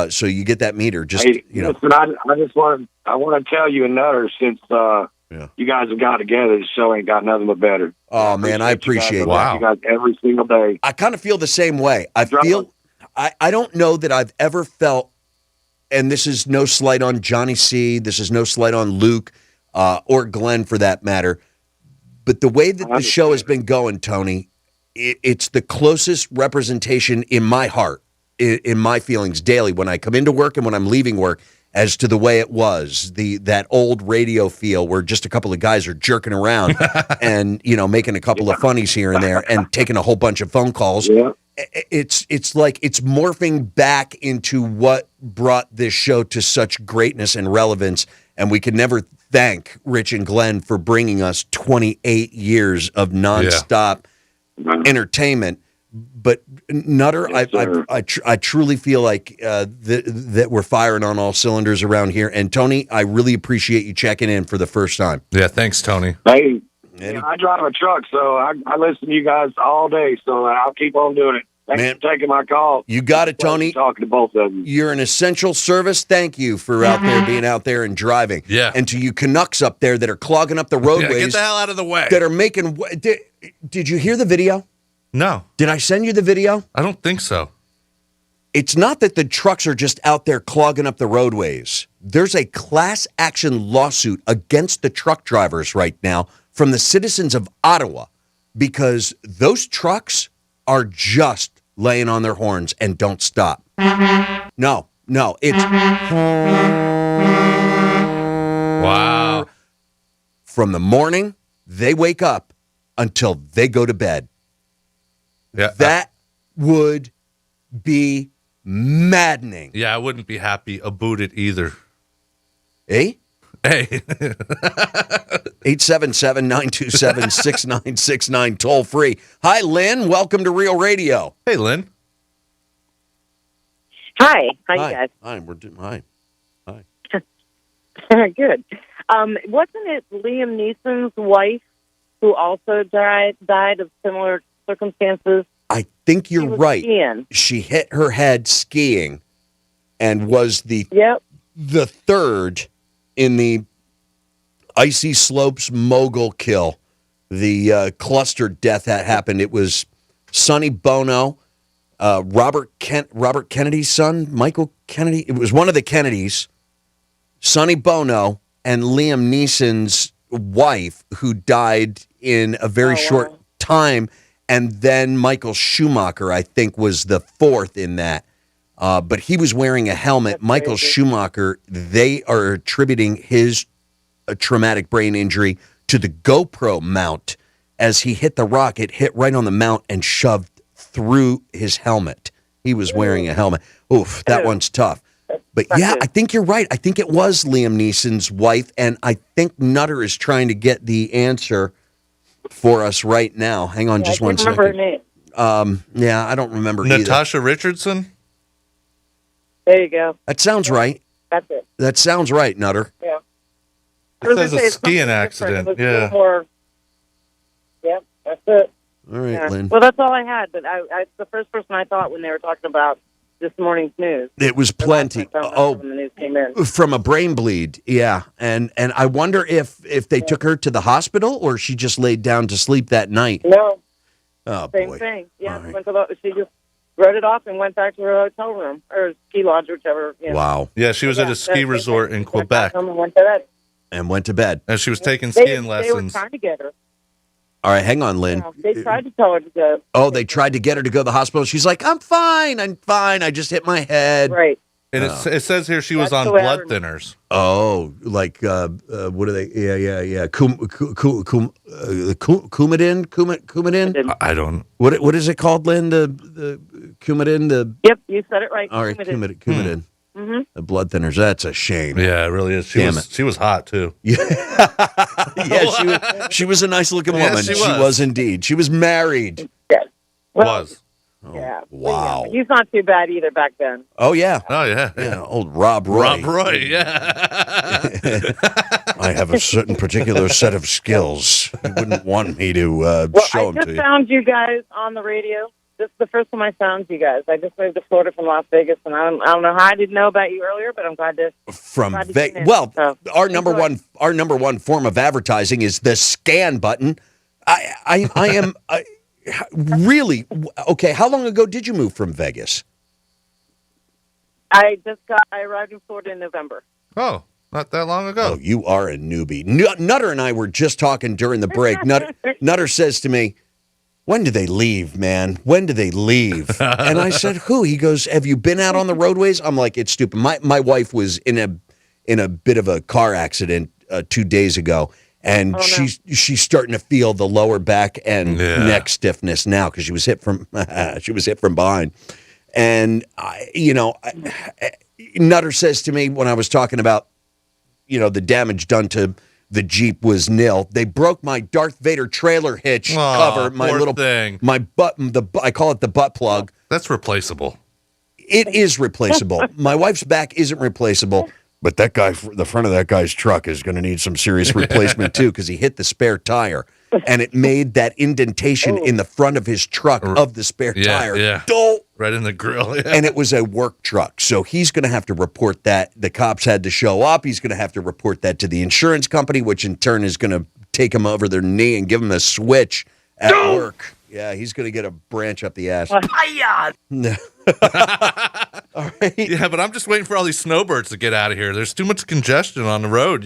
So you get that meter. Listen, I want to tell you, Nutter, since you guys have got together, the show ain't got nothing but better. Oh man, I appreciate that. Wow. You guys every single day. I kind of feel the same way. I don't know that I've ever felt, and this is no slight on Johnny C. This is no slight on Luke or Glenn for that matter. But the way that the show has been going, Tony, it's the closest representation in my heart, in my feelings daily when I come into work and when I'm leaving work as to the way it was, that old radio feel where just a couple of guys are jerking around and, making a couple of funnies here and there and taking a whole bunch of phone calls. Yeah. It's like it's morphing back into what brought this show to such greatness and relevance. And we can never thank Rich and Glenn for bringing us 28 years of nonstop entertainment. But Nutter, Yes, I truly feel like that we're firing on all cylinders around here. And Tony, I really appreciate you checking in for the first time. Yeah, thanks, Tony. Hey, I drive a truck, so I listen to you guys all day, so I'll keep on doing it. Thanks for taking my call. You got it, Tony. Talking to both of you. You're an essential service. Thank you for being out there and driving. Yeah. And to you Canucks up there that are clogging up the roadways. Yeah, get the hell out of the way. That are making. Did you hear the video? No. Did I send you the video? I don't think so. It's not that the trucks are just out there clogging up the roadways. There's a class action lawsuit against the truck drivers right now from the citizens of Ottawa because those trucks are just laying on their horns and don't stop. No, it's... Wow. From the morning they wake up until they go to bed. Yeah, that would be maddening. Yeah, I wouldn't be happy about it either. Eh? Hey. 877-927-6969, toll free. Hi, Lynn. Welcome to Real Radio. Hey, Lynn. Hi. How you guys? Hi. Hi. Good. Wasn't it Liam Neeson's wife who also died of similar circumstances? I think you're right. Skiing. She hit her head skiing and was the third in the Icy Slopes mogul kill, the cluster death that happened. It was Sonny Bono, Robert Kennedy's son, Michael Kennedy. It was one of the Kennedys, Sonny Bono, and Liam Neeson's wife, who died in a very short time. And then Michael Schumacher, I think, was the fourth in that. But he was wearing a helmet. That's Michael crazy. Schumacher, they are attributing his traumatic brain injury to the GoPro mount. As he hit the rock, it hit right on the mount and shoved through his helmet. He was wearing a helmet. Oof, that one's tough. But yeah, I think you're right. I think it was Liam Neeson's wife, and I think Nutter is trying to get the answer for us right now. Hang on just one second. I can't remember her name. Yeah, I don't remember either. Natasha Richardson? There you go. That sounds right. That's it. That sounds right, Nutter. Yeah. It says a skiing accident. Yeah. Yep, that's it. All right, Lynn. Well, that's all I had, but I the first person I thought when they were talking about this morning's news. It was plenty. When the news came in. From a brain bleed, yeah. And I wonder if they took her to the hospital or she just laid down to sleep that night. No. Oh, Same boy. thing. Yeah, she just wrote it off and went back to her hotel room or ski lodge, whichever. You know. Wow. Yeah, she was at a ski resort in Quebec. And went to bed. And she was taking They skiing were lessons. trying to get her. All right, hang on, Lynn. They tried to tell her to go. Oh, they tried to get her to go to the hospital. She's like, I'm fine. I just hit my head. Right. And it says here she was That's on the way I blood remember. thinners. Oh, like, what are they? Yeah. Coumadin? I don't. What is it called, Lynn? The Coumadin? Yep, you said it right. All right, Coumadin. Mm-hmm. The blood thinners. That's a shame. Yeah, it really is. She was hot, too. Yeah, she was a nice looking woman. Yes, she She was indeed. She was married. Was. Yeah. Wow. But he's not too bad either back then. Oh, yeah. Oh, yeah. Yeah, old Rob Roy. Rob Roy, yeah. I have a certain particular set of skills. You wouldn't want me to Well, show I them to just you. found you guys on the radio. This is the first time I found you guys. I just moved to Florida from Las Vegas, and I don't know how I didn't know about you earlier, but I'm glad to. From glad to Vegas. get in. Well, So, our number one form of advertising is the scan button. I am really okay. How long ago did you move from Vegas? I arrived in Florida in November. Oh, not that long ago. Oh, you are a newbie. Nutter and I were just talking during the break. Nutter says to me, "When do they leave, man? When do they leave?" And I said, "Who?" He goes, "Have you been out on the roadways?" I'm like, "It's stupid." My wife was in a bit of a car accident 2 days ago, and she's starting to feel the lower back and neck stiffness now because she was hit from behind. And Nutter says to me when I was talking about the damage done to the Jeep was nil. They broke my Darth Vader trailer hitch cover, my poor little thing. my butt. I call it the butt plug. That's replaceable. It is replaceable. My wife's back isn't replaceable, but that guy, the front of that guy's truck, is going to need some serious replacement too because he hit the spare tire and it made that indentation in the front of his truck of the spare tire. Yeah. Don't. Right in the grill. Yeah. And it was a work truck. So he's going to have to report that. The cops had to show up. He's going to have to report that to the insurance company, which in turn is going to take him over their knee and give him a switch at work. Yeah, he's going to get a branch up the ass. All right. Yeah, but I'm just waiting for all these snowbirds to get out of here. There's too much congestion on the road.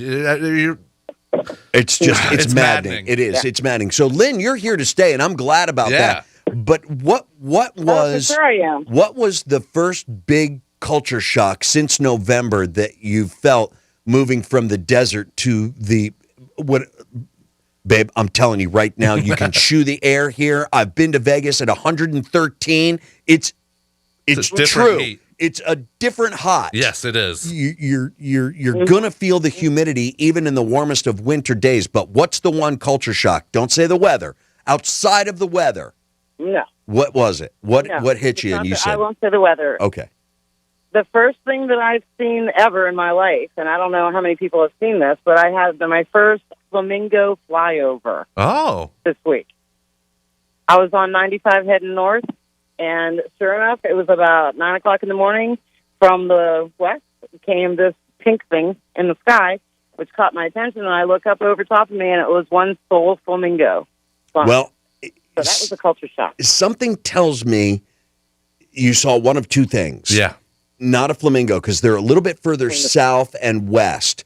It's maddening. It is. Yeah. It's maddening. So, Lynn, you're here to stay, and I'm glad about that. But what was sure I am. What was the first big culture shock since November that you felt moving from the desert to the what? Babe, I'm telling you right now, you can chew the air here. I've been to Vegas at 113. It's true. Heat. It's a different hot. Yes, it is. You're gonna feel the humidity even in the warmest of winter days. But what's the one culture shock? Don't say the weather. Outside of the weather. No. What was it? What hit It's you? not And you said I won't say the weather. Okay. The first thing that I've seen ever in my life, and I don't know how many people have seen this, but I had my first flamingo flyover. Oh. This week. I was on 95 heading north, and sure enough, it was about 9 o'clock in the morning. From the west came this pink thing in the sky, which caught my attention, and I look up over top of me, and it was one sole flamingo. Well, so that was a culture shock. Something tells me you saw one of two things. Yeah. Not a flamingo, because they're a little bit further south and west,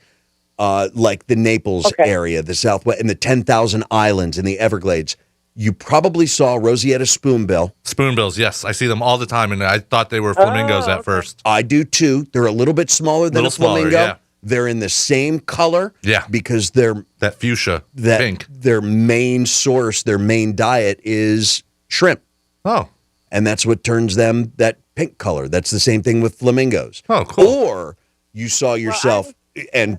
like the Naples area, the Southwest, and the 10,000 Islands in the Everglades. You probably saw Rosetta spoonbill. Spoonbills, yes. I see them all the time, and I thought they were flamingos at first. I do, too. They're a little bit smaller than a flamingo. Yeah. They're in the same color. Yeah. Because they're that fuchsia pink. Their main source, their main diet is shrimp. Oh. And that's what turns them that pink color. That's the same thing with flamingos. Oh, cool. Or you saw yourself, and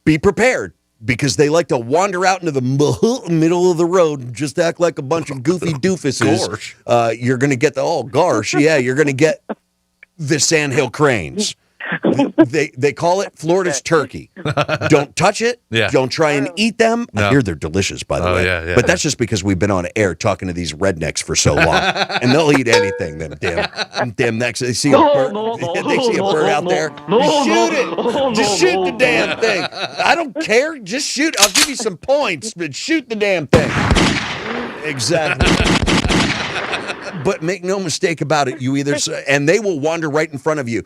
be prepared, because they like to wander out into the middle of the road and just act like a bunch of goofy doofuses. Gosh. You're going to get you're going to get the sandhill cranes. They call it Florida's turkey. Don't touch it. Yeah. Don't try and eat them. No. I hear they're delicious, by the way. Yeah. But that's just because we've been on air talking to these rednecks for so long, and they'll eat anything. Them damn necks. They see a bird. They see a bird out there. Just shoot it. Just shoot the damn thing. I don't care. Just shoot. I'll give you some points, but shoot the damn thing. Exactly. But make no mistake about it, and they will wander right in front of you.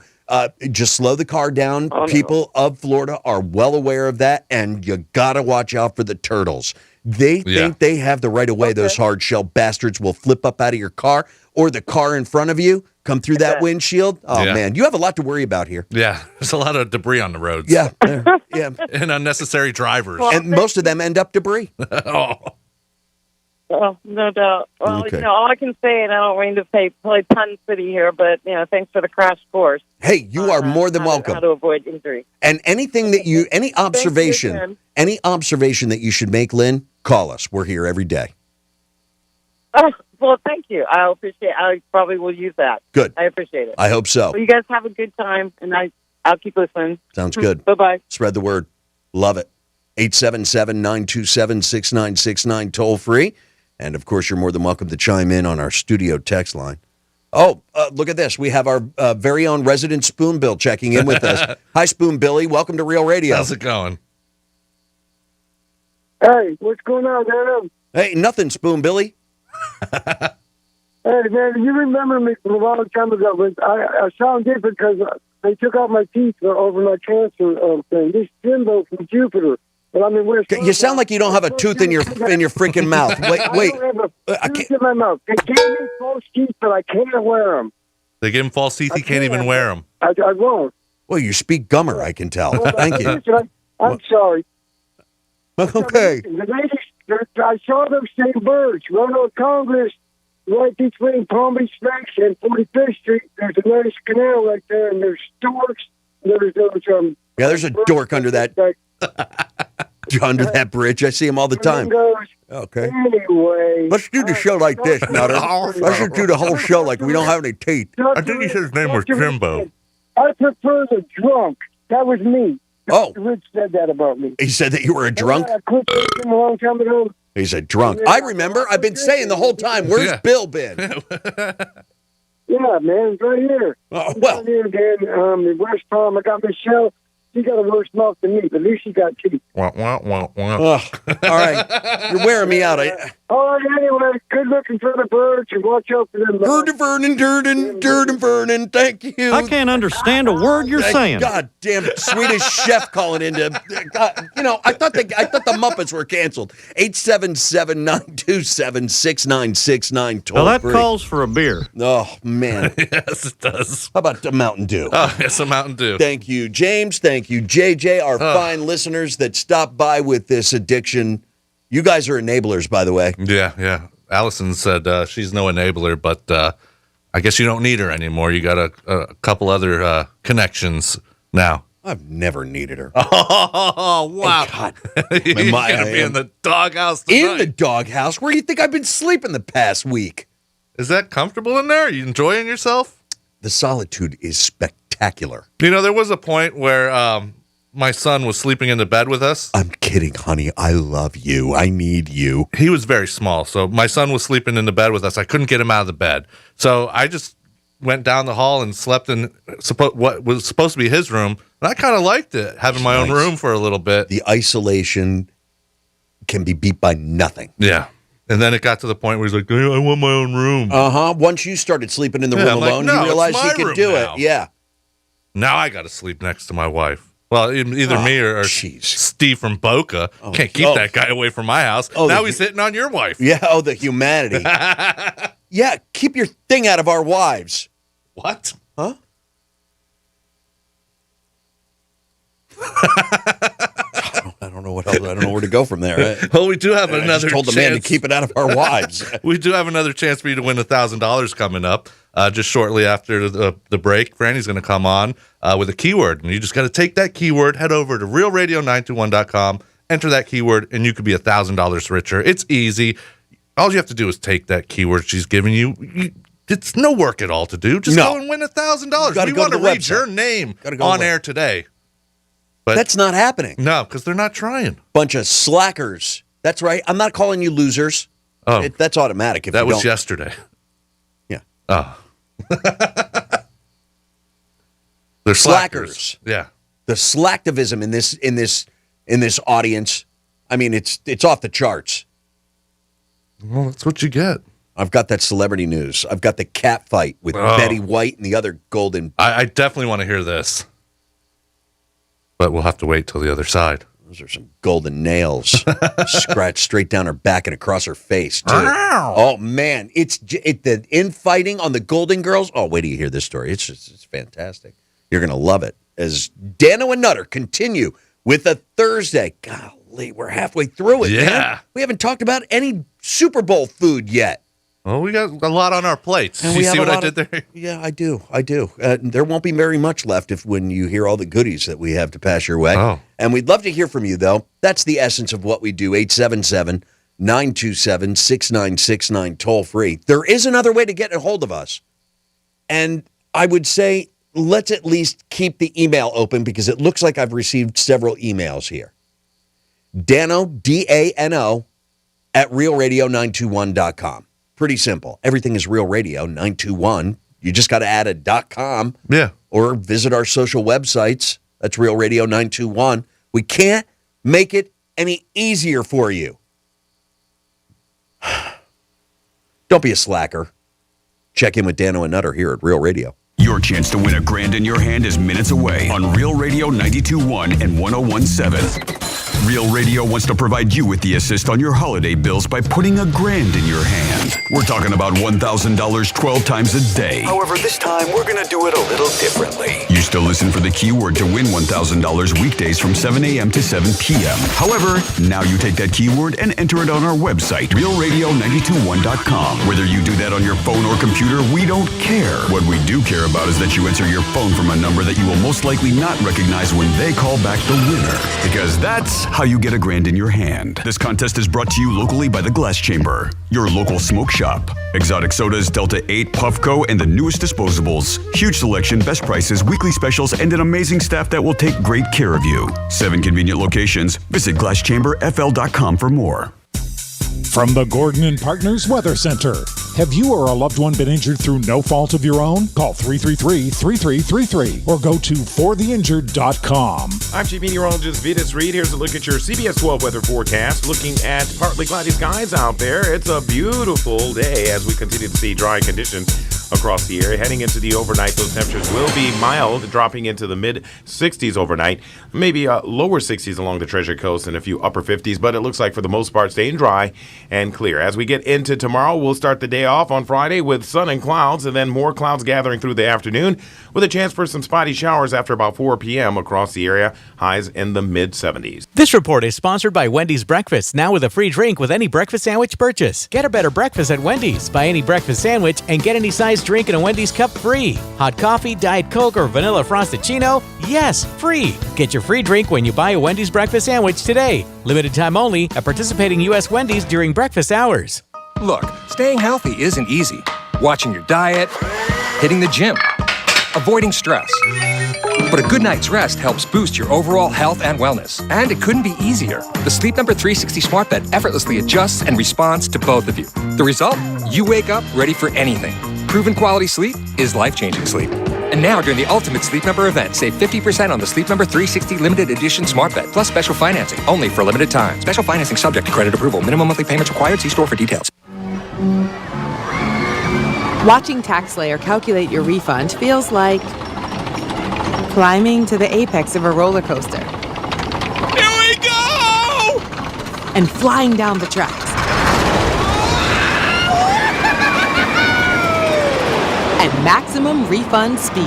Just slow the car down. People of Florida are well aware of that, and you gotta watch out for the turtles. They think they have the right of way. Those hard shell bastards will flip up out of your car, or the car in front of you come through that windshield. Oh man, you have a lot to worry about here. Yeah, there's a lot of debris on the roads. Yeah. And unnecessary drivers. And most of them end up debris. Oh, no doubt. Well, Okay. all I can say, and I don't mean to play Pun City here, but, thanks for the crash course. Hey, you are more than welcome. How to avoid injury. And anything that any observation that you should make, Lynn, call us. We're here every day. Oh, well, thank you. I appreciate it. I probably will use that. Good. I appreciate it. I hope so. Well, you guys have a good time, and I'll keep listening. Sounds good. Bye-bye. Spread the word. Love it. 877-927-6969, toll free. And, of course, you're more than welcome to chime in on our studio text line. Oh, look at this. We have our very own resident Spoonbill checking in with us. Hi, Spoonbilly. Welcome to Real Radio. How's it going? Hey, what's going on, Dano? Hey, nothing, Spoonbilly. Hey, man, you remember me from a long time ago, but I sound different because they took out my teeth over my cancer thing. This Jimbo from Jupiter. But I mean, you sound like you don't have a tooth in your freaking mouth. Wait. I don't have a tooth in my mouth. They gave me false teeth, but I can't wear them. They give him false teeth. He can't even wear them. I won't. Well, you speak gummer, I can tell. Thank you. I'm sorry. Okay. The ladies, I saw those same birds run on Congress right between Palm Beach Lakes and 45th Street. There's a nice canal right there, and there's storks. There's yeah, there's a dork under that. Under that bridge. I see him all the time. Okay. Anyway. Let's do the show like this, Nutter. Let's just do the whole show like we don't have any teeth. I think he said his name was Jimbo. I prefer the drunk. That was me. Oh. Rich said that about me. He said that you were a drunk? I quit him a long time ago. He's a drunk. I remember. I've been saying the whole time, where's Bill been? Yeah, man, it's right here. Oh, well. Right here, Dan, in West Palm. I got Michelle. She got a worse mouth than me, but at least she got teeth. Wah, wah, wah, wah. All right. You're wearing me out. All right, anyway, good looking for the birds and watch out for them. Vernon, thank you. I can't understand a word you're saying. God damn it, Swedish chef calling into. I thought the Muppets were canceled. 877-927-6969. Toll Well, that free. calls for a beer. Oh man, yes, it does. How about the Mountain Dew? Oh, yes, a Mountain Dew. Thank you, James. Thank you, JJ, our fine listeners that stopped by with this addiction. You guys are enablers, by the way. Yeah. Allison said she's no enabler, but I guess you don't need her anymore. You got a couple other connections now. I've never needed her. Oh, wow. God. You're going to be in the doghouse tonight. In the doghouse? Where do you think I've been sleeping the past week? Is that comfortable in there? Are you enjoying yourself? The solitude is spectacular. There was a point where my son was sleeping in the bed with us. I'm kidding, honey. I love you. I need you. He was very small, so my son was sleeping in the bed with us. I couldn't get him out of the bed. So I just went down the hall and slept in what was supposed to be his room. And I kind of liked it, having my own room for a little bit. The isolation can be beat by nothing. Yeah. And then it got to the point where he's like, I want my own room. Once you started sleeping in the room alone, you realized you could do it. Yeah. Now I got to sleep next to my wife. Well, either me or Steve from Boca. Can't keep that guy away from my house. Now he's hitting on your wife. Yeah, the humanity. Yeah, keep your thing out of our wives. What? Huh? I don't know what else. I don't know where to go from there. Well, we do have another I just told the man to keep it out of our wives. We do have another chance for you to win $1,000 coming up. just shortly after the break. Franny's going to come on with a keyword, and you just got to take that keyword, head over to realradio921.com, enter that keyword, and you could be $1,000 richer. It's easy. All you have to do is take that keyword she's giving you. It's no work at all to do. Just go and win $1,000. We want to read your name on air today. But that's not happening. No, because they're not trying. Bunch of slackers. That's right. I'm not calling you losers. Oh, that's automatic. If that you was don't. Yesterday. Yeah. Oh. They're slackers. Yeah. The slacktivism in this audience. I mean, it's off the charts. Well, that's what you get. I've got that celebrity news. I've got the cat fight with Betty White and the other golden. I definitely want to hear this. But we'll have to wait till the other side. Those are some golden nails scratched straight down her back and across her face, too. Oh, man. It's the infighting on the Golden Girls. Oh, wait till you hear this story. It's fantastic. You're going to love it. As Dano and Nutter continue with a Thursday. Golly, we're halfway through it, man. We haven't talked about any Super Bowl food yet. Well, we got a lot on our plates. Did you see what I did there? Yeah, I do. There won't be very much left when you hear all the goodies that we have to pass your way. Oh. And we'd love to hear from you, though. That's the essence of what we do. 877-927-6969, toll free. There is another way to get a hold of us. And I would say let's at least keep the email open because it looks like I've received several emails here. Dano, D-A-N-O, at realradio921.com. Pretty simple. Everything is Real Radio 921. You just got to add a .com. Yeah. Or visit our social websites. That's Real Radio 921. We can't make it any easier for you. Don't be a slacker. Check in with Dano and Nutter here at Real Radio. Your chance to win $1,000 in your hand is minutes away on Real Radio 92.1 and 101.7. Real Radio wants to provide you with the assist on your holiday bills by putting $1,000 in your hand. We're talking about $1,000 12 times a day. However, this time we're going to do it a little differently. You still listen for the keyword to win $1,000 weekdays from 7 a.m. to 7 p.m. However, now you take that keyword and enter it on our website, realradio921.com. Whether you do that on your phone or computer, we don't care. What we do care about is that you answer your phone from a number that you will most likely not recognize when they call back the winner. Because that's how you get $1,000 in your hand. This contest is brought to you locally by the Glass Chamber, your local smoke shop. Exotic sodas, Delta 8, Puffco, and the newest disposables. Huge selection, best prices, weekly specials, and an amazing staff that will take great care of you. 7 convenient locations. Visit glasschamberfl.com for more. From the Gordon and Partners Weather Center. Have you or a loved one been injured through no fault of your own? Call 333-3333 or go to fortheinjured.com. I'm Chief Meteorologist Vitas Reed. Here's a look at your CBS 12 weather forecast. Looking at partly cloudy skies out there. It's a beautiful day as we continue to see dry conditions across the area. Heading into the overnight, those temperatures will be mild, dropping into the mid-60s overnight. Maybe lower 60s along the Treasure Coast and a few upper 50s, but it looks like for the most part staying dry and clear. As we get into tomorrow, we'll start the day off on Friday with sun and clouds, and then more clouds gathering through the afternoon with a chance for some spotty showers after about 4 p.m. across the area. Highs in the mid-70s. This report is sponsored by Wendy's Breakfast, now with a free drink with any breakfast sandwich purchase. Get a better breakfast at Wendy's. Buy any breakfast sandwich and get any size drink in a Wendy's cup free. Hot coffee, Diet Coke, or vanilla Frosted-Chino? Yes, free. Get your free drink when you buy a Wendy's breakfast sandwich today. Limited time only at participating U.S. Wendy's during breakfast hours. Look, staying healthy isn't easy. Watching your diet, hitting the gym, avoiding stress. But a good night's rest helps boost your overall health and wellness. And it couldn't be easier. The Sleep Number 360 Smart Bed effortlessly adjusts and responds to both of you. The result? You wake up ready for anything. Proven quality sleep is life-changing sleep. And now, during the Ultimate Sleep Number event, save 50% on the Sleep Number 360 Limited Edition Smart Bed, plus special financing, only for a limited time. Special financing subject to credit approval. Minimum monthly payments required. See store for details. Watching TaxSlayer calculate your refund feels like climbing to the apex of a roller coaster. Here we go! And flying down the tracks. At maximum refund speed.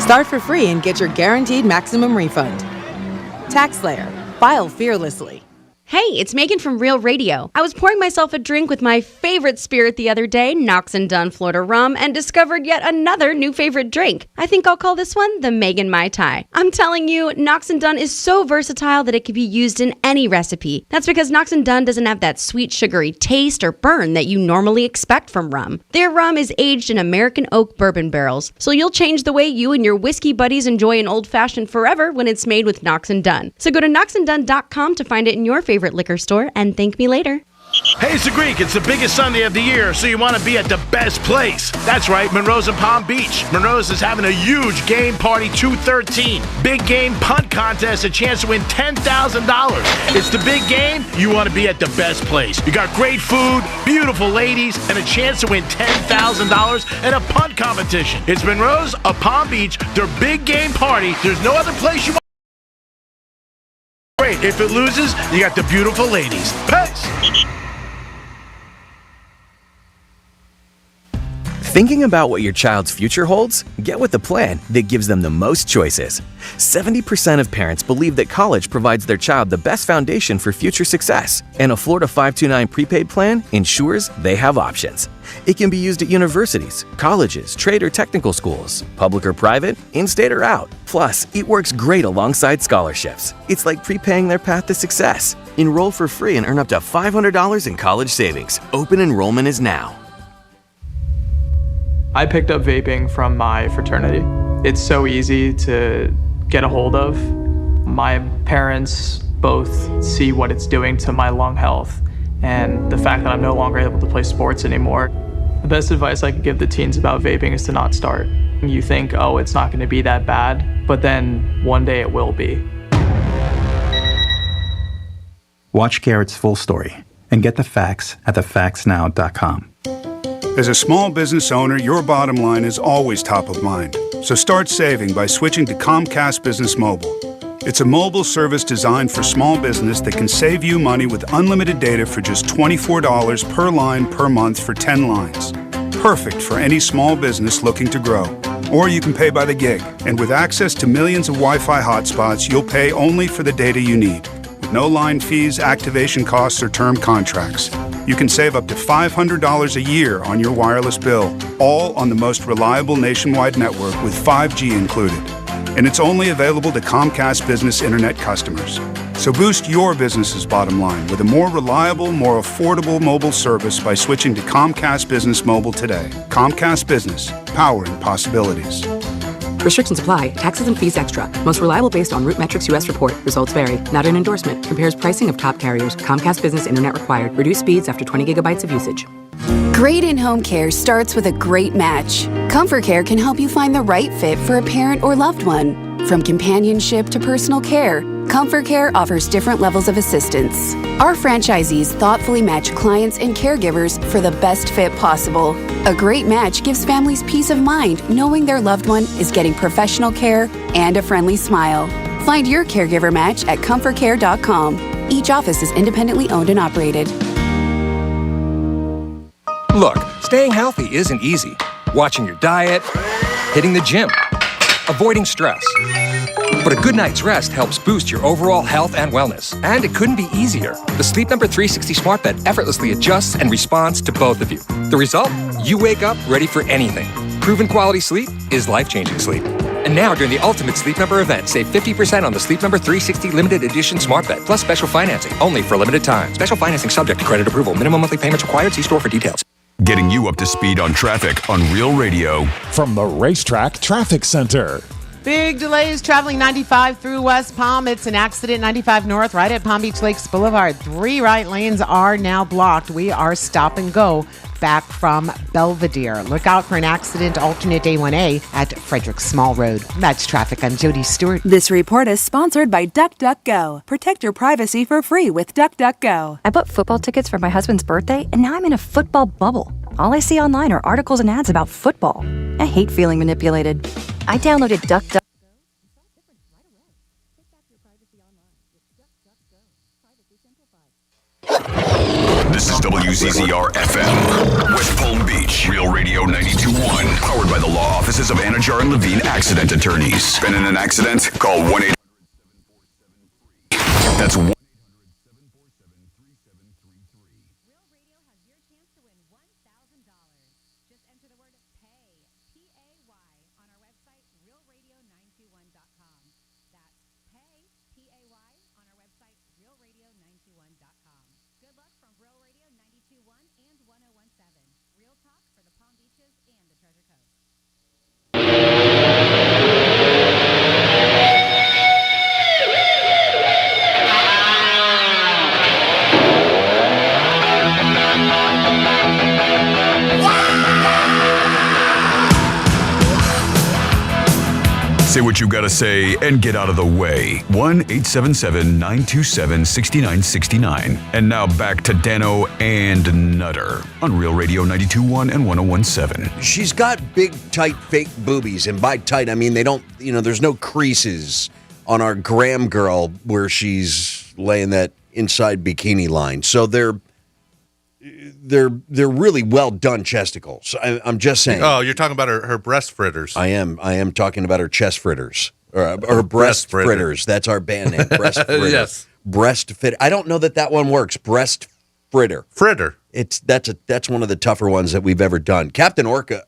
Start for free and get your guaranteed maximum refund. TaxSlayer. File fearlessly. Hey, it's Megan from Real Radio. I was pouring myself a drink with my favorite spirit the other day, Knox and Dunn Florida Rum, and discovered yet another new favorite drink. I think I'll call this one the Megan Mai Tai. I'm telling you, Knox and Dunn is so versatile that it can be used in any recipe. That's because Knox and Dunn doesn't have that sweet, sugary taste or burn that you normally expect from rum. Their rum is aged in American oak bourbon barrels, so you'll change the way you and your whiskey buddies enjoy an old-fashioned forever when it's made with Knox and Dunn. So go to knoxanddunn.com to find it in your favorite liquor store and thank me later. Hey, it's the Greek. It's the biggest Sunday of the year, so you want to be at the best place. That's right, Monroe's in Palm Beach. Monroe's is having a huge game party 213. Big game punt contest, a chance to win $10,000. It's the big game. You want to be at the best place. You got great food, beautiful ladies, and a chance to win $10,000 at a punt competition. It's Monroe's of Palm Beach, their big game party. There's no other place you want. Great. If it loses, you got the beautiful ladies. Peace. Thinking about what your child's future holds? Get with the plan that gives them the most choices. 70% of parents believe that college provides their child the best foundation for future success, and a Florida 529 prepaid plan ensures they have options. It can be used at universities, colleges, trade or technical schools, public or private, in-state or out. Plus, it works great alongside scholarships. It's like prepaying their path to success. Enroll for free and earn up to $500 in college savings. Open enrollment is now. I picked up vaping from my fraternity. It's so easy to get a hold of. My parents both see what it's doing to my lung health and the fact that I'm no longer able to play sports anymore. The best advice I could give the teens about vaping is to not start. You think, oh, it's not going to be that bad, but then one day it will be. Watch Garrett's full story and get the facts at thefactsnow.com. As a small business owner, your bottom line is always top of mind. So start saving by switching to Comcast Business Mobile. It's a mobile service designed for small business that can save you money with unlimited data for just $24 per line per month for 10 lines. Perfect for any small business looking to grow. Or you can pay by the gig. And with access to millions of Wi-Fi hotspots, you'll pay only for the data you need. With no line fees, activation costs, or term contracts. You can save up to $500 a year on your wireless bill, all on the most reliable nationwide network with 5G included. And it's only available to Comcast Business Internet customers. So boost your business's bottom line with a more reliable, more affordable mobile service by switching to Comcast Business Mobile today. Comcast Business, powering possibilities. Restrictions apply. Taxes and fees extra. Most reliable based on RootMetrics US report. Results vary. Not an endorsement. Compares pricing of top carriers. Comcast Business Internet required. Reduced speeds after 20 gigabytes of usage. Great in-home care starts with a great match. Comfort Care can help you find the right fit for a parent or loved one. From companionship to personal care, Comfort Care offers different levels of assistance. Our franchisees thoughtfully match clients and caregivers for the best fit possible. A great match gives families peace of mind knowing their loved one is getting professional care and a friendly smile. Find your caregiver match at comfortcare.com. Each office is independently owned and operated. Look, staying healthy isn't easy. Watching your diet, hitting the gym, avoiding stress. But a good night's rest helps boost your overall health and wellness. And it couldn't be easier. The Sleep Number 360 smart bed effortlessly adjusts and responds to both of you. The result? You wake up ready for anything. Proven quality sleep is life-changing sleep. And now, during the Ultimate Sleep Number event, save 50% on the Sleep Number 360 limited edition smart bed, plus special financing, only for a limited time. Special financing subject to credit approval. Minimum monthly payments required. See store for details. Getting you up to speed on traffic on Real Radio. From the Racetrack Traffic Center. Big delays traveling 95 through West Palm. It's an accident 95 north right at Palm Beach Lakes Boulevard. 3 right lanes are now blocked. We are stop and go back from Belvedere. Look out for an accident alternate A1A at Frederick Small Road. That's traffic. I'm Jody Stewart. This report is sponsored by DuckDuckGo. Protect your privacy for free with DuckDuckGo. I bought football tickets for my husband's birthday, and now I'm in a football bubble. All I see online are articles and ads about football. I hate feeling manipulated. I downloaded DuckDuckGo. This is WZZR FM, West Palm Beach, Real Radio 92.1, powered by the law offices of Anajar and Levine Accident Attorneys. Been in an accident? Call 1-800-747-FREE. That's 1-800-747-FREE. Say what you gotta say and get out of the way. 1-877-927-6969. And now back to Dano and Nutter on Real Radio 92.1 and 101.7. She's got big, tight, fake boobies. And by tight, I mean they don't, there's no creases on our Graham girl where she's laying that inside bikini line. So they're really well done chesticles. I'm just saying. Oh, you're talking about her breast fritters. I am talking about her chest fritters or her breast fritters. That's our band name, breast fritter. Yes, breast fit. I don't know that one works. Breast fritter. Fritter. That's one of the tougher ones that we've ever done. Captain Orca,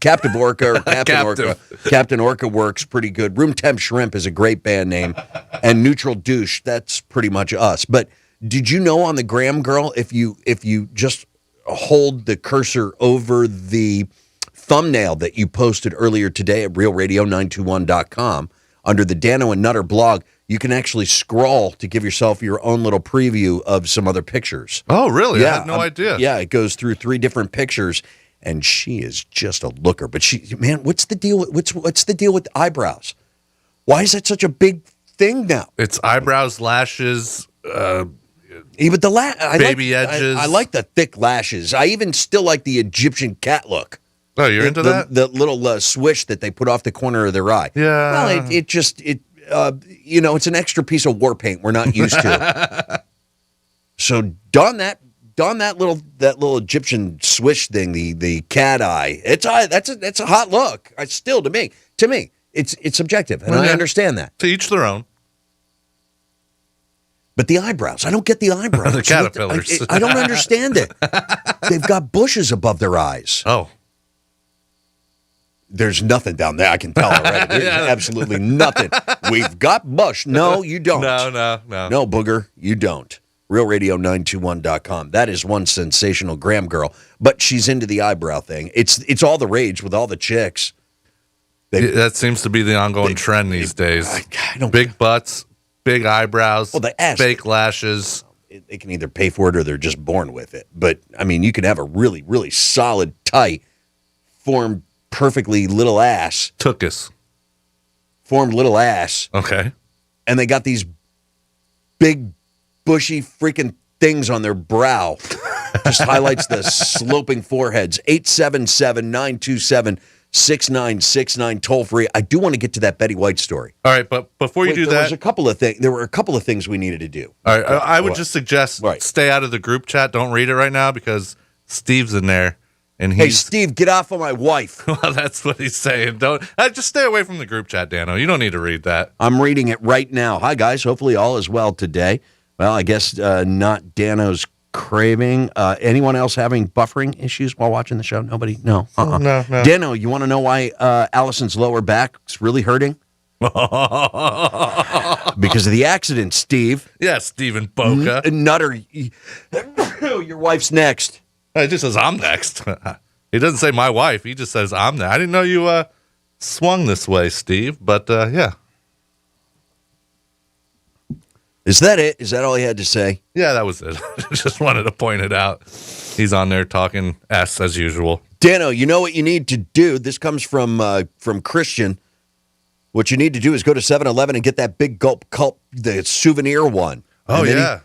Captain Orca or Captain Orca. Captain Orca works pretty good. Room Temp Shrimp is a great band name, and Neutral Douche. That's pretty much us, but. Did you know on the Graham Girl, if you just hold the cursor over the thumbnail that you posted earlier today at realradio921.com under the Dano and Nutter blog, you can actually scroll to give yourself your own little preview of some other pictures. Oh, really? Yeah, I had no idea. Yeah, it goes through 3 different pictures, and she is just a looker. But what's the deal? What's the deal with eyebrows? Why is that such a big thing now? It's eyebrows, lashes. Even the baby edges. I like the thick lashes. I even still like the Egyptian cat look. Oh, you're into that? The little swish that they put off the corner of their eye. Yeah. Well, it's an extra piece of war paint we're not used to. So don that little Egyptian swish thing, the cat eye. That's a hot look. Still to me, it's subjective, and I understand that. To each their own. But the eyebrows, I don't get the eyebrows. The caterpillars. I don't understand it. They've got bushes above their eyes. Oh. There's nothing down there. I can tell already. There's absolutely nothing. We've got bush. No, you don't. No. No, booger, you don't. RealRadio921.com. That is one sensational Graham girl. But she's into the eyebrow thing. It's all the rage with all the chicks. That seems to be the ongoing trend these days. Big butts. Big eyebrows, fake lashes. They can either pay for it or they're just born with it. But, I mean, you can have a really, really solid, tight, formed perfectly little ass. Tookus. Formed little ass. Okay. And they got these big, bushy freaking things on their brow. Just highlights the sloping foreheads. 877-927-6969 toll free. I do want to get to that Betty White story. All right, but before you do that, there were a couple of things we needed to do. All right, I would just suggest stay out of the group chat. Don't read it right now because Steve's in there, and hey, Steve, get off of my wife. Well, that's what he's saying. Don't just stay away from the group chat, Dano. You don't need to read that. I'm reading it right now. Hi guys, hopefully all is well today. Well, I guess not Dano's craving. Anyone else having buffering issues while watching the show? Nobody? No. No. Dano, you want to know why Allison's lower back's really hurting? Because of the accident, Steve. Yeah, Stephen Boca. Nutter, your wife's next. He just says, I'm next. He doesn't say my wife. He just says, I'm next. I didn't know you swung this way, Steve, but yeah. Is that it? Is that all he had to say? Yeah, that was it. Just wanted to point it out. He's on there talking S as usual. Dano, you know what you need to do? This comes from Christian. What you need to do is go to 7-Eleven and get that big gulp, the souvenir one. Oh, yeah.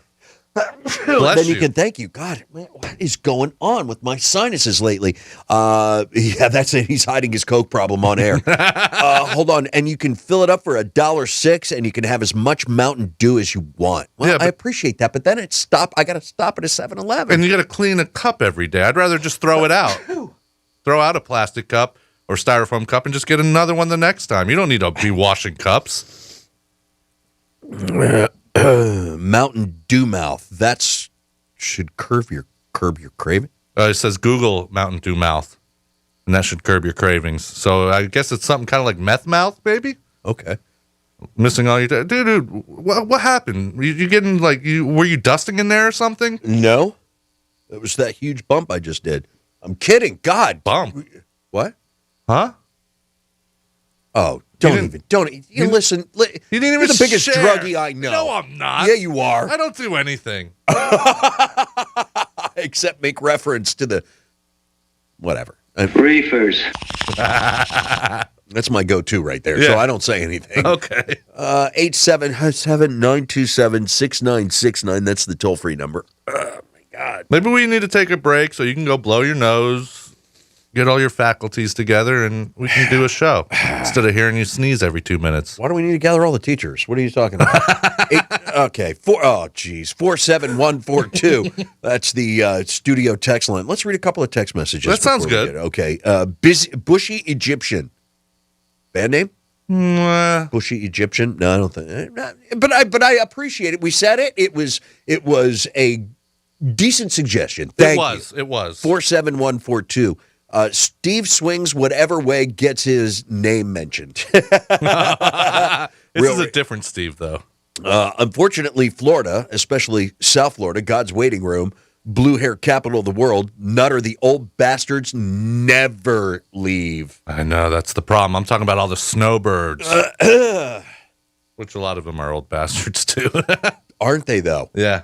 Then you can thank you. God, man, what is going on with my sinuses lately? Yeah, that's it. He's hiding his Coke problem on air. Hold on. And you can fill it up for $1.06 and you can have as much Mountain Dew as you want. Well, yeah, I appreciate that. But then I got to stop at a 7-Eleven. And you got to clean a cup every day. I'd rather just throw it out. Throw out a plastic cup or styrofoam cup and just get another one the next time. You don't need to be washing cups. Mountain Dew mouth. That should curb your craving. It says Google Mountain Dew mouth, and that should curb your cravings. So I guess it's something kind of like meth mouth, baby. Okay. Missing all your dude. What happened? You getting were you dusting in there or something? No, it was that huge bump I just did. I'm kidding. God. Bump. What? Huh? Oh, don't listen. You didn't even You're the biggest share. druggie I know. No, I'm not. Yeah, you are. I don't do anything. Except make reference to the whatever. Reefers. That's my go-to right there, Yeah. so I don't say anything. Okay. 877-927-6969. That's the toll-free number. Oh, my God. Maybe we need to take a break so you can go blow your nose, get all your faculties together, and we can do a show instead of hearing you sneeze every 2 minutes. Why do we need to gather all the teachers? What are you talking about? 47142. That's the studio text line. Let's read a couple of text messages. That sounds before we good. get it. Okay. Bushy Egyptian. Band name? Bushy Egyptian? No, I don't think. But I appreciate it. We said it. It was a decent suggestion. Thank you. It was. 47142. Steve swings whatever way gets his name mentioned. This is a different Steve, though. Unfortunately, Florida, especially South Florida, God's waiting room, blue hair capital of the world, Nutter, the old bastards never leave. I know, that's the problem. I'm talking about all the snowbirds, which a lot of them are old bastards, too. Aren't they, though? Yeah.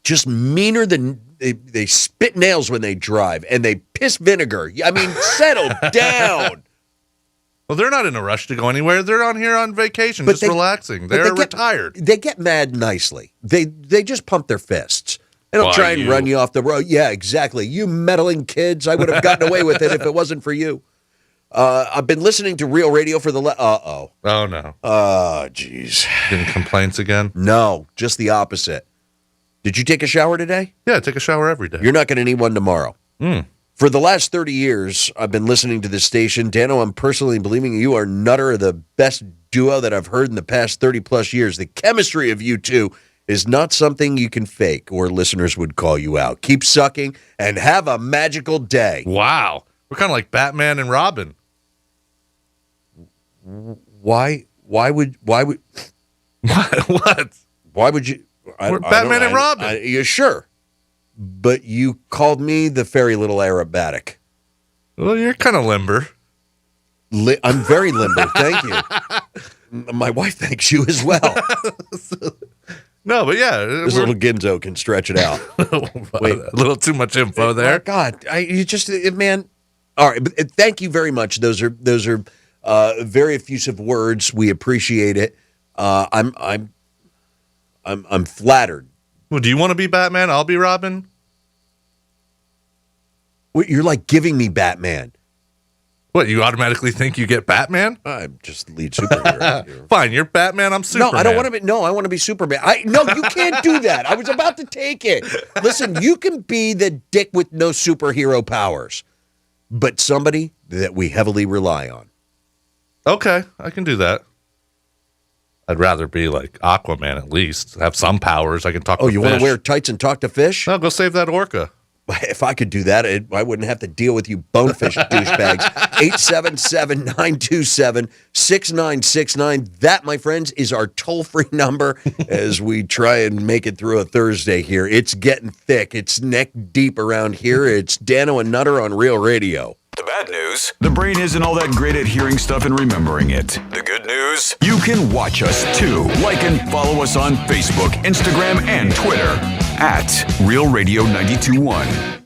Just meaner than... They spit nails when they drive, and they piss vinegar. I mean, settle down. Well, they're not in a rush to go anywhere. They're on here on vacation, just relaxing. They're retired. They get mad nicely. They just pump their fists. They don't try and run you off the road. Yeah, exactly. You meddling kids. I would have gotten away with it if it wasn't for you. I've been listening to Real Radio for the... Uh-oh. Oh, no. Oh, jeez. Getting complaints again? No, just the opposite. Did you take a shower today? Yeah, I take a shower every day. You're not going to need one tomorrow. For the last 30 years, I've been listening to this station. Dano, I'm personally believing you are Nutter, the best duo that I've heard in the past 30-plus years. The chemistry of you two is not something you can fake, or listeners would call you out. Keep sucking and have a magical day. Wow. We're kind of like Batman and Robin. Why would what? Why would you? We're Batman and Robin. You're sure? But you called me the fairy little aerobatic. Well, you're kind of limber. I'm very limber. Thank you. My wife thanks you as well. No, but yeah. This little Ginzo can stretch it out. Wait, a little too much info there. Oh, God, man. All right, but thank you very much. Those are very effusive words. We appreciate it. I'm flattered. Well, do you want to be Batman? I'll be Robin. What, you're like giving me Batman. What, you automatically think you get Batman? I'm just the lead superhero. Fine, you're Batman, I'm Superman. No, I don't want to be. No, I want to be Superman. No, you can't do that. I was about to take it. Listen, you can be the dick with no superhero powers, but somebody that we heavily rely on. Okay, I can do that. I'd rather be like Aquaman at least. Have some powers. I can talk to fish. Oh, you want to wear tights and talk to fish? No, go save that orca. If I could do that, I wouldn't have to deal with you bonefish douchebags. 877-927-6969. That, my friends, is our toll-free number as we try and make it through a Thursday here. It's getting thick. It's neck deep around here. It's Dano and Nutter on Real Radio. The bad news, the brain isn't all that great at hearing stuff and remembering it. The good news, you can watch us too. Like and follow us on Facebook, Instagram, and Twitter at Real Radio 92.1.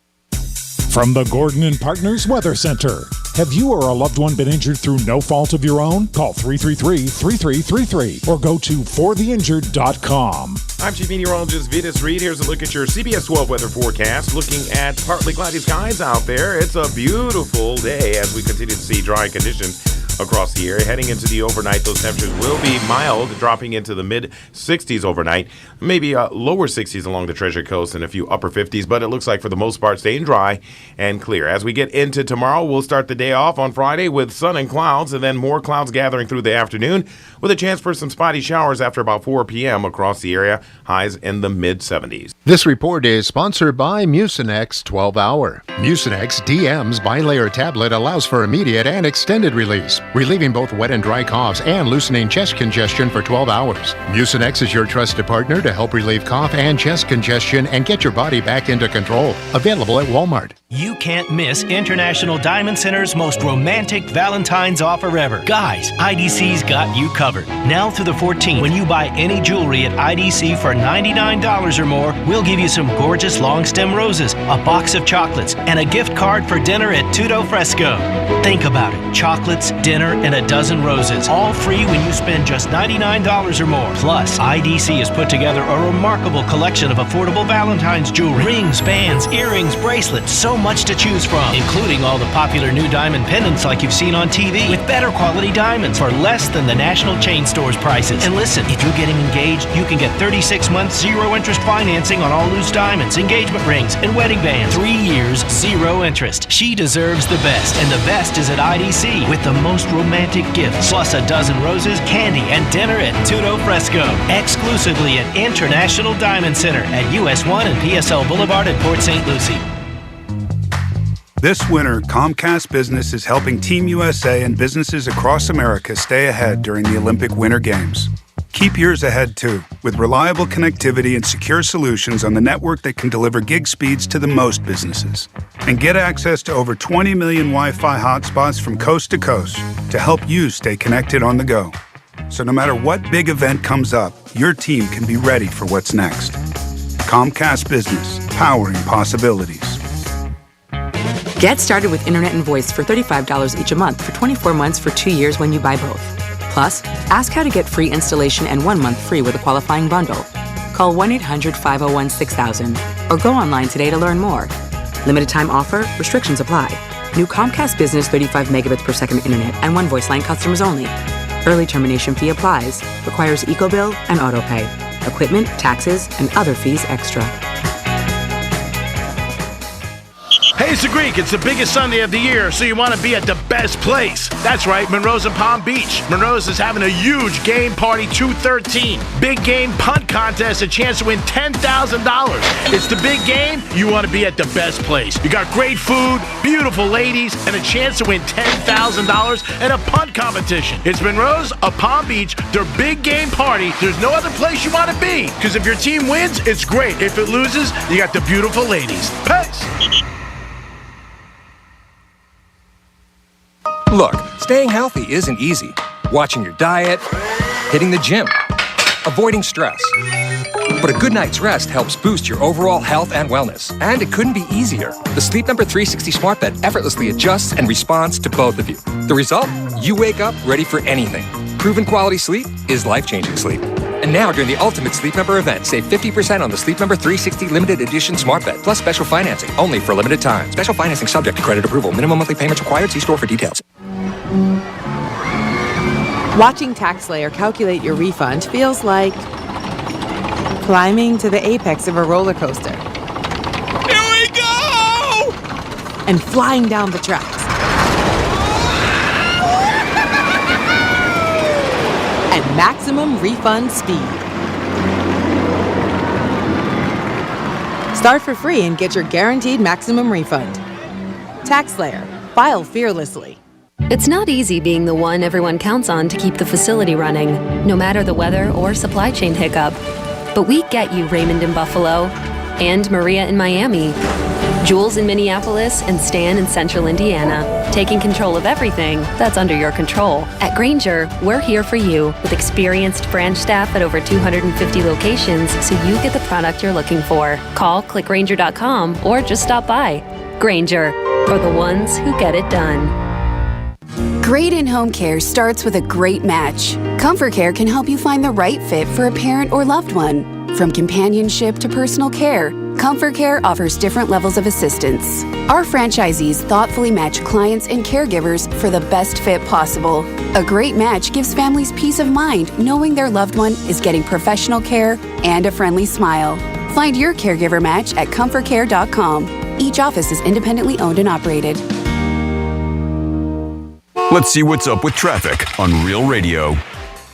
From the Gordon and Partners Weather Center. Have you or a loved one been injured through no fault of your own? Call 333-3333 or go to fortheinjured.com. I'm Chief Meteorologist Vitas Reed. Here's a look at your CBS 12 weather forecast. Looking at partly cloudy skies out there. It's a beautiful day as we continue to see dry conditions across the area. Heading into the overnight, those temperatures will be mild, dropping into the mid-60s overnight. Maybe lower 60s along the Treasure Coast and a few upper 50s, but it looks like for the most part staying dry and clear. As we get into tomorrow, we'll start the day off on Friday with sun and clouds, and then more clouds gathering through the afternoon with a chance for some spotty showers after about 4 p.m. across the area. Highs in the mid-70s. This report is sponsored by Mucinex 12 Hour. Mucinex DM's bilayer tablet allows for immediate and extended release. relieving both wet and dry coughs and loosening chest congestion for 12 hours. Mucinex is your trusted partner to help relieve cough and chest congestion and get your body back into control. Available at Walmart. You can't miss International Diamond Center's most romantic Valentine's offer ever. Guys, IDC's got you covered. Now through the 14th, when you buy any jewelry at IDC for $99 or more, we'll give you some gorgeous long stem roses, a box of chocolates, and a gift card for dinner at Tutto Fresco. Think about it. Chocolates, dinner, and a dozen roses. All free when you spend just $99 or more. Plus, IDC has put together a remarkable collection of affordable Valentine's jewelry. Rings, bands, earrings, bracelets, so much to choose from, including all the popular new diamond pendants like you've seen on TV, with better quality diamonds for less than the national chain stores prices. And listen, if you're getting engaged, you can get 36 months zero interest financing on all loose diamonds, engagement rings, and wedding bands. 3 years, zero interest. She deserves the best, and the best is at IDC with the most romantic gifts, plus a dozen roses, candy, and dinner at Tutto Fresco. Exclusively at International Diamond Center at US 1 and PSL Boulevard at Port St. Lucie. This winter, Comcast Business is helping Team USA and businesses across America stay ahead during the Olympic Winter Games. Keep yours ahead, too, with reliable connectivity and secure solutions on the network that can deliver gig speeds to the most businesses. And get access to over 20 million Wi-Fi hotspots from coast to coast to help you stay connected on the go. So no matter what big event comes up, your team can be ready for what's next. Comcast Business, powering possibilities. Get started with internet and voice for $35 each a month for 24 months for 2 years when you buy both. Plus, ask how to get free installation and 1 month free with a qualifying bundle. Call 1-800-501-6000 or go online today to learn more. Limited time offer, restrictions apply. New Comcast Business 35 megabits per second internet and 1 voice line customers only. Early termination fee applies. Requires EcoBill and AutoPay. Equipment, taxes, and other fees extra. Hey, it's the Greek. It's the biggest Sunday of the year, so you want to be at the best place. That's right, Monroe's in Palm Beach. Monroe's is having a huge game party 213. Big game punt contest, a chance to win $10,000. It's the big game. You want to be at the best place. You got great food, beautiful ladies, and a chance to win $10,000 and a punt competition. It's Monroe's of Palm Beach, their big game party. There's no other place you want to be, because if your team wins, it's great. If it loses, you got the beautiful ladies. Peace. Look, staying healthy isn't easy. Watching your diet, hitting the gym, avoiding stress. But a good night's rest helps boost your overall health and wellness. And it couldn't be easier. The Sleep Number 360 Smart Bed effortlessly adjusts and responds to both of you. The result? You wake up ready for anything. Proven quality sleep is life-changing sleep. And now, during the Ultimate Sleep Number event, save 50% on the Sleep Number 360 Limited Edition Smart Bed, plus special financing, only for a limited time. Special financing subject to credit approval. Minimum monthly payments required. See store for details. Watching TaxSlayer calculate your refund feels like climbing to the apex of a roller coaster. Here we go! And flying down the tracks. At maximum refund speed. Start for free and get your guaranteed maximum refund. TaxSlayer. File fearlessly. It's not easy being the one everyone counts on to keep the facility running, no matter the weather or supply chain hiccup. But we get you, Raymond in Buffalo, and Maria in Miami, Jules in Minneapolis, and Stan in Central Indiana, taking control of everything that's under your control. At Grainger, we're here for you with experienced branch staff at over 250 locations so you get the product you're looking for. Call, click Grainger.com, or just stop by. Grainger, for the ones who get it done. Great in-home care starts with a great match. Comfort Care can help you find the right fit for a parent or loved one. From companionship to personal care, Comfort Care offers different levels of assistance. Our franchisees thoughtfully match clients and caregivers for the best fit possible. A great match gives families peace of mind knowing their loved one is getting professional care and a friendly smile. Find your caregiver match at comfortcare.com. Each office is independently owned and operated. Let's see what's up with traffic on Real Radio.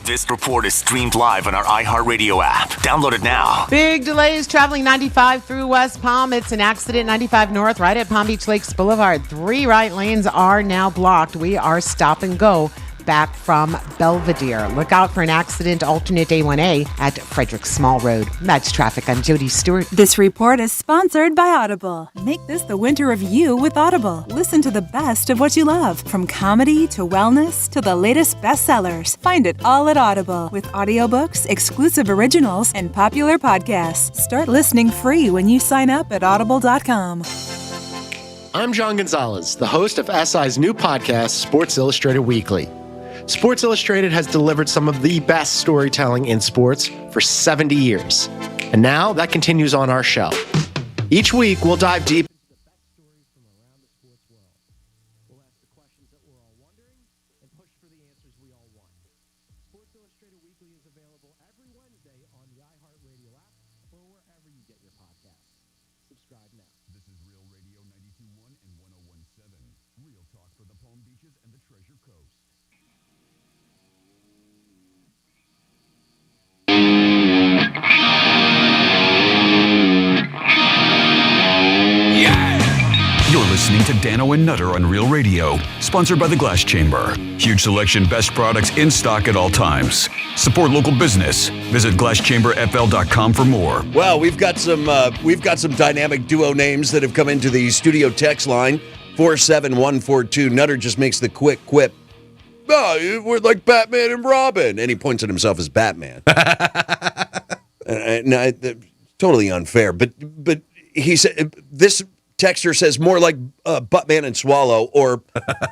This report is streamed live on our iHeartRadio app. Download it now. Big delays traveling 95 through West Palm. It's an accident 95 north right at Palm Beach Lakes Boulevard. 3 right lanes are now blocked. We are stop and go. back from Belvedere. Look out for an accident, alternate A1A at Frederick Small Road. That's traffic. I'm Jody Stewart. This report is sponsored by Audible. Make this the winter of you with Audible. Listen to the best of what you love, from comedy to wellness to the latest bestsellers. Find it all at Audible with audiobooks, exclusive originals, and popular podcasts. Start listening free when you sign up at audible.com. I'm John Gonzalez, the host of SI's new podcast, Sports Illustrated Weekly. Sports Illustrated has delivered some of the best storytelling in sports for 70 years. And now that continues on our show. Each week, we'll dive deep into the best stories from around the sports world. We'll ask the questions that we're all wondering and push for the answers we all want. Sports Illustrated Weekly is available every Wednesday on the iHeartRadio app or wherever you get your podcasts. Subscribe now. This is Real Radio 92.1 and 101.7. Real talk for the Palm Beaches and the Treasure Coast. You're listening to Dano and Nutter on Real Radio, sponsored by the Glass Chamber. Huge selection, best products in stock at all times. Support local business. Visit glasschamberfl.com for more. Well, we've got some dynamic duo names that have come into the studio text line 47142. Nutter just makes the quick quip. Oh, we're like Batman and Robin, and he points at himself as Batman. Totally unfair, but he said this. Texter says more like Buttman and Swallow, or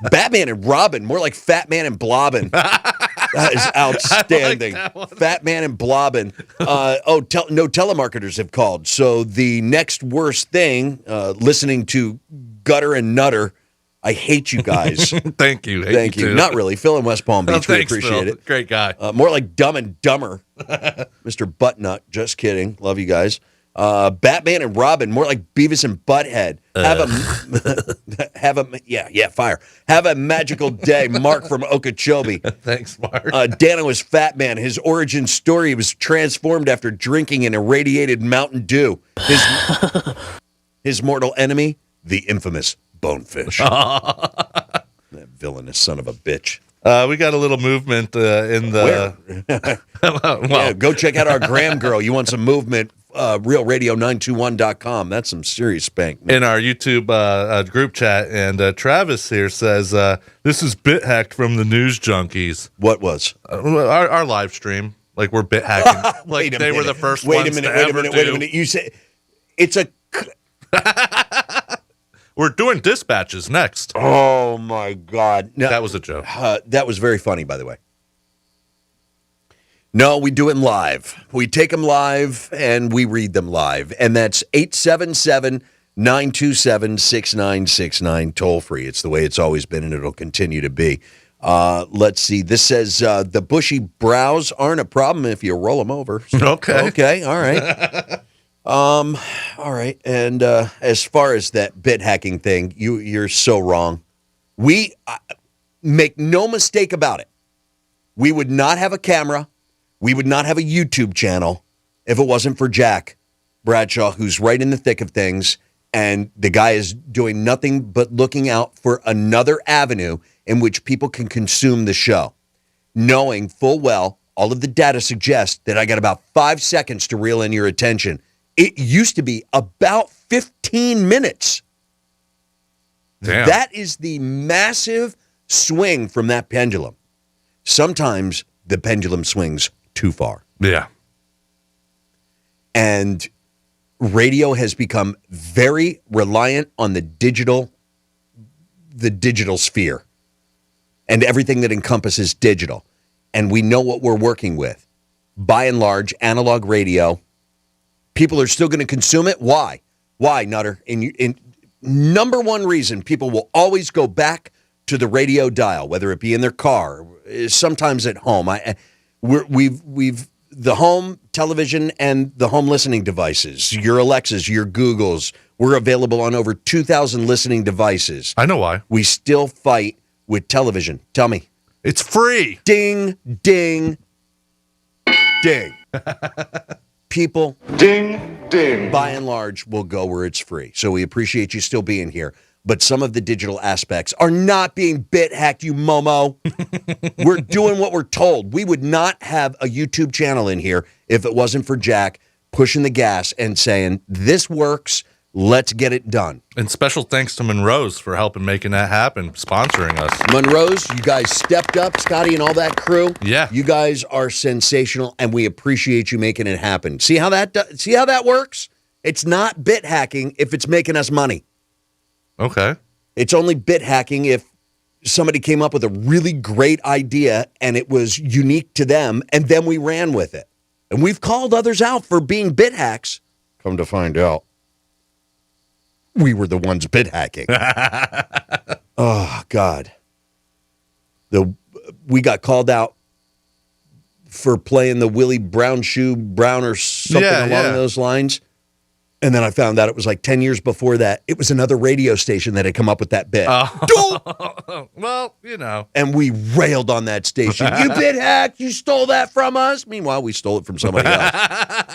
Batman and Robin, more like Fat Man and Blobbin. That is outstanding. Like Fat Man and Blobbin. No telemarketers have called. So the next worst thing, listening to Gutter and Nutter. I hate you guys. Thank you. Thank you. Not really. Phil in West Palm Beach. We Thanks, appreciate Phil. it. Great guy. More like Dumb and Dumber. Mr. Buttnut. Just kidding. Love you guys. Batman and Robin, more like Beavis and Butthead. Fire. Have a magical day, Mark from Okeechobee. Thanks, Mark. Dano is Fat Man. His origin story was transformed after drinking an irradiated Mountain Dew. His mortal enemy, the infamous Bonefish. That villainous son of a bitch. We got a little movement in the... Well, go check out our Graham Girl. You want some movement? RealRadio921.com. That's some serious spank. In our YouTube group chat, and Travis here says, this is bit hacked from the News Junkies. What was? Our live stream. Like, we're bit hacking. Like, they were the first ones to ever do. Wait a minute. You say it's a... We're doing dispatches next. Oh, my God. No, that was a joke. That was very funny, by the way. No, we do it live. We take them live, and we read them live. And that's 877-927-6969, toll-free. It's the way it's always been, and it'll continue to be. Let's see. This says, the bushy brows aren't a problem if you roll them over. So, okay, all right. All right. And as far as that bit hacking thing, you're so wrong. We make no mistake about it. We would not have a camera. We would not have a YouTube channel if it wasn't for Jack Bradshaw, who's right in the thick of things. And the guy is doing nothing but looking out for another avenue in which people can consume the show, knowing full well all of the data suggests that I got about 5 seconds to reel in your attention. It used to be about 15 minutes. Damn. That is the massive swing from that pendulum. Sometimes the pendulum swings too far. Yeah. And radio has become very reliant on the digital sphere and everything that encompasses digital. And we know what we're working with. By and large, analog radio, people are still going to consume it. Why? Why, Nutter? In number one reason, people will always go back to the radio dial, whether it be in their car, sometimes at home. We've the home television and the home listening devices, your Alexas, your Googles. We're available on over 2,000 listening devices. I know why. We still fight with television. Tell me. It's free. Ding, ding, ding. People, ding, ding, by and large, will go where it's free. So we appreciate you still being here. but some of the digital aspects are not being bit hacked, you Momo. We're doing what we're told. We would not have a YouTube channel in here if it wasn't for Jack pushing the gas and saying, this works, let's get it done. And special thanks to Monroe's for helping making that happen, sponsoring us. Monroe's, you guys stepped up, Scotty and all that crew. Yeah. You guys are sensational, and we appreciate you making it happen. See how that works? It's not bit hacking if it's making us money. Okay. It's only bit hacking if somebody came up with a really great idea and it was unique to them, and then we ran with it. And we've called others out for being bit hacks. Come to find out, we were the ones bit hacking. Oh, God. We got called out for playing the Willie Brown Shoe Brown or something along those lines. And then I found out it was like 10 years before that. It was another radio station that had come up with that bit. Well, you know. And we railed on that station. You bit hacked. You stole that from us. Meanwhile, we stole it from somebody else.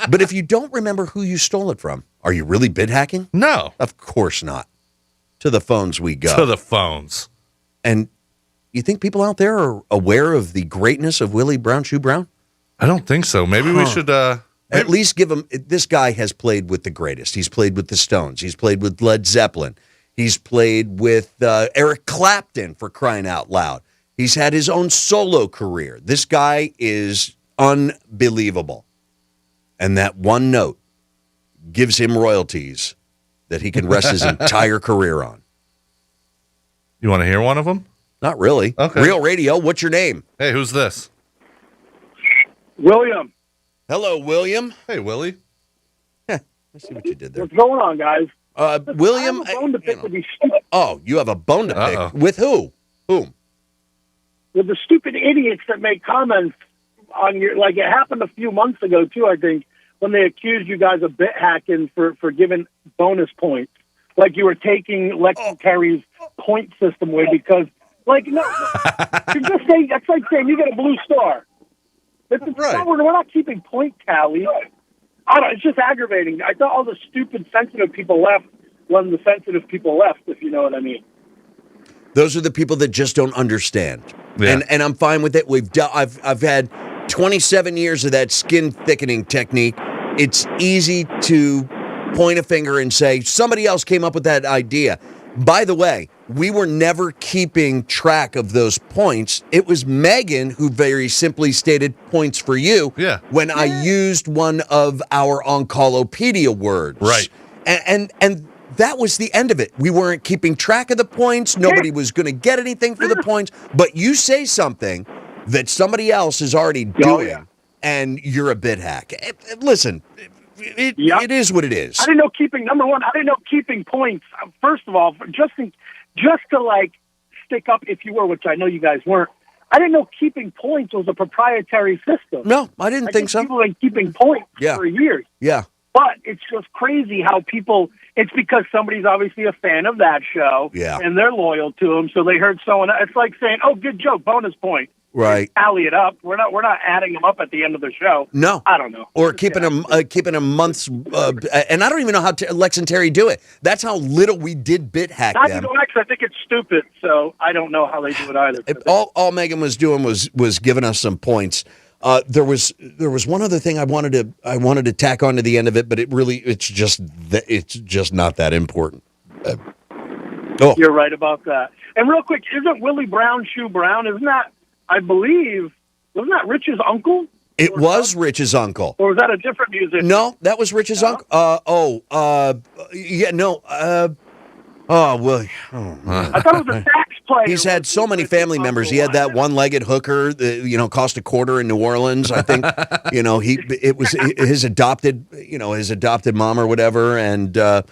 But if you don't remember who you stole it from, are you really bit hacking? No. Of course not. To the phones we go. To the phones. And you think people out there are aware of the greatness of Willie Brown Shoe Brown? I don't think so. Maybe we should... At least give him, this guy has played with the greatest. He's played with the Stones. He's played with Led Zeppelin. He's played with Eric Clapton, for crying out loud. He's had his own solo career. This guy is unbelievable. And that one note gives him royalties that he can rest his entire career on. You want to hear one of them? Not really. Okay. Real Radio, what's your name? Hey, who's this? William. Hello, William. Hey, Willie. Let's see what you did there. What's going on, guys? William. I have a bone to pick with these stupid, Oh, you have a bone to pick. With who? Whom? with the stupid idiots that make comments on your, like it happened a few months ago too, I think, when they accused you guys of bit hacking for giving bonus points. Like you were taking Lexi Terry's point system away because, like, no, you're just saying, that's like saying you get a blue star. It's right. No, we're not keeping point tally. I don't, it's just aggravating. I thought all the stupid, sensitive people left when the sensitive people left, if you know what I mean. Those are the people that just don't understand. Yeah. And I'm fine with it. I've had 27 years of that skin thickening technique. It's easy to point a finger and say, somebody else came up with that idea. By the way, we were never keeping track of those points. It was Megan who very simply stated points for you when I used one of our Oncolopedia words. Right. And that was the end of it. We weren't keeping track of the points. Nobody was going to get anything for the points. But you say something that somebody else is already doing, and you're a bit hack. Listen, it is what it is. I didn't know number one, I didn't know keeping points. First of all, just to like stick up, if you were, which I know you guys weren't. I didn't know keeping points was a proprietary system. No, I didn't think so. People have been keeping points for years. Yeah. But it's just crazy how people, it's because somebody's obviously a fan of that show. Yeah. And they're loyal to them. So they heard someone, it's like saying, oh, good joke, bonus point. Right. Tally it up. We're not adding them up at the end of the show. No. I don't know. Or keeping a month's, and I don't even know how Lex and Terry do it. That's how little we did bit hack Not them. to Lex, I think it's stupid, so I don't know how they do it either. All Megan was doing was giving us some points. There was one other thing I wanted to tack on to the end of it, but it's just not that important. You're right about that. And real quick, isn't Willie Brown Shoe Brown? Isn't that, I believe, wasn't that Rich's uncle? It was Rich's uncle. Or was that a different musician? No, that was Rich's uncle. Yeah, no. Well. I thought it was a sax player. He's had so many family members. He had that one-legged hooker that, cost $0.25 in New Orleans. I think, it was his adopted mom or whatever. And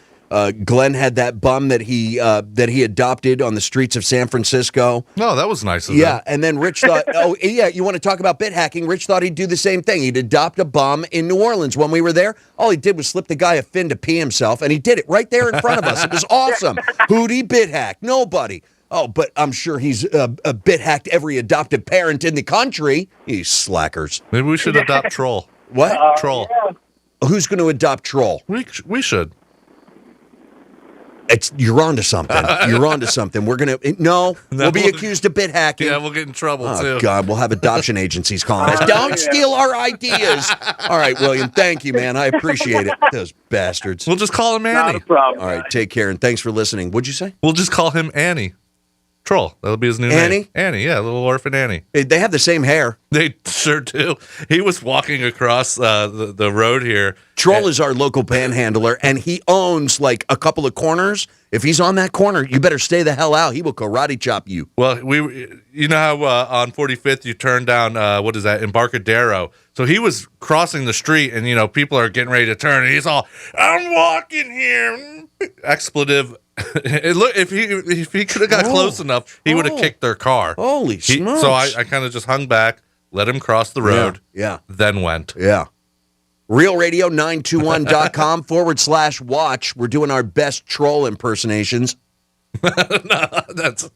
Glenn had that bum that he adopted on the streets of San Francisco. No, that was nice of Yeah, him. and then Rich thought, you want to talk about bit hacking? Rich thought he'd do the same thing. He'd adopt a bum in New Orleans. When we were there, all he did was slip the guy a fin to pee himself, and he did it right there in front of us. It was awesome. Who'd he bit hack? Nobody. Oh, but I'm sure he's a bit hacked every adoptive parent in the country. You slackers. Maybe we should adopt Troll. What? Troll. Who's going to adopt Troll? We should. You're onto something. You're onto something. We're gonna we'll be accused of bit hacking. Yeah, we'll get in trouble too. Oh God, we'll have adoption agencies calling us. Don't steal our ideas. All right, William. Thank you, man. I appreciate it. Those bastards. We'll just call him Annie. Not a problem. All right, take care and thanks for listening. What'd you say? We'll just call him Annie. Troll. That'll be his new name. Annie, yeah, little orphan Annie. They have the same hair. They sure do. He was walking across the road here. Troll is our local panhandler, and he owns like a couple of corners. If he's on that corner, you better stay the hell out. He will karate chop you. Well, you know how on 45th you turn down, what is that, Embarcadero. So he was crossing the street, and, people are getting ready to turn, and he's all, I'm walking here. Expletive. If he could have got close enough, he would have kicked their car. Holy smokes. So I kind of just hung back, let him cross the road, then went. Yeah. RealRadio921.com/watch. We're doing our best troll impersonations. No, that's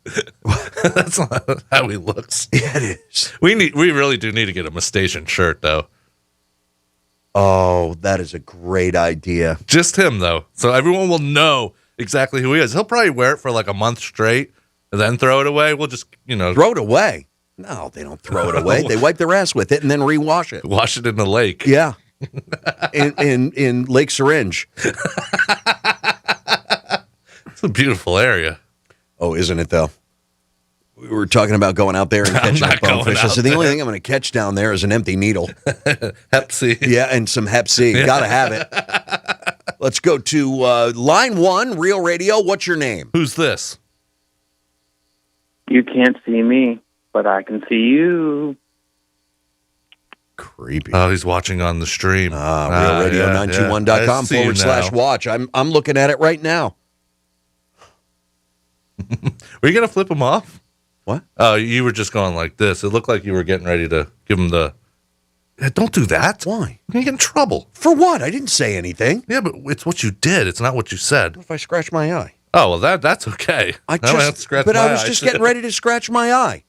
not how he looks. Yeah, it is. We really do need to get him a station shirt, though. Oh, that is a great idea. Just him, though. So everyone will know exactly who he is. He'll probably wear it for like a month straight and then throw it away. We'll just, Throw it away? No, they don't throw it away. They wipe their ass with it and then rewash it. Wash it in the lake. Yeah. in Lake Syringe. It's a beautiful area. Oh, isn't it, though? We were talking about going out there and catching a bonefish. So the only thing I'm going to catch down there is an empty needle. Hep C. Yeah, and some Hep C. Yeah. Got to have it. Let's go to line 1, Real Radio. What's your name? Who's this? You can't see me, but I can see you. Creepy. Oh, he's watching on the stream. RealRadio921.com/watch. I'm looking at it right now. Were you going to flip him off? What? Oh, you were just going like this. It looked like you were getting ready to give him the... Yeah, don't do that. Why? You're going to get in trouble. For what? I didn't say anything. Yeah, but it's what you did. It's not what you said. What if I scratch my eye? Oh, well, that's okay. I was just getting ready to scratch my eye.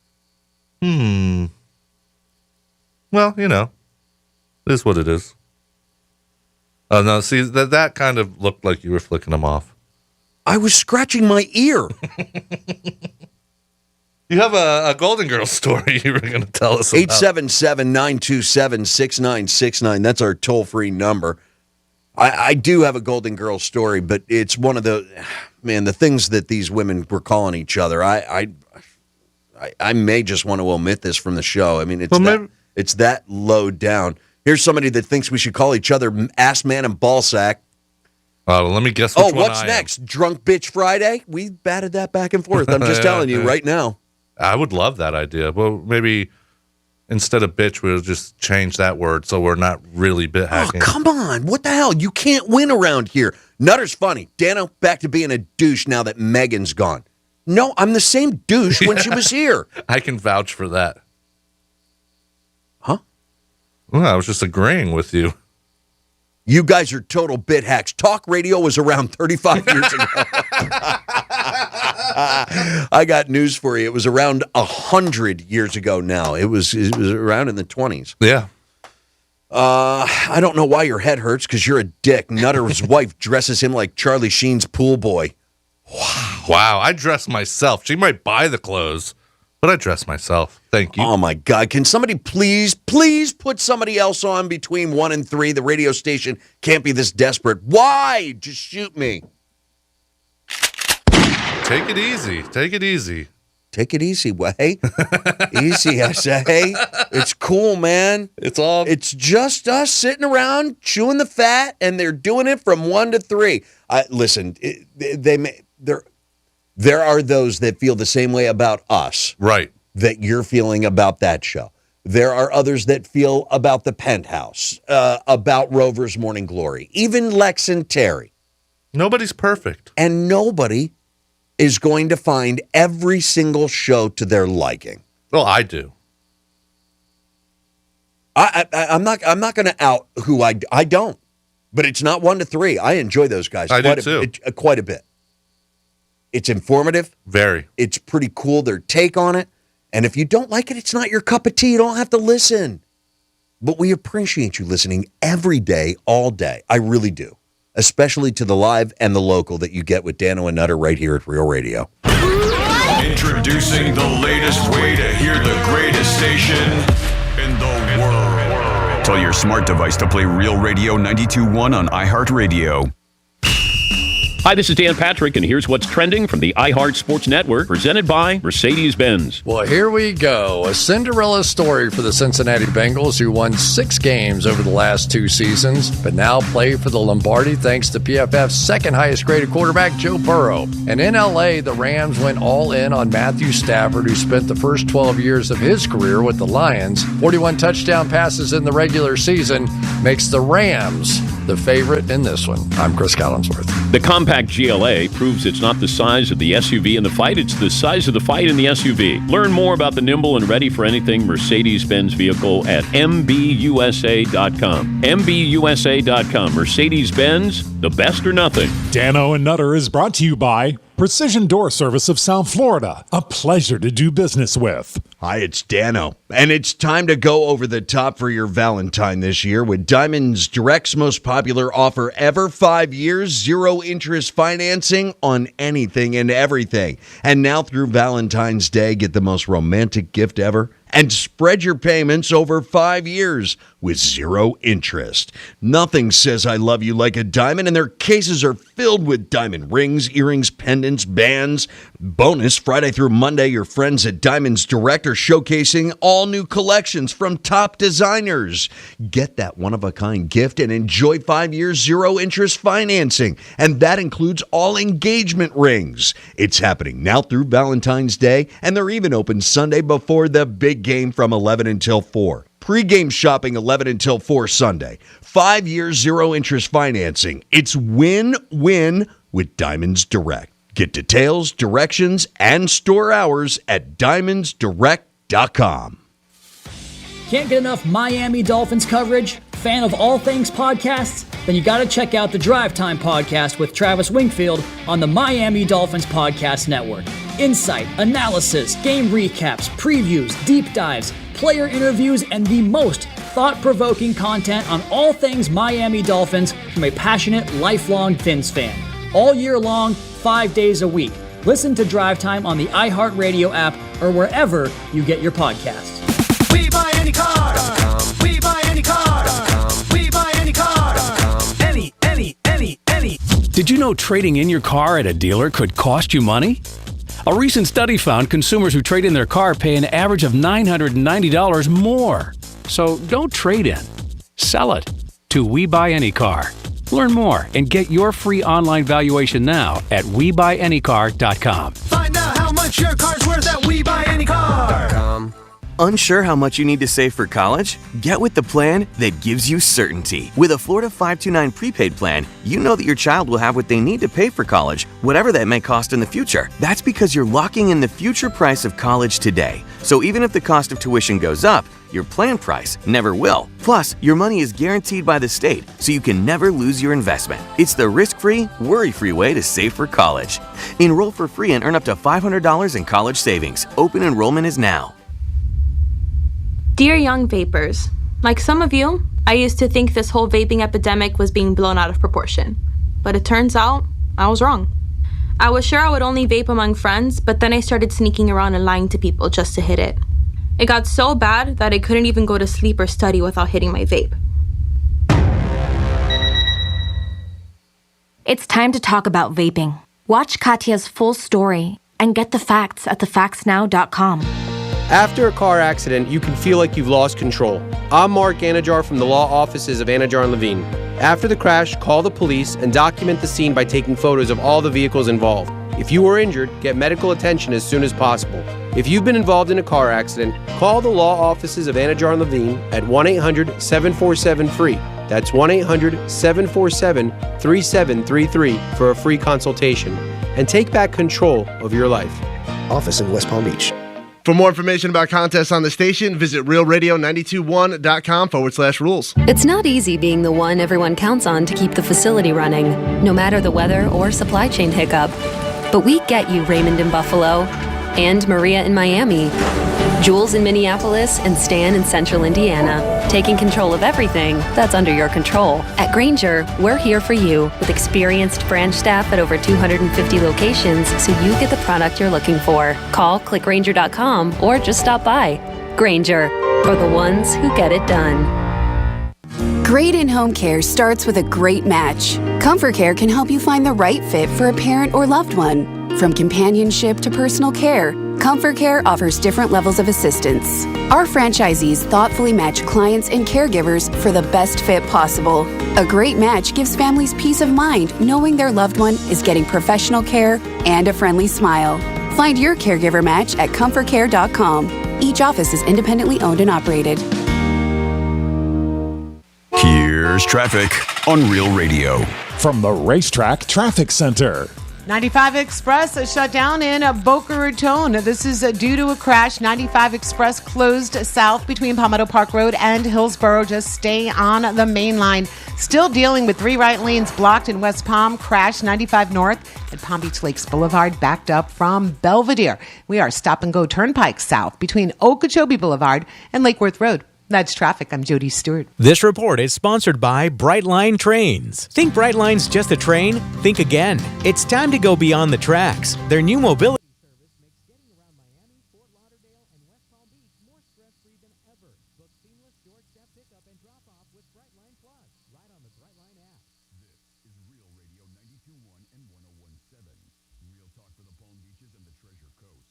Well, it is what it is. Oh, no, see, that kind of looked like you were flicking him off. I was scratching my ear. You have a Golden Girls story you were going to tell us about. 877-927-6969. That's our toll-free number. I do have a Golden Girls story, but it's one of the things that these women were calling each other. I may just want to omit this from the show. I mean, it's that low down. Here's somebody that thinks we should call each other ass man and ball sack. Let me guess which one what's next? Drunk Bitch Friday? We batted that back and forth. I'm just telling you right now. I would love that idea. Well, maybe instead of bitch, we'll just change that word so we're not really bit hacking. Oh, come on. What the hell? You can't win around here. Nutter's funny. Dano, back to being a douche now that Megan's gone. No, I'm the same douche when she was here. I can vouch for that. Huh? Well, I was just agreeing with you. You guys are total bit hacks. Talk radio was around 35 years ago. I got news for you. It was around 100 years ago now. It was around in the 20s. Yeah. I don't know why your head hurts because you're a dick. Nutter's wife dresses him like Charlie Sheen's pool boy. Wow. I dress myself. She might buy the clothes, but I dress myself. Thank you. Oh, my God. Can somebody please put somebody else on between 1 and 3? The radio station can't be this desperate. Why? Just shoot me. Take it easy. Take it easy. Take it easy, way. Easy, I say. It's cool, man. It's just us sitting around chewing the fat, and they're doing it from 1 to 3. Listen, there are those that feel the same way about us. Right. That you're feeling about that show. There are others that feel about the Penthouse, about Rover's Morning Glory, even Lex and Terry. Nobody's perfect. And nobody is going to find every single show to their liking. Well, I do. I'm not going to out who I don't. But it's not 1 to 3. I enjoy those guys quite a bit. It's informative. Very. It's pretty cool, their take on it. And if you don't like it, it's not your cup of tea. You don't have to listen. But we appreciate you listening every day, all day. I really do. especially to the live and the local that you get with Dano and Nutter right here at Real Radio. Introducing the latest way to hear the greatest station in the world. Tell your smart device to play Real Radio 92.1 on iHeartRadio. Hi, this is Dan Patrick, and here's what's trending from the iHeart Sports Network, presented by Mercedes-Benz. Well, here we go. A Cinderella story for the Cincinnati Bengals, who won 6 games over the last 2 seasons, but now play for the Lombardi thanks to PFF's second highest graded quarterback, Joe Burrow. And in LA, the Rams went all in on Matthew Stafford, who spent the first 12 years of his career with the Lions. 41 touchdown passes in the regular season makes the Rams the favorite in this one. I'm Chris Collinsworth. The compact GLA proves it's not the size of the SUV in the fight, it's the size of the fight in the SUV. Learn more about the nimble and ready-for-anything Mercedes-Benz vehicle at MBUSA.com. MBUSA.com. Mercedes-Benz, the best or nothing. Dano and Nutter is brought to you by Precision Door Service of South Florida. A pleasure to do business with. Hi, it's Dano, and it's time to go over the top for your Valentine this year with Diamond's Direct's most popular offer ever, 5 years, 0 interest financing on anything and everything. And now through Valentine's Day, get the most romantic gift ever and spread your payments over 5 years with 0 interest. Nothing says I love you like a diamond, and their cases are filled with diamond rings, earrings, pendants, bands. Bonus, Friday through Monday, your friends at Diamonds Direct are showcasing all new collections from top designers. Get that one-of-a-kind gift and enjoy 5 years, 0 interest financing. And that includes all engagement rings. It's happening now through Valentine's Day, and they're even open Sunday before the big game from 11 until 4. Pre-game shopping 11 until 4 Sunday. 5 years, 0 interest financing. It's win-win with Diamonds Direct. Get details, directions, and store hours at diamondsdirect.com. Can't get enough Miami Dolphins coverage? Fan of all things podcasts? Then you got to check out the Drive Time podcast with Travis Wingfield on the Miami Dolphins Podcast Network. Insight, analysis, game recaps, previews, deep dives, player interviews, and the most thought-provoking content on all things Miami Dolphins from a passionate, lifelong Fins fan. All year long, 5 days a week. Listen to Drive Time on the iHeartRadio app or wherever you get your podcasts. We buy any car. We buy any car. We buy any car. Any. Did you know trading in your car at a dealer could cost you money? A recent study found consumers who trade in their car pay an average of $990 more. So don't trade in. Sell it to We Buy Any Car. Learn more and get your free online valuation now at WeBuyAnyCar.com. Find out how much your car's worth at WeBuyAnyCar.com. Unsure how much you need to save for college? Get with the plan that gives you certainty. With a Florida 529 prepaid plan, you know that your child will have what they need to pay for college, whatever that may cost in the future. That's because you're locking in the future price of college today. So even if the cost of tuition goes up, your plan price never will. Plus, your money is guaranteed by the state, so you can never lose your investment. It's the risk-free, worry-free way to save for college. Enroll for free and earn up to $500 in college savings. Open enrollment is now. Dear young vapers, like some of you, I used to think this whole vaping epidemic was being blown out of proportion. But it turns out, I was wrong. I was sure I would only vape among friends, but then I started sneaking around and lying to people just to hit it. It got so bad that I couldn't even go to sleep or study without hitting my vape. It's time to talk about vaping. Watch Katya's full story and get the facts at thefactsnow.com. After a car accident, you can feel like you've lost control. I'm Mark Anajar from the law offices of Anajar & Levine. After the crash, call the police and document the scene by taking photos of all the vehicles involved. If you were injured, get medical attention as soon as possible. If you've been involved in a car accident, call the law offices of Anajar & Levine at 1-800-747-FREE. That's 1-800-747-3733 for a free consultation. And take back control of your life. Office in West Palm Beach. For more information about contests on the station, visit realradio921.com/rules. It's not easy being the one everyone counts on to keep the facility running, no matter the weather or supply chain hiccup. But we get you, Raymond in Buffalo and Maria in Miami. Jules in Minneapolis, and Stan in Central Indiana. Taking control of everything that's under your control. At Grainger, we're here for you with experienced branch staff at over 250 locations so you get the product you're looking for. Call, click Grainger.com, or just stop by. Grainger, for the ones who get it done. Great in-home care starts with a great match. Comfort Care can help you find the right fit for a parent or loved one. From companionship to personal care, Comfort Care offers different levels of assistance. Our franchisees thoughtfully match clients and caregivers for the best fit possible. A great match gives families peace of mind knowing their loved one is getting professional care and a friendly smile. Find your caregiver match at comfortcare.com. Each office is independently owned and operated. Here's traffic on Real Radio. From the Racetrack Traffic Center. 95 Express shut down in Boca Raton. This is due to a crash. 95 Express closed south between Palmetto Park Road and Hillsborough. Just stay on the main line. Still dealing with 3 right lanes blocked in West Palm. Crash 95 North at Palm Beach Lakes Boulevard, backed up from Belvedere. We are stop and go turnpike south between Okeechobee Boulevard and Lake Worth Road. That's traffic. I'm Jody Stewart. This report is sponsored by Brightline Trains. Think Brightline's just a train? Think again. It's time to go beyond the tracks. Their new mobility service makes getting around Miami, Fort Lauderdale, and West Palm Beach more stress-free than ever. Book seamless doorstep pickup and drop-off with Brightline Plus. Right on the Brightline app. This is Real Radio 92.1 and 101.7. Real talk for the Palm Beaches and the Treasure Coast.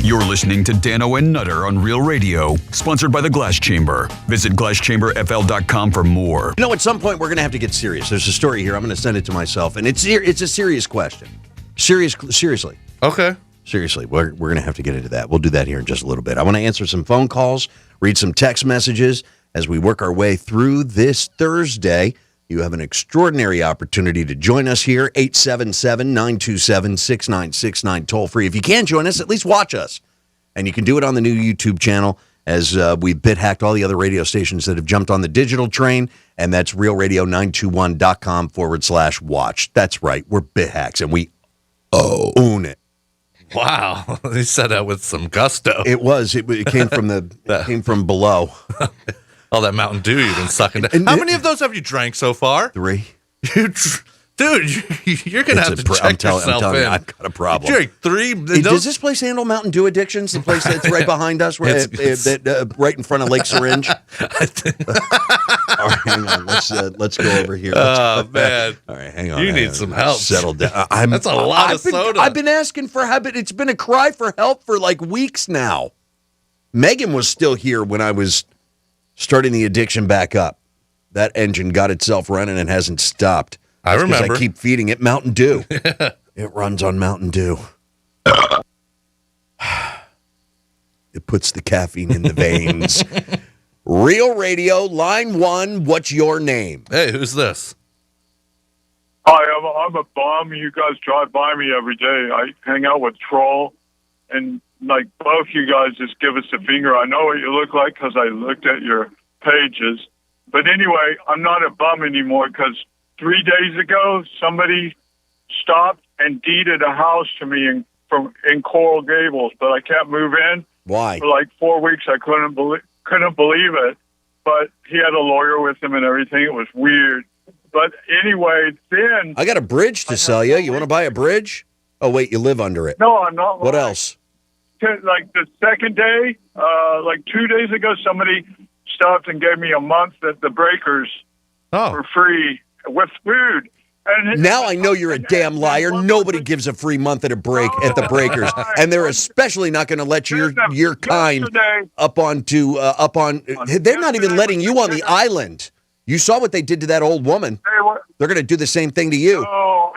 You're listening to Dano and Nutter on Real Radio, sponsored by the Glass Chamber. Visit glasschamberfl.com for more. You know, at some point, we're going to have to get serious. There's a story here. I'm going to send it to myself, and it's a serious question. Seriously. Okay. Seriously, we're going to have to get into that. We'll do that here in just a little bit. I want to answer some phone calls, read some text messages as we work our way through this Thursday. You have an extraordinary opportunity to join us here, 877-927-6969, toll-free. If you can't join us, at least watch us. And you can do it on the new YouTube channel as we bit-hacked all the other radio stations that have jumped on the digital train, and that's realradio921.com/watch. That's right, we're bit-hacks, and we own it. Wow, he said that with some gusto. It was. It came from came from below. All that Mountain Dew you've been sucking down. How many of those have you drank so far? 3. Dude, you're going to have to check yourself in. I've got a problem. You drank 3. Does this place handle Mountain Dew addictions? The place that's right behind us, right in front of Lake Syringe? All right, hang on. Let's go over here. Oh, man. All right, hang on. You need some help. Settle down. That's a lot of soda. I've been asking for help. It's been a cry for help for like weeks now. Megan was still here when I was starting the addiction back up. That engine got itself running and hasn't stopped. I remember. I keep feeding it Mountain Dew. It runs on Mountain Dew. It puts the caffeine in the veins. Real Radio, line 1, what's your name? Hey, who's this? Hi, I'm a bum. You guys drive by me every day. I hang out with Troll, and like both you guys just give us a finger. I know what you look like because I looked at your pages. But anyway, I'm not a bum anymore because 3 days ago, somebody stopped and deeded a house to me in Coral Gables, but I can't move in. Why? For like 4 weeks, I couldn't believe it. But he had a lawyer with him and everything. It was weird. But anyway, then I got a bridge to sell you. You want to buy a bridge? Oh, wait, you live under it. No, I'm not. What else? Like the second day, like 2 days ago, somebody stopped and gave me a month at the Breakers for free with food. And now I know you're a damn liar. Nobody gives a free month at a break at the Breakers, and they're especially not going to let your kind up on. They're not even letting you on the island. You saw what they did to that old woman. They're going to do the same thing to you.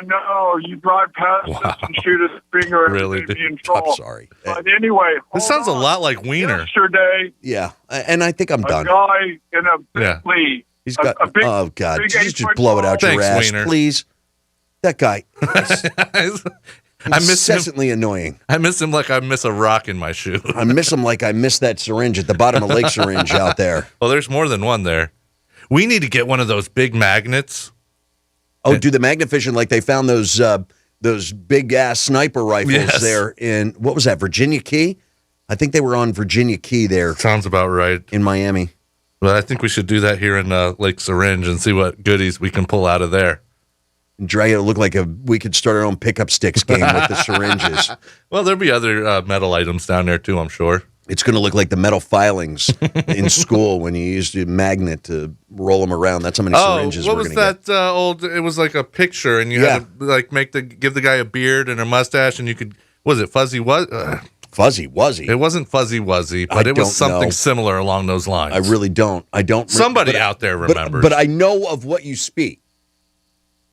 No, you drive past us and shoot us a finger and Really? be in trouble. I'm sorry. But anyway, This sounds a lot like Wiener. yesterday, Yeah, and I think I'm a done. guy in a Bentley. He's got. a big, Oh God! big Just 8-foot blow it out your Thanks, ass, Wiener. please. That guy. I miss incessantly annoying. I miss him like I miss a rock in my shoe. I miss him like I miss that syringe at the bottom of Lake Syringe out there. Well, there's more than one there. We need to get one of those big magnets. Oh, do the magnification like they found those big ass sniper rifles there in what was that, Virginia Key? I think they were on Virginia Key there. Sounds about right. In Miami. But I think we should do that here in Lake Syringe and see what goodies we can pull out of there. And drag it look like we could start our own pickup sticks game with the syringes. Well, there'll be other metal items down there too, I'm sure. It's going to look like the metal filings in school when you used a magnet to roll them around. That's how many syringes we're going to get. What was that old? It was like a picture, and you had to like give the guy a beard and a mustache, and you could. Was it Fuzzy Fuzzy Wuzzy? It wasn't Fuzzy Wuzzy, but it was something similar along those lines. I really don't. Somebody out there remembers. But I know of what you speak.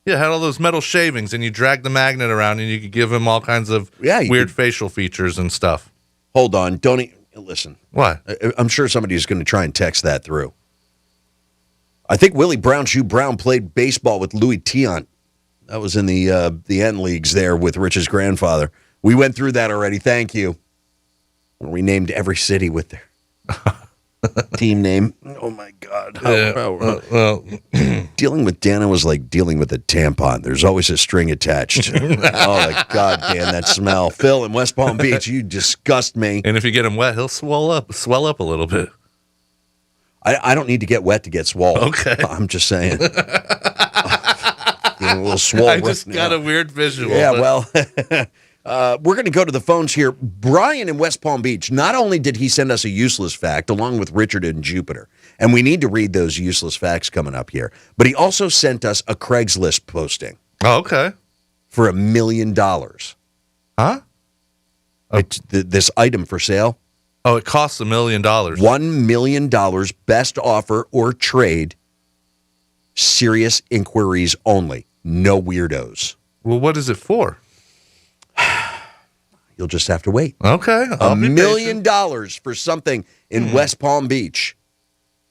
Yeah, it had all those metal shavings, and you drag the magnet around, and you could give him all kinds of weird facial features and stuff. Hold on, listen. What? I'm sure somebody's going to try and text that through. I think Willie Brown Shoe Brown played baseball with Louis Tiant. That was in the N leagues there with Rich's grandfather. We went through that already. Thank you. We named every city with their team name. Oh my God! Dealing with Dano was like dealing with a tampon. There's always a string attached. Oh, God damn that smell! Phil in West Palm Beach, you disgust me. And if you get him wet, he'll swell up a little bit. I don't need to get wet to get swole. Okay, I'm just saying. A little swole. I just got a weird visual. Yeah, well. We're going to go to the phones here. Brian in West Palm Beach, not only did he send us a useless fact, along with Richard and Jupiter, and we need to read those useless facts coming up here, but he also sent us a Craigslist posting. Oh, okay. For $1 million. Huh? This item for sale. Oh, it costs $1 million. $1 million, best offer or trade, serious inquiries only, no weirdos. Well, what is it for? You'll just have to wait. Okay. $1 million for something in West Palm Beach.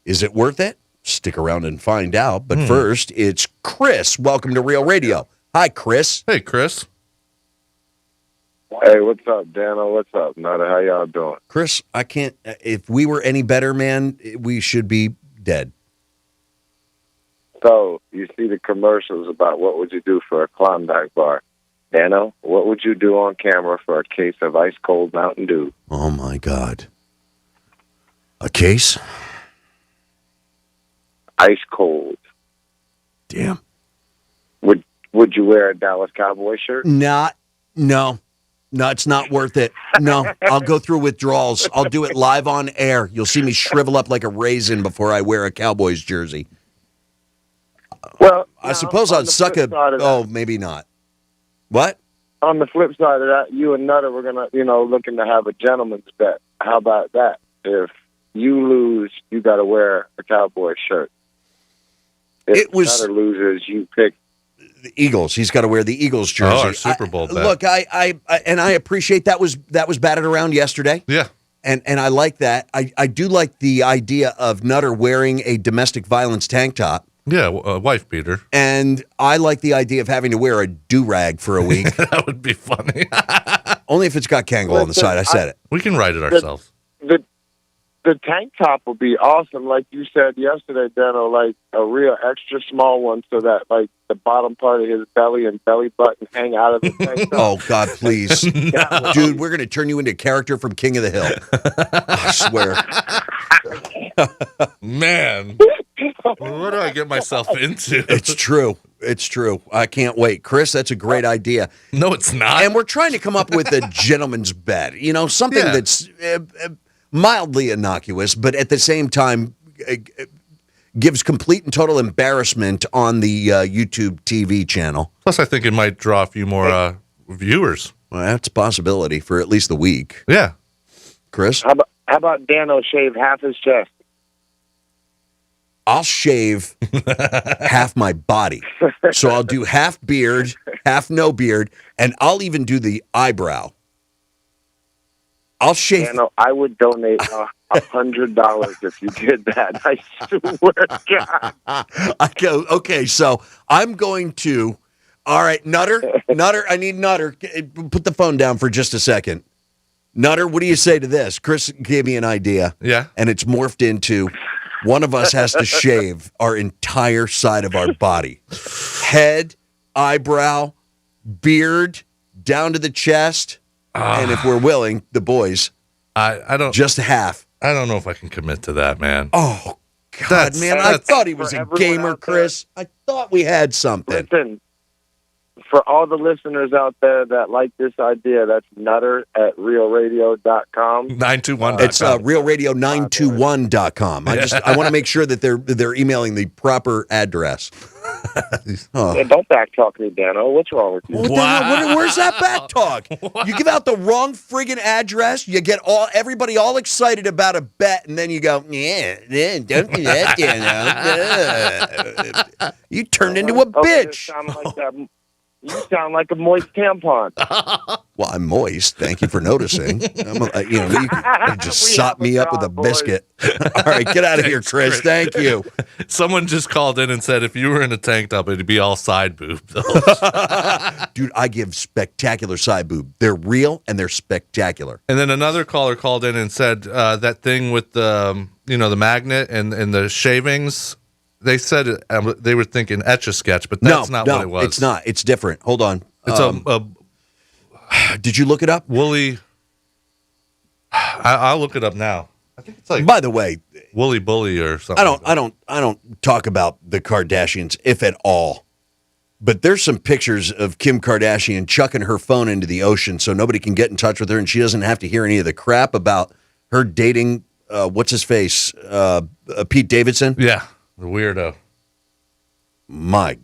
Is it worth it? Stick around and find out. But first, it's Chris. Welcome to Real Radio. Hi, Chris. Hey, Chris. Hey, what's up, Dano? What's up, Nutter? How y'all doing? Chris, I can't. If we were any better, man, we should be dead. So, you see the commercials about what would you do for a Klondike bar. Dano, what would you do on camera for a case of ice-cold Mountain Dew? Oh, my God. A case? Ice cold. Damn. Would you wear a Dallas Cowboy shirt? No, it's not worth it. No, I'll go through withdrawals. I'll do it live on air. You'll see me shrivel up like a raisin before I wear a Cowboys jersey. Well, I suppose I'd suck a... Oh, maybe not. What? On the flip side of that, you and Nutter were gonna, looking to have a gentleman's bet. How about that? If you lose, you got to wear a Cowboy shirt. If Nutter loses, you pick the Eagles. He's got to wear the Eagles jersey. Oh, our Super Bowl bet. Look, I appreciate that was batted around yesterday. Yeah. And I like that. I do like the idea of Nutter wearing a domestic violence tank top. Yeah, wife beater. And I like the idea of having to wear a do-rag for a week. That would be funny. Only if it's got Kangol on the side. I said it. We can write it ourselves. The tank top would be awesome, like you said yesterday, Dano, like a real extra small one so that, like, the bottom part of his belly and belly button hang out of the tank top. Oh, God, please. No. Dude, we're going to turn you into a character from King of the Hill. I swear. Man. What do I get myself into? It's true. It's true. I can't wait. Chris, that's a great idea. No, it's not. And we're trying to come up with a gentleman's bet. Something that's mildly innocuous, but at the same time gives complete and total embarrassment on the YouTube TV channel. Plus, I think it might draw a few more viewers. Well, that's a possibility for at least the week. Yeah. Chris? How about Dano shave half his chest? I'll shave half my body. So I'll do half beard, half no beard, and I'll even do the eyebrow. I'll shave. Dano, I would donate $100 if you did that. I swear to God. Okay, so I'm going to All right, Nutter, I need Nutter. Put the phone down for just a second. Nutter, what do you say to this? Chris gave me an idea. Yeah. And it's morphed into one of us has to shave our entire side of our body. Head, eyebrow, beard, down to the chest. And if we're willing, the boys, I don't just half. I don't know if I can commit to that, man. Oh, God, man. I thought he was a gamer, Chris. I thought we had something. Listen, for all the listeners out there that like this idea, that's Nutter at realradio.com. 921. It's realradio921.com. I want to make sure that they're emailing the proper address. Yeah, don't backtalk me, Dano. What's wrong with you? Where's that back talk? You give out the wrong friggin' address, you get everybody all excited about a bet, and then you go, yeah, don't do that, Dano. You turned into a bitch. You sound like a moist tampon. Well, I'm moist. Thank you for noticing. You can just sop me up with a biscuit. All right, get out of here, Chris. Thank you. Someone just called in and said if you were in a tank top, it'd be all side boob. Dude, I give spectacular side boob. They're real and they're spectacular. And then another caller called in and said that thing with the magnet and the shavings. They said they were thinking Etch-a-Sketch, but that's not what it was. It's not. It's different. Hold on. It's did you look it up? Woolly. I'll look it up now. I think it's like. By the way, Woolly Bully or something. I don't talk about the Kardashians, if at all. But there's some pictures of Kim Kardashian chucking her phone into the ocean so nobody can get in touch with her, and she doesn't have to hear any of the crap about her dating. What's his face? Pete Davidson. Yeah. The weirdo. My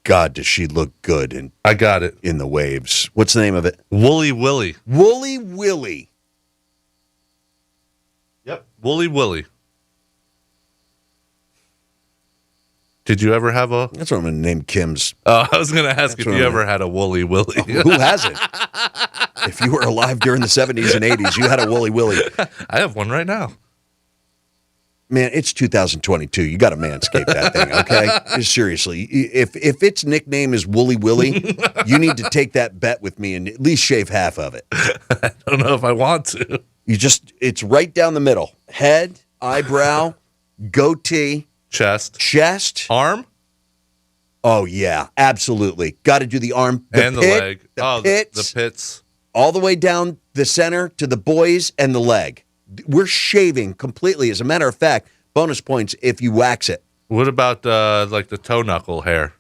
God, does she look good? I got it. In the waves. What's the name of it? Woolly Willy. Woolly Willy. Yep. Woolly Willy. Did you ever have a... That's what I'm going to name Kim's. I was going to ask if you ever had a Woolly Willy. Who hasn't? If you were alive during the 70s and 80s, you had a Woolly Willy. I have one right now. Man, it's 2022. You got to manscape that thing, okay? Seriously, if its nickname is Woolly Willy, you need to take that bet with me and at least shave half of it. I don't know if I want to. It's right down the middle. Head, eyebrow, goatee. Chest. Arm? Oh, yeah, absolutely. Got to do the arm. The leg. The pits. All the way down the center to the boys and the leg. We're shaving completely. As a matter of fact, bonus points if you wax it. What about like the toe knuckle hair?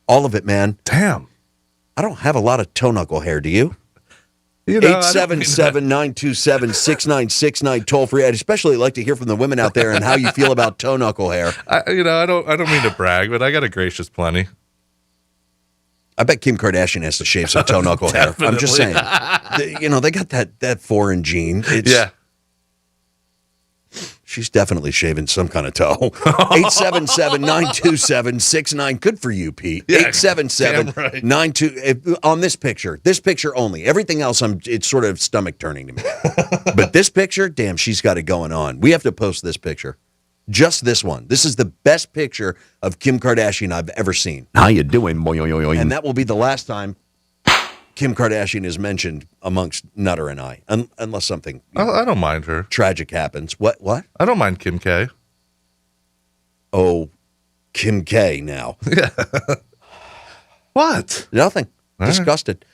All of it, man. Damn. I don't have a lot of toe knuckle hair. Do you? 877-927-6969 toll free. I'd especially like to hear from the women out there and how you feel about toe knuckle hair. I don't mean to brag, but I got a gracious plenty. I bet Kim Kardashian has to shave some toe knuckle hair. I'm just saying. They got that foreign gene. Yeah. She's definitely shaving some kind of toe. 877-927-69. Good for you, Pete. Yeah, 877-92. On this picture only. Everything else, it's sort of stomach turning to me. But this picture, damn, she's got it going on. We have to post this picture. Just this one. This is the best picture of Kim Kardashian I've ever seen. How you doing? And that will be the last time Kim Kardashian is mentioned amongst Nutter and I, unless something I don't mind her. Tragic happens. What? I don't mind Kim K. Oh, Kim K now. Yeah. What? Nothing. All Disgusted.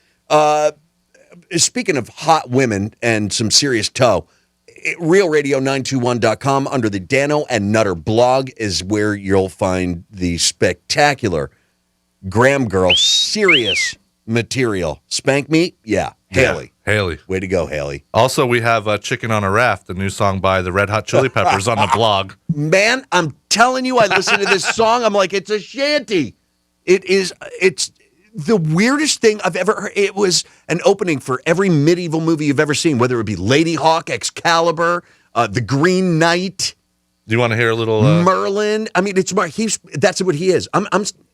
Speaking of hot women and some serious toe, realradio921.com under the Dano and Nutter blog is where you'll find the spectacular Graham Girl serious material. Spank Meat? Yeah. Haley. Way to go, Haley. Also, we have Chicken on a Raft, the new song by the Red Hot Chili Peppers on the blog. Man, I'm telling you, I listened to this song. I'm like, it's a shanty. It's the weirdest thing I've ever heard. It was an opening for every medieval movie you've ever seen, whether it be Lady Hawk, Excalibur, The Green Knight. Do you want to hear a little Merlin? I mean, that's what he is.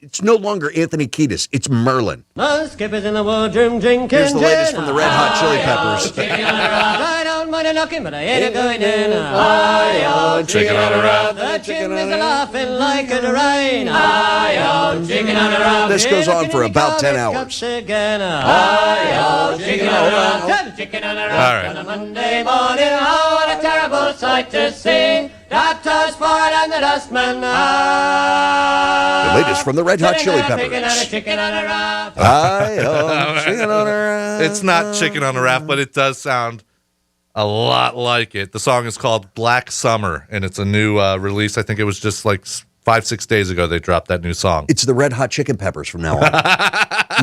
It's no longer Anthony Kiedis. It's Merlin. The skippers in the wardroom drinking Here's the latest from the Red Hot Chili Peppers. I don't mind a knocking, but I ain't going in. chicken on a rack. The chimneys are laughing like a rain. Chicken on a rack. This goes on for about 10 hours. Chicken on a rack. Chicken on a rack. All right. On a Monday morning, oh, what a terrible sight to see. Doctors for it and the dustman. The latest from the Red Hot Chili Peppers. Chicken on a rack. Chicken on a rack. It's not chicken on a rack, but it does sound a lot like it. The song is called Black Summer, and it's a new release. I think it was just like 5-6 days ago they dropped that new song. It's the Red Hot Chicken Peppers from now on.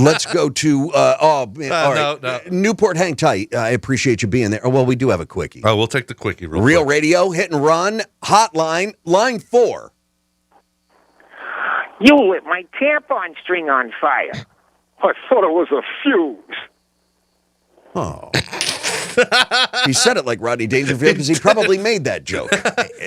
Let's go to all right. No. Newport, hang tight. I appreciate you being there. Oh, well, we do have a quickie. Oh, we'll take the quickie real Real quick. Radio, hit and run, hotline, line 4. You lit my tampon string on fire. I thought it was a fuse. Oh. He said it like Rodney Dangerfield because he probably made that joke.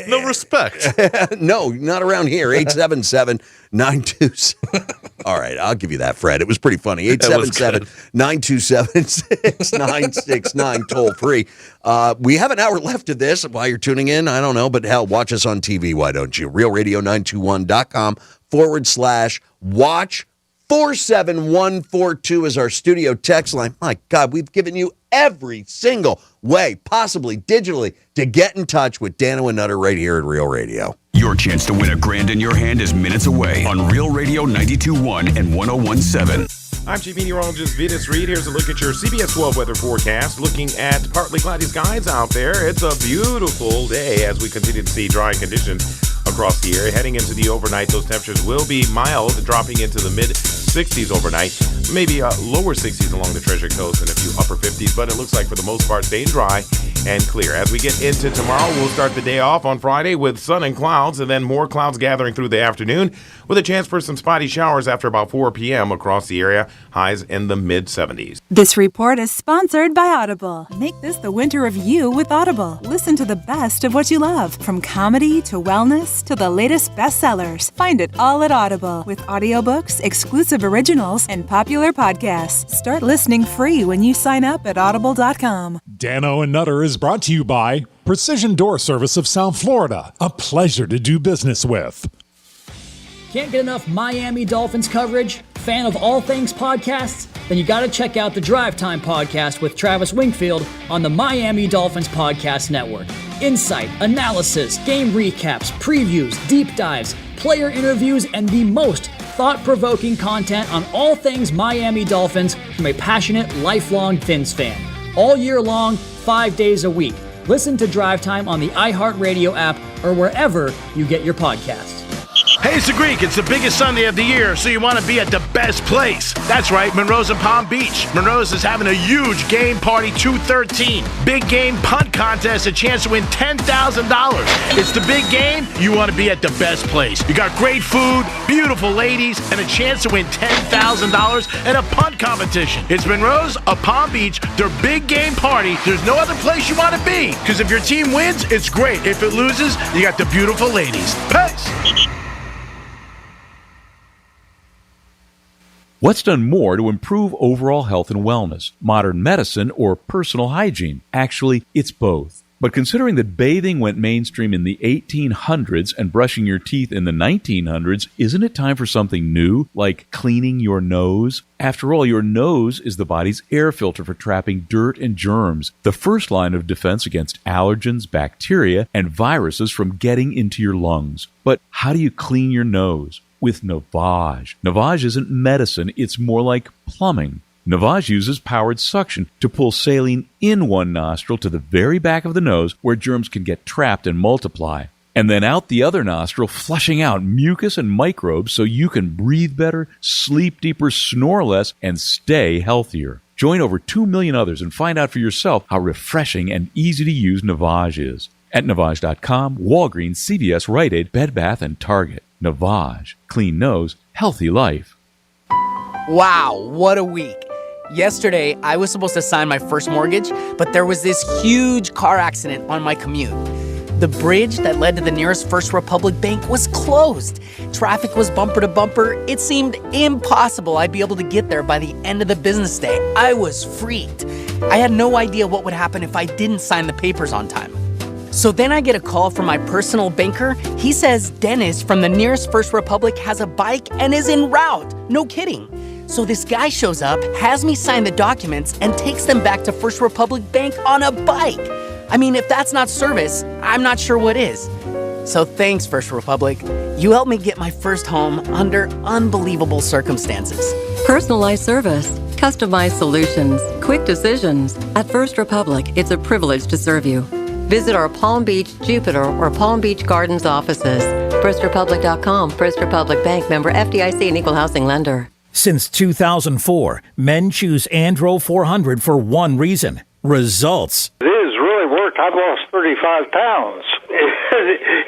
No respect. No, not around here. 877-927. All right, I'll give you that, Fred. It was pretty funny. 877-927-6969, toll free. We have an hour left of this. While you're tuning in, I don't know, but hell, watch us on TV. Why don't you? realradio921.com/watch. 47142 is our studio text line. My God, we've given you every single way, possibly digitally, to get in touch with Dano and Nutter right here at Real Radio. Your chance to win $1,000 in your hand is minutes away on Real Radio 92.1 and 101.7. I'm Chief Meteorologist Vitas Reed. Here's a look at your CBS 12 weather forecast. Looking at partly cloudy skies out there. It's a beautiful day as we continue to see dry conditions across the area. Heading into the overnight, those temperatures will be mild, dropping into the mid-60s overnight. Maybe lower 60s along the Treasure Coast and a few upper 50s, but it looks like for the most part staying dry and clear. As we get into tomorrow, we'll start the day off on Friday with sun and clouds, and then more clouds gathering through the afternoon with a chance for some spotty showers after about 4 p.m. across the area. Highs in the mid-70s. This report is sponsored by Audible. Make this the winter of you with Audible. Listen to the best of what you love, from comedy to wellness to the latest bestsellers. Find it all at Audible with audiobooks, exclusive originals, and popular podcasts. Start listening free when you sign up at audible.com. Dano and Nutter is brought to you by Precision Door Service of South Florida. A pleasure to do business with. Can't get enough Miami Dolphins coverage? Fan of all things podcasts? Then you gotta check out the Drive Time podcast with Travis Wingfield on the Miami Dolphins Podcast Network. Insight, analysis, game recaps, previews, deep dives, player interviews, and the most thought-provoking content on all things Miami Dolphins from a passionate, lifelong Fins fan. All year long, 5 days a week. Listen to Drive Time on the iHeartRadio app or wherever you get your podcasts. Hey, it's the Greek. It's the biggest Sunday of the year, so you want to be at the best place. That's right, Monroe's in Palm Beach. Monroe's is having a huge game party 213. Big game punt contest, a chance to win $10,000. It's the big game. You want to be at the best place. You got great food, beautiful ladies, and a chance to win $10,000 and a punt competition. It's Monroe's of Palm Beach, their big game party. There's no other place you want to be, because if your team wins, it's great. If it loses, you got the beautiful ladies. Peace. What's done more to improve overall health and wellness, modern medicine or personal hygiene? Actually, it's both. But considering that bathing went mainstream in the 1800s and brushing your teeth in the 1900s, isn't it time for something new, like cleaning your nose? After all, your nose is the body's air filter for trapping dirt and germs, the first line of defense against allergens, bacteria, and viruses from getting into your lungs. But how do you clean your nose? With Navage. Navage isn't medicine, it's more like plumbing. Navage uses powered suction to pull saline in one nostril to the very back of the nose where germs can get trapped and multiply, and then out the other nostril, flushing out mucus and microbes so you can breathe better, sleep deeper, snore less, and stay healthier. Join over 2 million others and find out for yourself how refreshing and easy to use Navage is. At Navage.com, Walgreens, CVS, Rite Aid, Bed Bath, and Target. Navage. Clean nose, healthy life. Wow, what a week. Yesterday, I was supposed to sign my first mortgage, but there was this huge car accident on my commute. The bridge that led to the nearest First Republic bank was closed. Traffic was bumper to bumper. It seemed impossible I'd be able to get there by the end of the business day. I was freaked. I had no idea what would happen if I didn't sign the papers on time. So then I get a call from my personal banker. He says Dennis from the nearest First Republic has a bike and is en route. No kidding. So this guy shows up, has me sign the documents, and takes them back to First Republic Bank on a bike. I mean, if that's not service, I'm not sure what is. So thanks, First Republic. You helped me get my first home under unbelievable circumstances. Personalized service, customized solutions, quick decisions. At First Republic, it's a privilege to serve you. Visit our Palm Beach, Jupiter, or Palm Beach Gardens offices. FirstRepublic.com. First Republic Bank, member FDIC and equal housing lender. Since 2004, men choose Andro 400 for one reason: results. It has really worked. I've lost 35 pounds.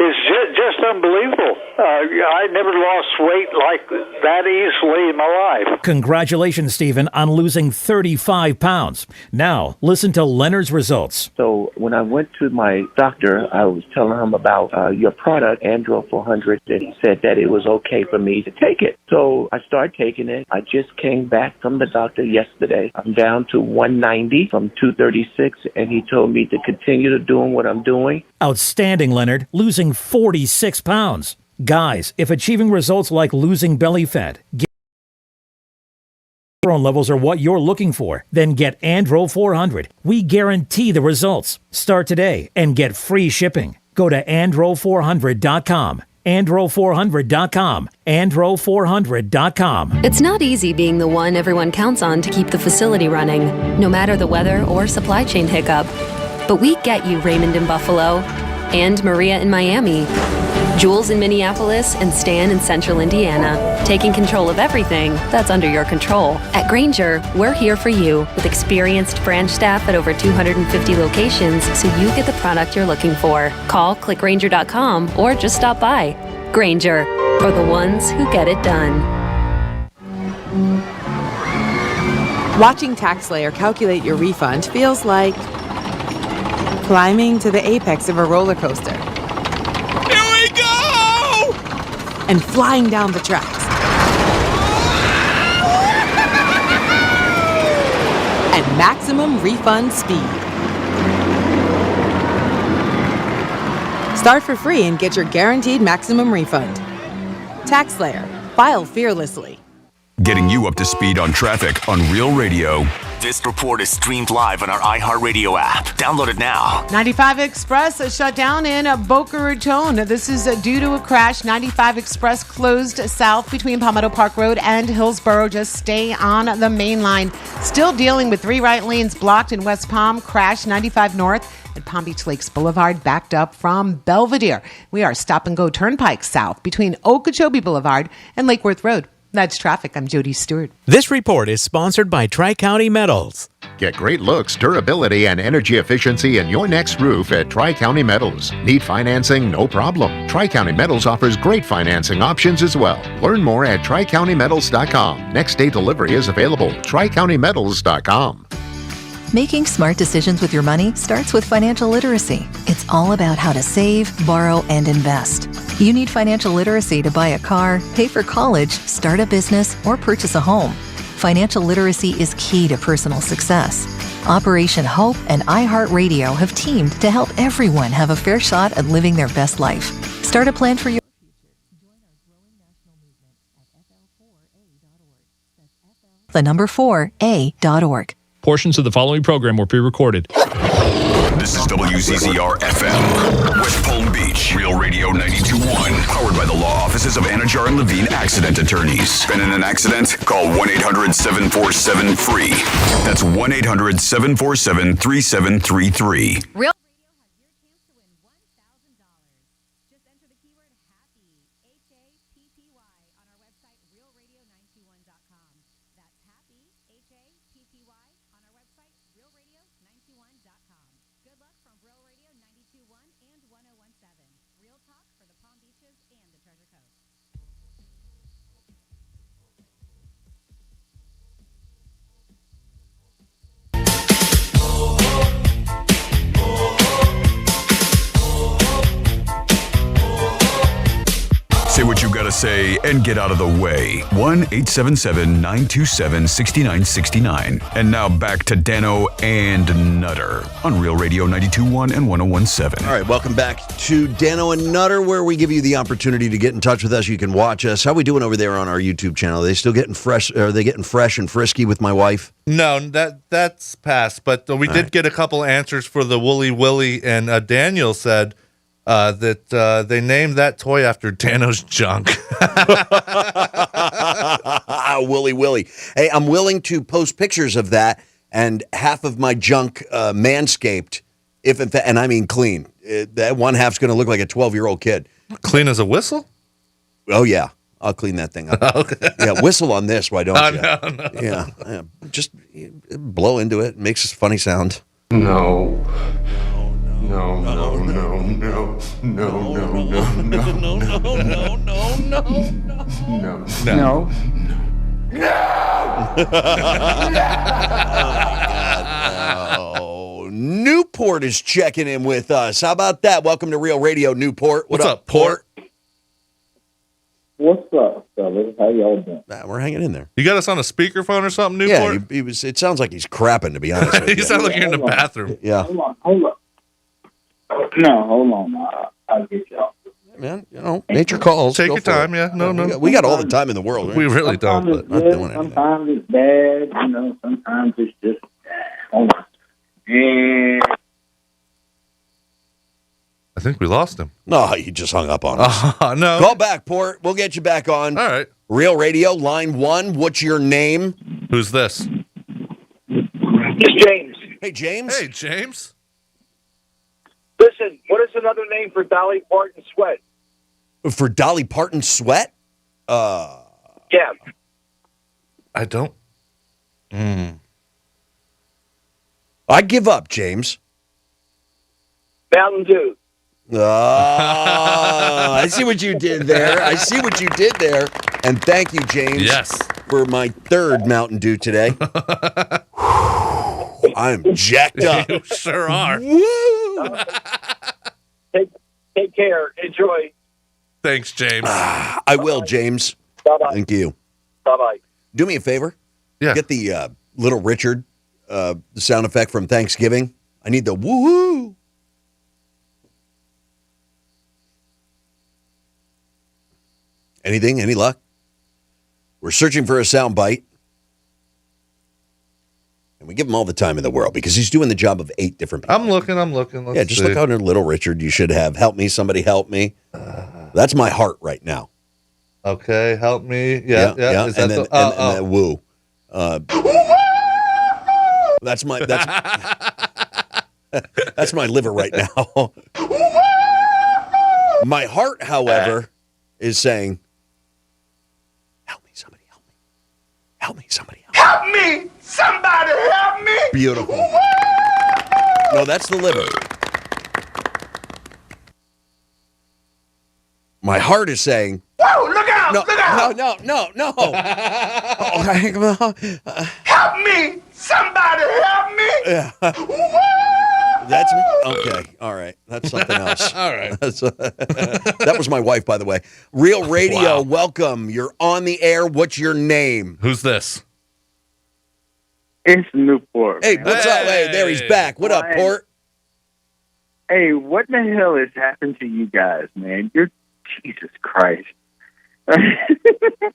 It's just unbelievable. I never lost weight like that easily in my life. Congratulations, Stephen, on losing 35 pounds. Now, listen to Leonard's results. So when I went to my doctor, I was telling him about your product, Andro 400, and he said that it was okay for me to take it. So I started taking it. I just came back from the doctor yesterday. I'm down to 190 from 236, and he told me to continue to doing what I'm doing. Outstanding, Leonard, losing 46 pounds. Guys, if achieving results like losing belly fat, testosterone levels are what you're looking for, then get Andro 400. We guarantee the results. Start today and get free shipping. Go to andro400.com. andro400.com. andro400.com. It's not easy being the one everyone counts on to keep the facility running, no matter the weather or supply chain hiccup. But we get you, Raymond in Buffalo, and Maria in Miami, Jules in Minneapolis, and Stan in Central Indiana, taking control of everything that's under your control. At Grainger, we're here for you with experienced branch staff at over 250 locations, so you get the product you're looking for. Call, click Grainger.com, or just stop by. Grainger, for the ones who get it done. Watching TaxSlayer calculate your refund feels like climbing to the apex of a roller coaster. Here we go! And flying down the tracks. At maximum refund speed. Start for free and get your guaranteed maximum refund. TaxSlayer. File fearlessly. Getting you up to speed on traffic on Real Radio. This report is streamed live on our iHeartRadio app. Download it now. 95 Express shut down in Boca Raton. This is due to a crash. 95 Express closed south between Palmetto Park Road and Hillsborough. Just stay on the main line. Still dealing with 3 right lanes blocked in West Palm. Crash 95 North at Palm Beach Lakes Boulevard, backed up from Belvedere. We are stop and go turnpike south between Okeechobee Boulevard and Lake Worth Road. That's traffic. I'm Jody Stewart. This report is sponsored by Tri-County Metals. Get great looks, durability, and energy efficiency in your next roof at Tri-County Metals. Need financing? No problem. Tri-County Metals offers great financing options as well. Learn more at TriCountyMetals.com. Next day delivery is available. TriCountyMetals.com. Making smart decisions with your money starts with financial literacy. It's all about how to save, borrow, and invest. You need financial literacy to buy a car, pay for college, start a business, or purchase a home. Financial literacy is key to personal success. Operation Hope and iHeartRadio have teamed to help everyone have a fair shot at living their best life. Start a plan for your the number 4a.org. Portions of the following program were pre-recorded. This is WCCR FM, West Palm Beach, Real Radio 92.1, powered by the law offices of Anajar and Levine Accident Attorneys. Been in an accident? Call 1-800-747-FREE. That's 1-800-747-3733. Real what you got to say and get out of the way. 1-877-927-6969. And now back to Dano and Nutter on Real Radio 92.1 and 101.7. All right, welcome back to Dano and Nutter, where we give you the opportunity to get in touch with us. You can watch us. How are we doing over there on our YouTube channel? Are they still getting fresh? Are they getting fresh and frisky with my wife? No, that's past. But we did get a couple answers for the Wooly Willy, and Daniel said that they named that toy after Dano's junk. Wooly Willy. Hey, I'm willing to post pictures of that and half of my junk manscaped, if in fact, and I mean clean. That one half's going to look like a 12-year-old kid. Clean as a whistle? Oh, yeah. I'll clean that thing up. Okay. Yeah, whistle on this, why don't you? No. Yeah. Just blow into it. It makes a funny sound. No. Newport is checking in with us. How about that? Welcome to Real Radio, Newport. What's up, Port? What's up, fellas? How y'all doing? We're hanging in there. You got us on a speakerphone or something, Newport? Yeah, he was. It sounds like he's crapping, to be honest with you. You sound like you're in the bathroom. Yeah. Hold on. No, hold on. I'll get y'all. Man, nature calls. Take Go your for time, it. yeah. No. We got all the time in the world, right? We really don't. Sometimes But it's good, sometimes it's bad. Sometimes it's just. Hold on. And I think we lost him. No, he just hung up on us. No. Call back, Port. We'll get you back on. All right. Real Radio, line 1. What's your name? Who's this? It's James. Hey, James. Hey, James. Listen, what is another name for Dolly Parton sweat? For Dolly Parton sweat? Yeah. I don't. I give up, James. Mountain Dew. I see what you did there. And thank you, James. Yes. For my third Mountain Dew today. I'm jacked up. You sure are. Woo! Take care. Enjoy. Thanks, James. I will, James. Bye-bye. Thank you. Bye-bye. Do me a favor. Yeah. Get the Little Richard sound effect from Thanksgiving. I need the woo-hoo. Anything? Any luck? We're searching for a sound bite. And we give him all the time in the world because he's doing the job of 8 different people. I'm looking. Let's just see. look under Little Richard. You should have help me, somebody help me. That's my heart right now. Okay, help me. Yeah. Is And that then woo. That's my liver right now. My heart, however, is saying, help me, somebody help me. Help me, somebody help me. Help me! Somebody help me! Beautiful. No, that's the liver. My heart is saying, Whoa, look out! no, Look out! no. Help me! Somebody help me! Yeah. That's okay. All right. That's something else. All right. That was my wife, by the way. Real Radio, Wow. welcome. You're on the air. What's your name? Who's this? it's Newport. Hey, man. what's up? Hey, there he's back. What up, Port? Hey, what the hell has happened to you guys, man? You're Jesus Christ.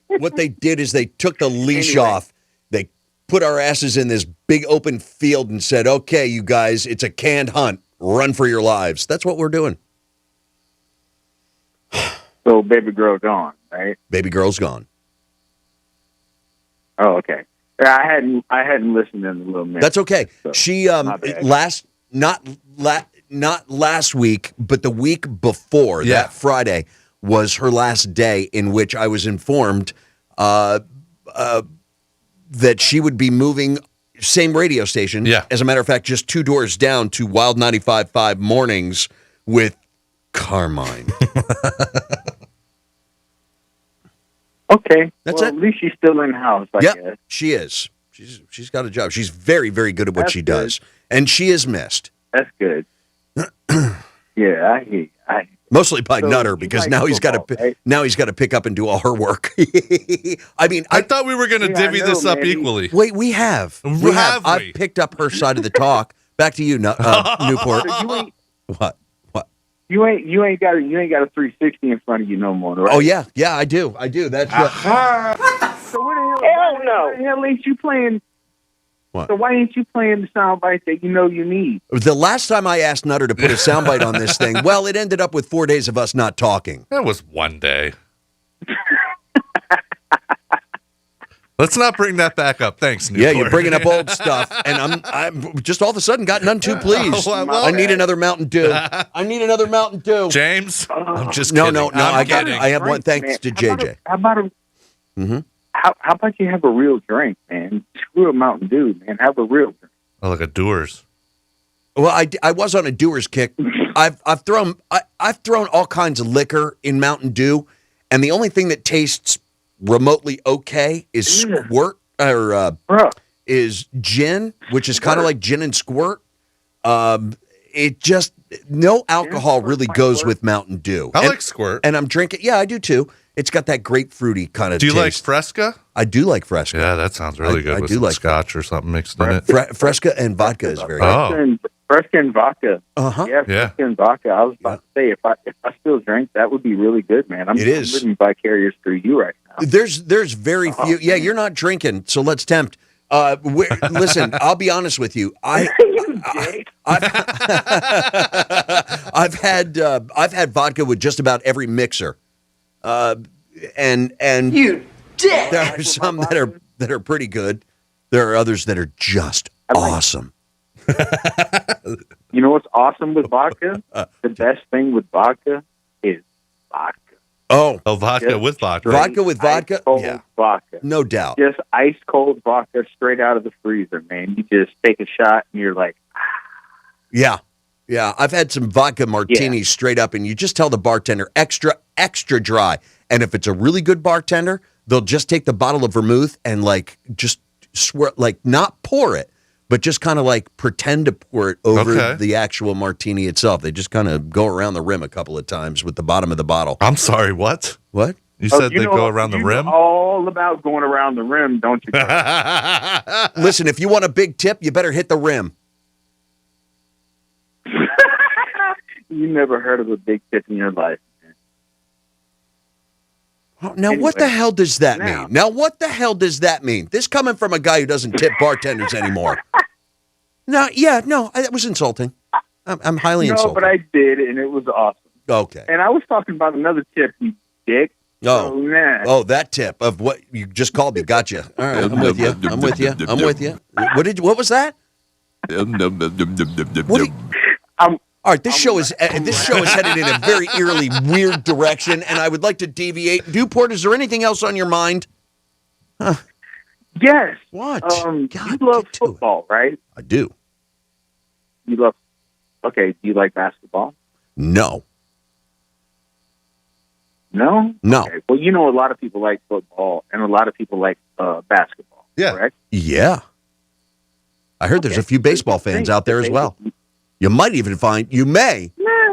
What they did is they took the leash Anyway. off. They put our asses in this big open field and said, okay, you guys, it's a canned hunt. Run for your lives. That's what we're doing. So baby girl gone, right? Baby girl's gone. Oh, okay. Yeah, I hadn't listened in a little minute. That's okay. So, She my bad. not last week, but the week before, Yeah. that Friday was her last day in which I was informed that she would be moving, same radio station. Yeah. As a matter of fact, just 2 doors down to Wild 95.5 Mornings with Carmine. Okay. That's well, it. At least she's still in the house, I Yep, guess. she is. She's got a job. She's very, very good at what That's she good. does. And she is missed. That's good. Yeah, I hear you. Mostly by So Nutter you because like now he's got football, to right? now he's got to pick up and do all her work. I mean, I thought we were going to Yeah, I divvy know, this up man. equally. wait, we have. Have we? I've picked up her side of the talk. Back to you, Newport. So you ain't What? you ain't got a 360 in front of you no more, right? Oh yeah, I do. That's So what the hell? Why the hell ain't you playing? What? So why ain't you playing the soundbite that you know you need? the last time I asked Nutter to put a soundbite on this thing. Well, it ended up with 4 days of us not talking. That was one day. Let's not bring that back up. Thanks, Newport. Yeah, you're bringing up old stuff, and I'm just all of a sudden got none too pleased. Well, I need another Mountain Dew. I need another Mountain Dew. James, I'm just No, kidding. no. I'm kidding. I have one thanks Man, to JJ. How about how about you have a real drink, man? Screw a Mountain Dew, man. Have a real drink. Oh, like a Doers. Well, I was on a doer's kick. I've thrown all kinds of liquor in Mountain Dew, and the only thing that tastes remotely okay is squirt or is gin, which is kind of like gin and squirt. It just no alcohol really goes with Mountain Dew. I like squirt, and I'm drinking. Yeah, I do too. It's got that grapefruity kind of. Do you taste. like Fresca? I do like Fresca. Yeah, that sounds really good. I with do some like scotch or something mixed in it. Fresca and vodka is very good. Oh, Fresca and vodka. Uh-huh. Yeah, Fresca and vodka. I was about to say if I still drink, that would be really good, man. I'm living vicarious through you right now. There's very few. Yeah, you're not drinking, so let's tempt. Listen, I'll be honest with you. I've had vodka with just about every mixer, and You dick! there are some that are pretty good. There are others that are just awesome. You know what's awesome with vodka? The best thing with vodka is vodka. Oh, vodka Just with vodka. Vodka with vodka? Ice-cold Yeah. vodka. No doubt. Just ice cold vodka straight out of the freezer, man. You just take a shot and you're like, Yeah. I've had some vodka martinis straight up, and you just tell the bartender extra dry. And if it's a really good bartender, they'll just take the bottle of vermouth and just not pour it, but just kind of pretend to pour it over the actual martini itself. They just kind of go around the rim a couple of times with the bottom of the bottle. I'm sorry, what? What? You said they go around the rim? All about going around the rim, don't you? Listen, if you want a big tip, you better hit the rim. You never heard of a big tip in your life. Now, what the hell does that mean? Now, what the hell does that mean? This coming from a guy who doesn't tip bartenders anymore. No, that was insulting. I'm highly insulted. No, but I did, and it was awesome. Okay. And I was talking about another tip, you dick. Oh, that tip of what you just called me. Gotcha. All right, I'm with you. What was that? All right, this show is headed in a very eerily weird direction, and I would like to deviate. Newport, is there anything else on your mind? Huh. Yes. What? You love football, right? I do. You love. Okay. Do you like basketball? No. No. No. Okay. Well, you know, a lot of people like football, and a lot of people like basketball. Yeah. Correct. Yeah. I heard there's a few baseball fans out there as well. You may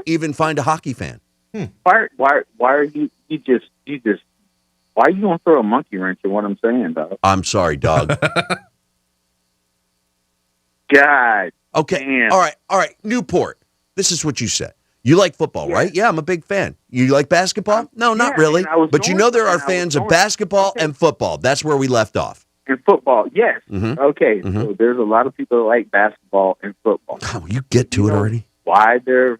even find a hockey fan. Why are you just why are you gonna throw a monkey wrench in what I'm saying, dog? I'm sorry, dog. God. Okay. Damn. All right. Newport. This is what you said. You like football, right? Yeah, I'm a big fan. You like basketball? No, not really. But you know there are fans of basketball and football. That's where we left off. And football, yes. Mhm. Okay, Mhm. so there's a lot of people that like basketball and football. Oh, you get to it already? Do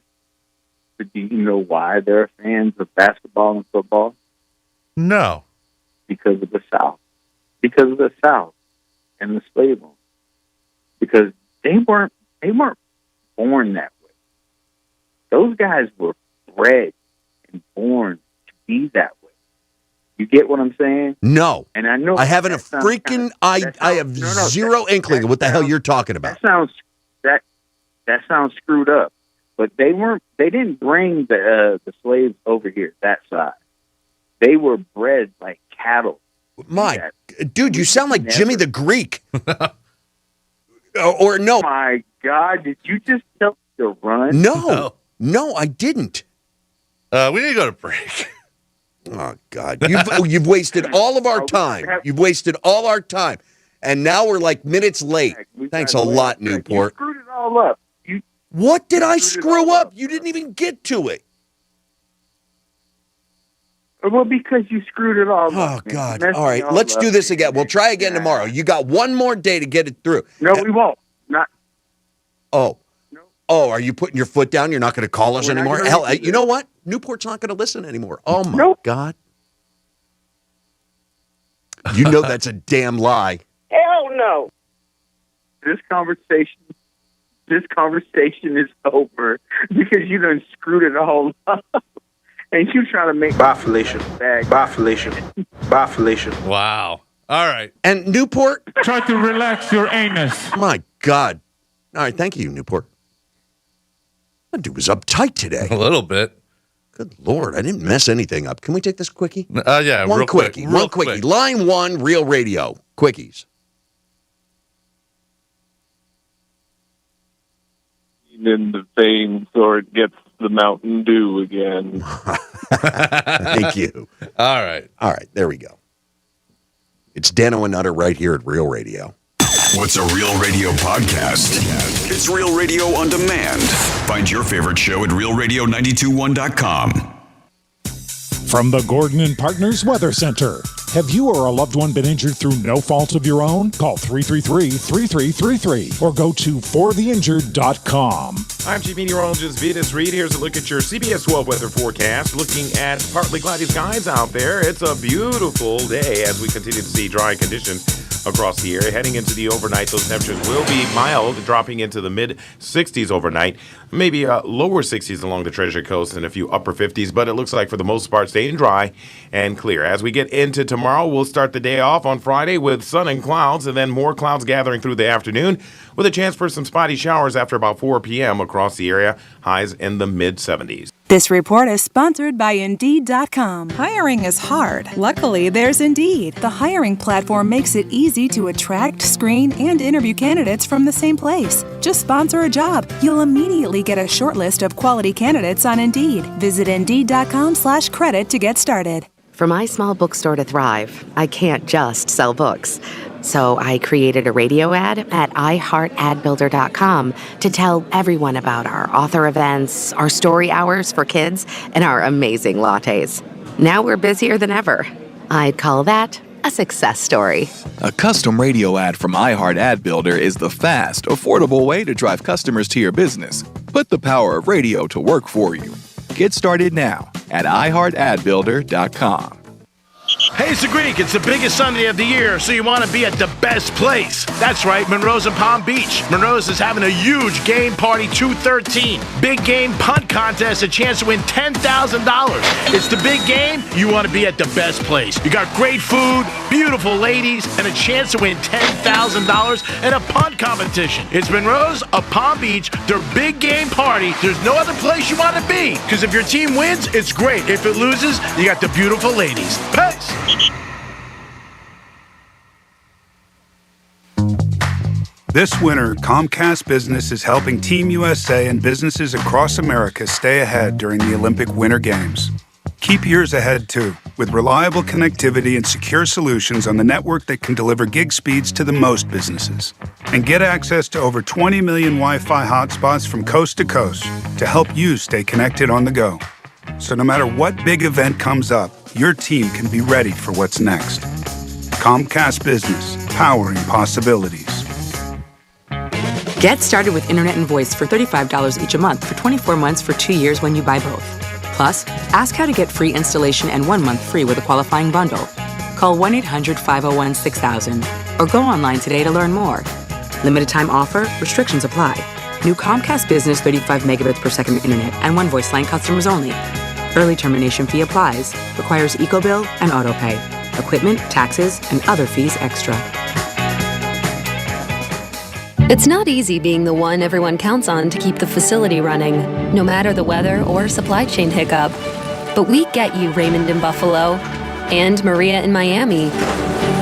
you know why they're fans of basketball and football? No. Because of the South. Because of the South and the slave owners. Because they weren't born that way. Those guys were bred and born to be that way. You get what I'm saying? No. And I know I haven't I have zero inkling of what the hell you're talking about. That sounds screwed up. But they didn't bring the slaves over here that side. They were bred like cattle. Dude, you sound like Jimmy the Greek. or no. Oh my God, did you just tell me to run? No, I didn't. We need to go to break. Oh, God. You've wasted all of our time. You've wasted all our time. And now we're like minutes late. Thanks a lot, Newport. You screwed it all up. What did I screw up? You didn't even get to it. Well, because you screwed it all up. Oh, God. All right, let's do this again. We'll try again tomorrow. You got one more day to get it through. No, we won't. Not. Oh. Oh, are you putting your foot down? You're not going to call us anymore? Hell, you know what? Newport's not going to listen anymore. Oh, my God. You know that's a damn lie. Hell no. This conversation is over because you done screwed it all up. And you trying to make... Bye, Felicia. Bye, Felicia. Bye, Felicia. Wow. All right. And Newport? Try to relax your anus. My God. All right, thank you, Newport. That dude was uptight today. A little bit. Good Lord, I didn't mess anything up. Can we take this quickie? Yeah, one real quickie. Quick. One quickie. Line 1, Real Radio. Quickies. In the veins, or it gets the Mountain Dew again. Thank you. All right. All right, there we go. It's Dano and Nutter right here at Real Radio. What's a Real Radio podcast? It's Real Radio on demand. Find your favorite show at realradio921.com. From the Gordon and Partners Weather Center. Have you or a loved one been injured through no fault of your own? Call 333-3333 or go to fortheinjured.com. I'm Chief Meteorologist Vitas Reed. Here's a look at your CBS 12 weather forecast. Looking at partly cloudy skies out there. It's a beautiful day as we continue to see dry conditions across the area. Heading into the overnight, those temperatures will be mild, dropping into the mid-60s overnight. Maybe lower 60s along the Treasure Coast and a few upper 50s, but it looks like for the most part staying dry and clear. As we get into tomorrow, we'll start the day off on Friday with sun and clouds, and then more clouds gathering through the afternoon with a chance for some spotty showers after about 4 p.m. across the area, highs in the mid-70s. This report is sponsored by Indeed.com. Hiring is hard. Luckily, there's Indeed. The hiring platform makes it easy to attract, screen, and interview candidates from the same place. Just sponsor a job. You'll immediately get a short list of quality candidates on Indeed. Visit Indeed.com/credit to get started. For my small bookstore to thrive, I can't just sell books. So I created a radio ad at iHeartAdBuilder.com to tell everyone about our author events, our story hours for kids, and our amazing lattes. Now we're busier than ever. I'd call that a success story. A custom radio ad from iHeartAdBuilder is the fast, affordable way to drive customers to your business. Put the power of radio to work for you. Get started now at iHeartAdBuilder.com. Hey, it's the Greek. It's the biggest Sunday of the year, so you want to be at the best place. That's right, Monroe's in Palm Beach. Monroe's is having a huge game party 213. Big game punt contest, a chance to win $10,000. It's the big game. You want to be at the best place. You got great food, beautiful ladies, and a chance to win $10,000 in a punt competition. It's Monroe's of Palm Beach, their big game party. There's no other place you want to be, because if your team wins, it's great. If it loses, you got the beautiful ladies. Peace. This winter, Comcast Business is helping Team USA and businesses across America stay ahead during the Olympic Winter Games. Keep yours ahead, too, with reliable connectivity and secure solutions on the network that can deliver gig speeds to the most businesses. And get access to over 20 million Wi-Fi hotspots from coast to coast to help you stay connected on the go. So no matter what big event comes up, your team can be ready for what's next. Comcast Business, powering possibilities. Get started with Internet and Voice for $35 each a month for 24 months for 2 years when you buy both. Plus, ask how to get free installation and 1 month free with a qualifying bundle. Call 1-800-501-6000 or go online today to learn more. Limited time offer, restrictions apply. New Comcast Business 35 megabits per second internet and 1 voice line customers only. Early termination fee applies. Requires EcoBill and autopay. Equipment, taxes, and other fees extra. It's not easy being the one everyone counts on to keep the facility running, no matter the weather or supply chain hiccup. But we get you, Raymond in Buffalo, and Maria in Miami.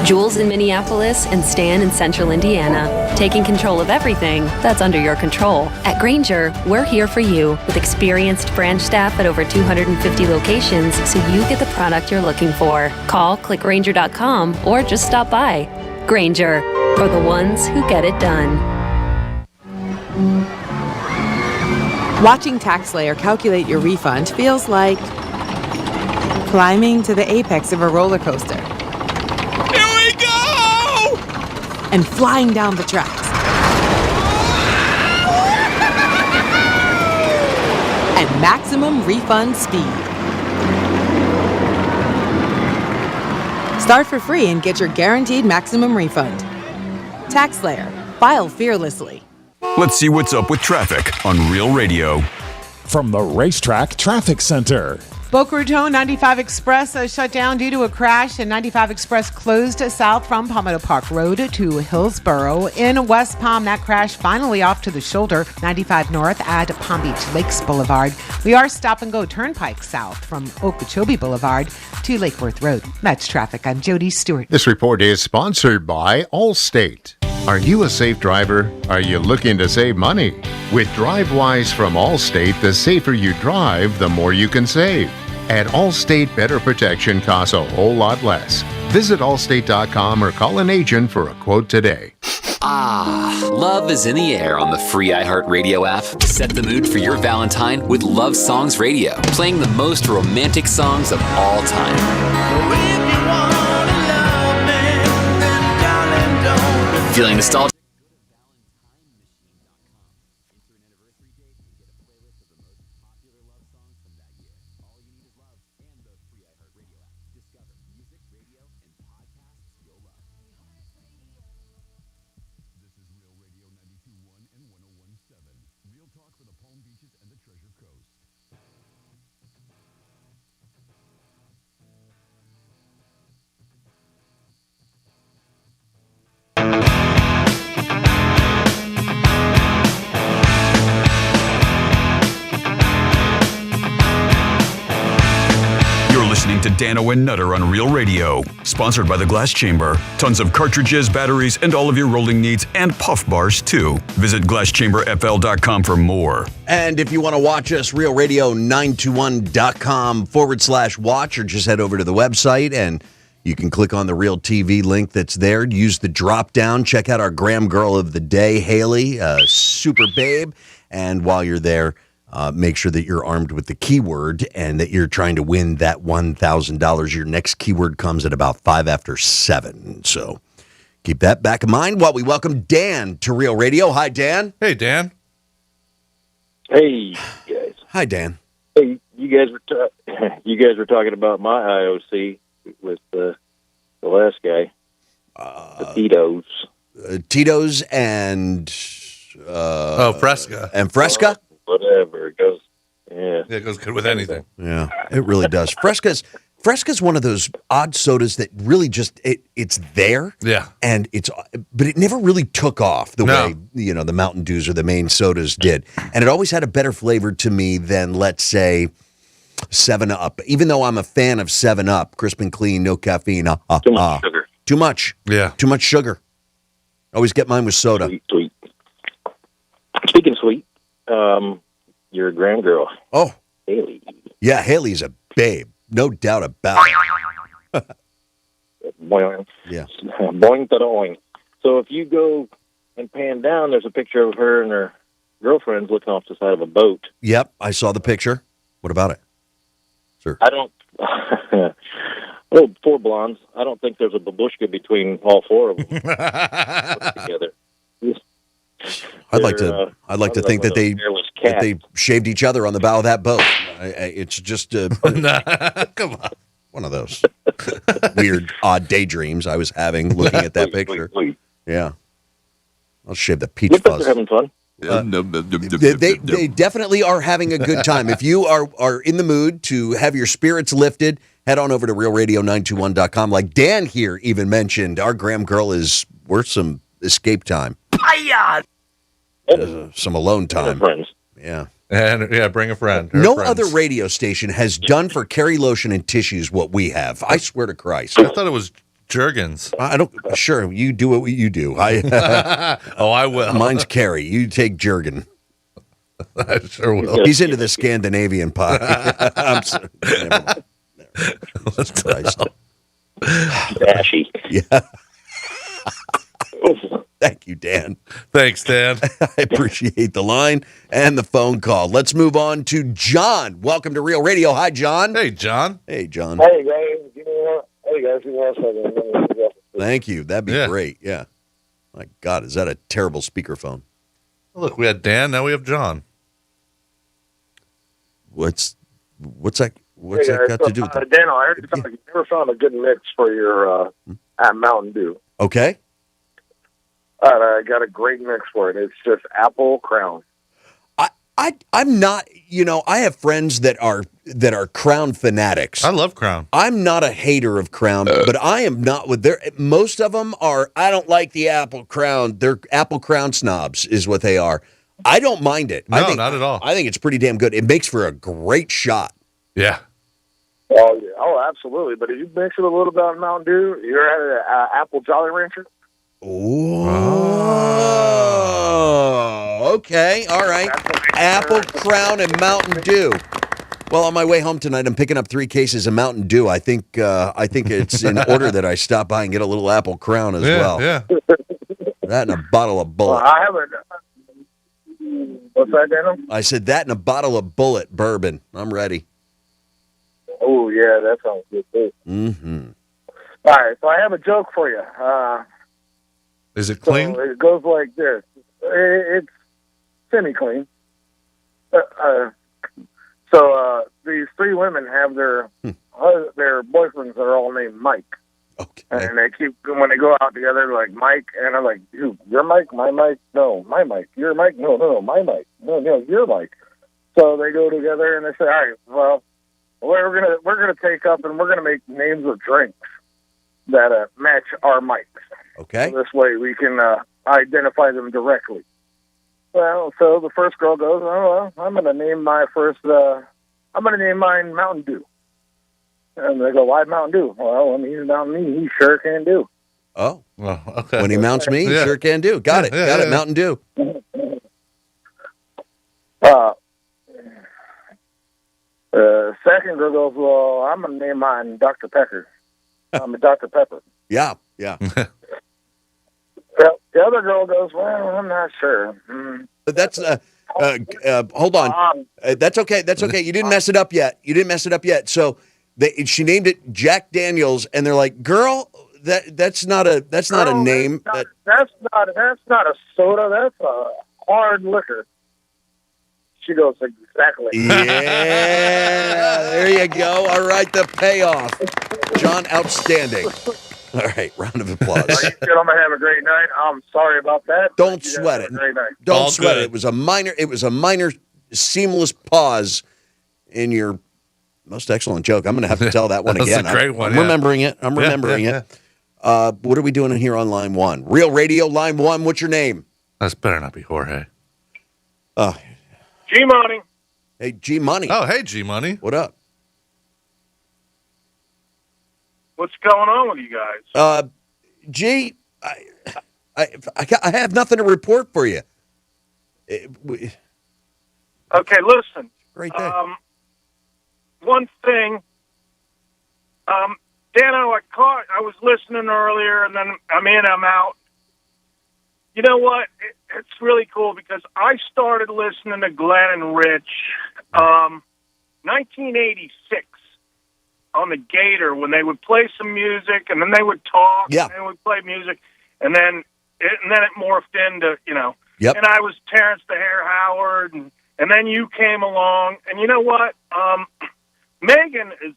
Jules in Minneapolis, and Stan in Central Indiana. Taking control of everything that's under your control. At Grainger, we're here for you with experienced branch staff at over 250 locations so you get the product you're looking for. Call, click Grainger.com, or just stop by. Grainger, for the ones who get it done. Watching TaxSlayer calculate your refund feels like climbing to the apex of a roller coaster. Here we go! And flying down the tracks. At maximum refund speed. Start for free and get your guaranteed maximum refund. TaxSlayer. File fearlessly. Let's see what's up with traffic on Real Radio. From the Racetrack Traffic Center. Boca Raton 95 Express shut down due to a crash, and 95 Express closed south from Palmetto Park Road to Hillsboro. In West Palm, that crash finally off to the shoulder, 95 north at Palm Beach Lakes Boulevard. We are stop and go turnpike south from Okeechobee Boulevard to Lake Worth Road. That's traffic. I'm Jody Stewart. This report is sponsored by Allstate. Are you a safe driver? Are you looking to save money? With DriveWise from Allstate, the safer you drive, the more you can save. At Allstate, better protection costs a whole lot less. Visit allstate.com or call an agent for a quote today. Ah, love is in the air on the free iHeartRadio app. Set the mood for your Valentine with Love Songs Radio, playing the most romantic songs of all time. Feeling nostalgic? Listening to Dano and Nutter on Real Radio. Sponsored by the Glass Chamber. Tons of cartridges, batteries, and all of your rolling needs, and puff bars, too. Visit glasschamberfl.com for more. And if you want to watch us, realradio921.com/watch, or just head over to the website and you can click on the Real TV link that's there. Use the drop down. Check out our Graham Girl of the Day, Haley, super babe. And while you're there, make sure that you're armed with the keyword and that you're trying to win that $1,000. Your next keyword comes at about 5 after 7. So keep that back in mind while we welcome Dan to Real Radio. Hi, Dan. Hey, Dan. Hey, guys. Hi, Dan. Hey, you guys were talking about my IOC with the last guy, the Tito's. Tito's and Fresca. And Fresca. Whatever it goes, yeah, it goes good with anything. Yeah, it really does. Fresca's one of those odd sodas that really just it's there. Yeah, and but it never really took off the way the Mountain Dews or the main sodas did, and it always had a better flavor to me than, let's say, 7-Up. Even though I'm a fan of 7-Up, crisp and clean, no caffeine. Too much sugar. Too much. Yeah, too much sugar. Always get mine with soda. Sweet. Speaking of sweet. You're a Graham Girl. Oh. Haley. Yeah, Haley's a babe. No doubt about it. Boing. Yeah. Boing to the oing. So if you go and pan down, there's a picture of her and her girlfriends looking off the side of a boat. Yep, I saw the picture. What about it, sir? I don't... well, 4 blondes. I don't think there's a babushka between all 4 of them. Together. I'd like to think that they shaved each other on the bow of that boat. It's just come on, one of those weird, odd daydreams I was having looking at that picture. Yeah, I'll shave the peach fuzz. They're having fun. They definitely are having a good time. If you are in the mood to have your spirits lifted, head on over to realradio921.com. Like Dan here even mentioned, our Graham Girl is worth some escape time. Some alone time. Yeah. And bring a friend. No other radio station has done for Carrie Lotion and tissues what we have. I swear to Christ. I thought it was Jergens. I don't. Sure, you do what you do. I will. Mine's Carrie. You take Jergen. I sure will. He's into the Scandinavian pie. I'm sorry. Never mind. Jesus Christ. Dashy. Yeah. Thank you, Dan. Thanks, Dan. I appreciate the line and the phone call. Let's move on to John. Welcome to Real Radio. Hi, John. Hey, John. Hey, John. Hey, guys. Give me 1 second. Thank you. That'd be great. Yeah. My God, is that a terrible speakerphone? Look, we had Dan. Now we have John. What's that? What's that got to do with that? Dano, I heard you never found a good mix for your Mountain Dew. Okay. I got a great mix for it. It's just Apple Crown. I'm not, I have friends that are Crown fanatics. I love Crown. I'm not a hater of Crown, but I am not with most of them are, I don't like the Apple Crown. They're Apple Crown snobs is what they are. I don't mind it. No, not at all. I think it's pretty damn good. It makes for a great shot. Yeah. Oh, yeah. Oh, absolutely. But if you mix it a little bit of Mountain Dew, you're at an Apple Jolly Rancher. Oh, okay. All right. Apple Crown and Mountain Dew. Well, on my way home tonight, I'm picking up 3 cases of Mountain Dew. I think it's in order that I stop by and get a little Apple Crown as well. Yeah. That and a bottle of Bullet. I haven't. What's that, Dano? I said that and a bottle of Bullet bourbon. I'm ready. Oh, yeah, that sounds good, too. Mm-hmm. All right, so I have a joke for you. Is it clean? So it goes like this. It's semi-clean. So these 3 women have their boyfriends that are all named Mike. Okay. And they keep, when they go out together, like Mike, and I'm like, dude, you're Mike, my Mike, no, my Mike, you're Mike, no, my Mike, no, you're Mike. So they go together and they say, all right, well, we're gonna take up and we're gonna make names of drinks that match our Mikes. Okay. So this way we can identify them directly. Well, so the first girl goes, oh, well, I'm gonna name mine Mountain Dew. And they go, why Mountain Dew? Well, when he's Mountain me, he sure can do. Oh, well, okay. When he mounts me, he sure can do. Got it. Got it. Mountain Dew. Second girl goes, well, I'm going to name mine Dr. Pepper. I'm a Dr. Pepper. Yeah. Well, the other girl goes, well, I'm not sure. But that's, hold on. That's okay. You didn't mess it up yet. So she named it Jack Daniels, and they're like, girl, that's not a name. That's not a soda. That's a hard liquor. She goes, exactly. Yeah, there you go. All right, the payoff. John, outstanding. All right, round of applause. You gentlemen have a great night. I'm sorry about that. Don't sweat it. Great night. Don't sweat it. It was a minor seamless pause in your most excellent joke. I'm going to have to tell that one again. That's a great one. I'm remembering it. What are we doing here on line 1? Real Radio, line 1. What's your name? That's better not be Jorge. G-Money. Hey, G-Money. Oh, hey, G-Money. What up? What's going on with you guys? G, I have nothing to report for you. Okay, listen. Great day. One thing, Dano, I was listening earlier, and then I'm in, I'm out. You know what? It's really cool because I started listening to Glenn and Rich 1986 on the Gator when they would play some music, and then they would talk, and they would play music, and then it morphed into, Yep. And I was Terrence the Hare Howard, and then you came along, and you know what? Megan is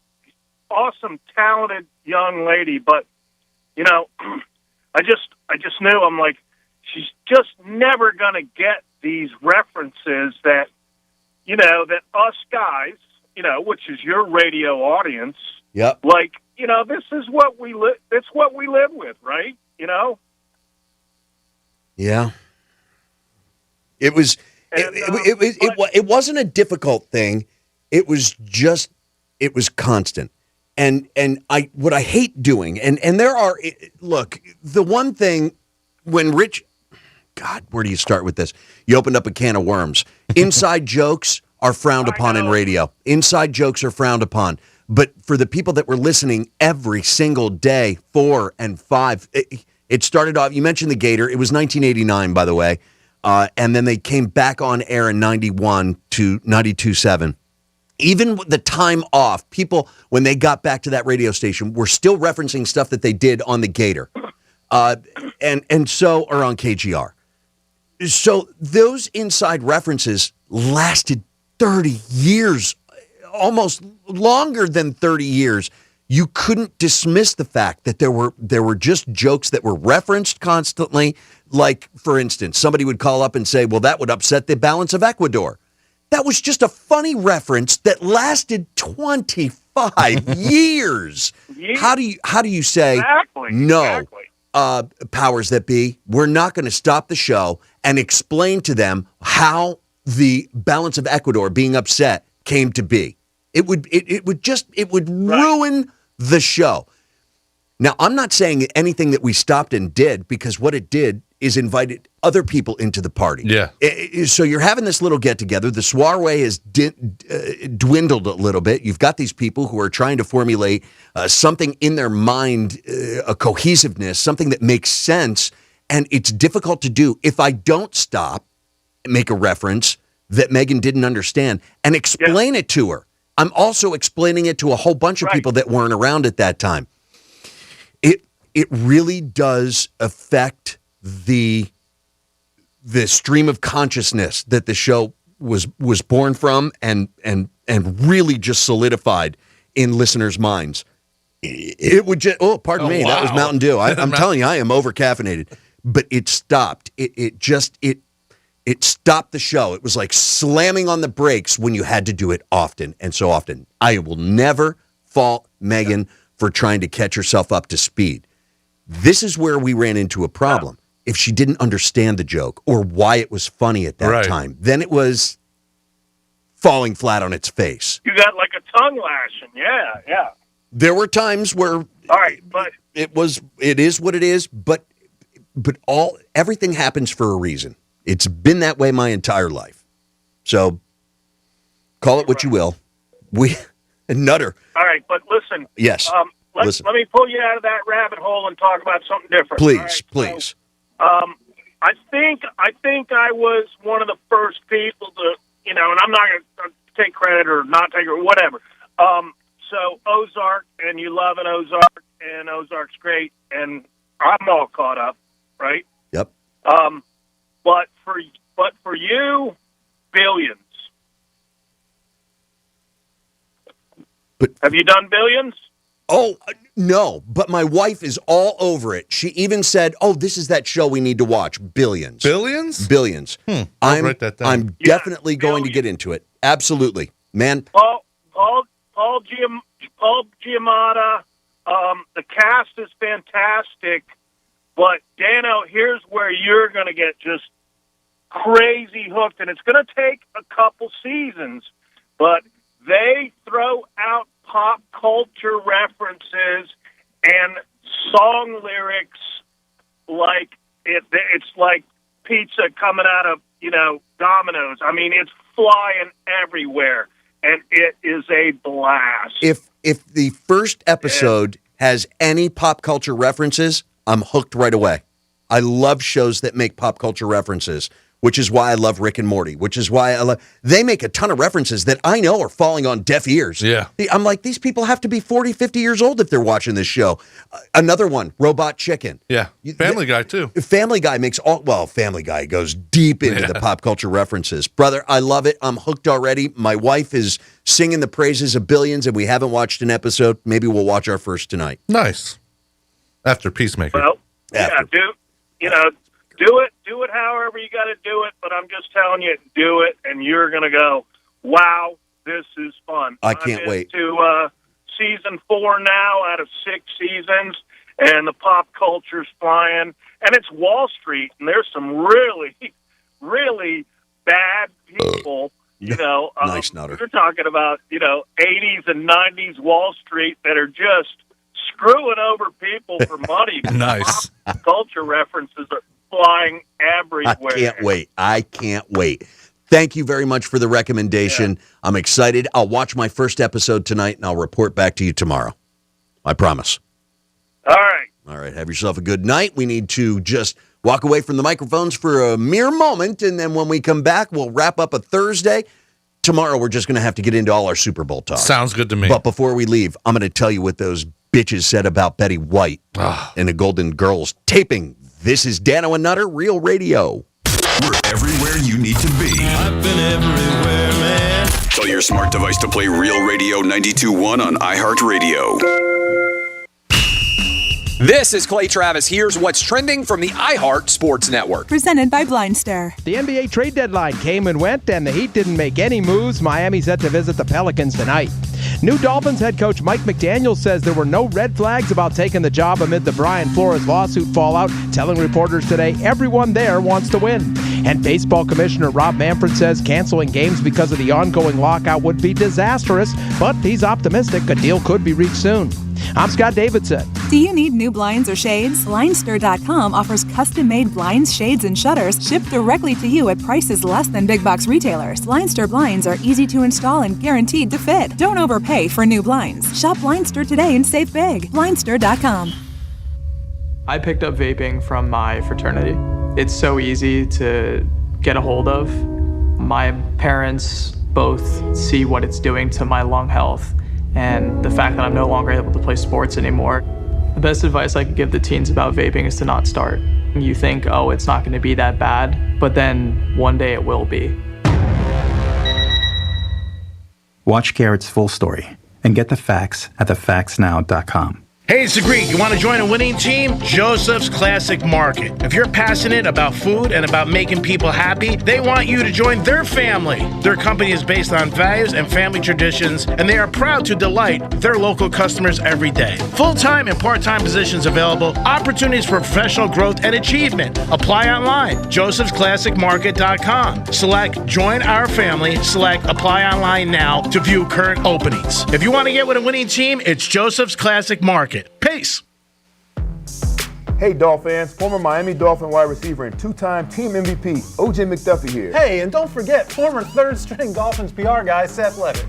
awesome, talented young lady, but I just knew, I'm like, she's just never gonna get these references that that us guys, which is your radio audience, yep, like, this is what we live. It's what we live with, right? Yeah. It was. It wasn't a difficult thing. It was constant. And what I hate doing, and there are, look, the one thing when Rich, God, where do you start with this? You opened up a can of worms. Inside jokes are frowned upon in radio. Inside jokes are frowned upon. But for the people that were listening every single day, 4 and 5, it started off, you mentioned the Gator. It was 1989, by the way. And then they came back on air in 91 to 92.7. Even with the time off, people, when they got back to that radio station, were still referencing stuff that they did on the Gator. Or on KGR. So those inside references lasted 30 years, almost longer than 30 years. You couldn't dismiss the fact that there were just jokes that were referenced constantly. Like, for instance, somebody would call up and say, well, that would upset the balance of Ecuador. That was just a funny reference that lasted 25 years. How do you say, no, powers that be, we're not going to stop the show and explain to them how the balance of Ecuador being upset came to be? It would ruin the show. Now, I'm not saying anything that we stopped and did, because what it did is invited other people into the party. Yeah. So you're having this little get-together. The soiree has dwindled a little bit. You've got these people who are trying to formulate something in their mind, a cohesiveness, something that makes sense, and it's difficult to do if I don't stop, make a reference that Megan didn't understand, and explain it to her. I'm also explaining it to a whole bunch of people that weren't around at that time. It really does affect the stream of consciousness that the show was born from and really just solidified in listeners' minds. It would just, pardon me, that was Mountain Dew. I'm telling you, I am over caffeinated. But it stopped. It stopped the show. It was like slamming on the brakes when you had to do it often and so often. I will never fault Megan for trying to catch herself up to speed. This is where we ran into a problem. If she didn't understand the joke or why it was funny at that time, then it was falling flat on its face. You got like a tongue lashing. Yeah. There were times where all right, but it is what it is, but everything happens for a reason. It's been that way my entire life. So call it what you will. Nutter. All right, but listen. Yes. Let me pull you out of that rabbit hole and talk about something different. Please. I think I was one of the first people to, and I'm not going to take credit or not take it, whatever. So Ozark, and you love an Ozark, and Ozark's great, and I'm all caught up, right? Yep. But for you, Billions. But have you done Billions? Oh, no, but my wife is all over it. She even said, this is that show we need to watch, Billions. Billions? Billions. I'll write that down. I'm definitely going to get into it. Absolutely. Man. Paul Giamatti, the cast is fantastic, but Dano, here's where you're going to get just crazy hooked, and it's going to take a couple seasons, but they throw out pop culture references and song lyrics like it's like pizza coming out of Domino's. I mean, it's flying everywhere, and it is a blast. If the first episode has any pop culture references, I'm hooked right away. I love shows that make pop culture references, which is why I love Rick and Morty, which is why they make a ton of references that I know are falling on deaf ears. Yeah. I'm like, these people have to be 40, 50 years old if they're watching this show. Another one, Robot Chicken. Yeah. Family Guy, too. Family Guy Family Guy goes deep into the pop culture references. Brother, I love it. I'm hooked already. My wife is singing the praises of Billions, and we haven't watched an episode. Maybe we'll watch our first tonight. Nice. After Peacemaker. Well, do it however you got to do it, but I'm just telling you, do it, and you're going to go, wow, this is fun. I can't wait. To season 4 now out of 6 seasons, and the pop culture's flying, and it's Wall Street, and there's some really, really bad people You know, Nice, Nutter. You're talking about, 80s and 90s Wall Street that are just screwing over people for money. Nice. Pop culture references are flying everywhere. I can't wait. Thank you very much for the recommendation. Yeah. I'm excited. I'll watch my first episode tonight, and I'll report back to you tomorrow. I promise. All right. All right. Have yourself a good night. We need to just walk away from the microphones for a mere moment, and then when we come back, we'll wrap up a Thursday. Tomorrow, we're just going to have to get into all our Super Bowl talk. Sounds good to me. But before we leave, I'm going to tell you what those bitches said about Betty White and the Golden Girls taping. This is Dano and Nutter, Real Radio. We're everywhere you need to be. I've been everywhere, man. Tell your smart device to play Real Radio 92.1 on iHeartRadio. This is Clay Travis. Here's what's trending from the iHeart Sports Network. Presented by Blindstar. The NBA trade deadline came and went, and the Heat didn't make any moves. Miami's set to visit the Pelicans tonight. New Dolphins head coach Mike McDaniel says there were no red flags about taking the job amid the Brian Flores lawsuit fallout, telling reporters today everyone there wants to win. And baseball commissioner Rob Manfred says canceling games because of the ongoing lockout would be disastrous, but he's optimistic a deal could be reached soon. I'm Scott Davidson. Do you need new blinds or shades? Blindstar.com offers custom-made blinds, shades, and shutters shipped directly to you at prices less than big box retailers. Blindstar blinds are easy to install and guaranteed to fit. Don't overpay for new blinds. Shop Blindstar today and save big. Blindstar.com. I picked up vaping from my fraternity. It's so easy to get a hold of. My parents both see what it's doing to my lung health and the fact that I'm no longer able to play sports anymore. The best advice I could give the teens about vaping is to not start. You think, oh, it's not going to be that bad, but then one day it will be. Watch Garrett's full story and get the facts at thefactsnow.com. Hey, it's the Greek. You want to join a winning team? Joseph's Classic Market. If you're passionate about food and about making people happy, they want you to join their family. Their company is based on values and family traditions, and they are proud to delight their local customers every day. Full-time and part-time positions available, opportunities for professional growth and achievement. Apply online, josephsclassicmarket.com. Select Join Our Family, select Apply Online now to view current openings. If you want to get with a winning team, it's Joseph's Classic Market. Peace. Hey, Dolphins, former Miami Dolphin wide receiver and two-time team MVP, O.J. McDuffie here. Hey, and don't forget, former third-string Dolphins PR guy, Seth Levitt.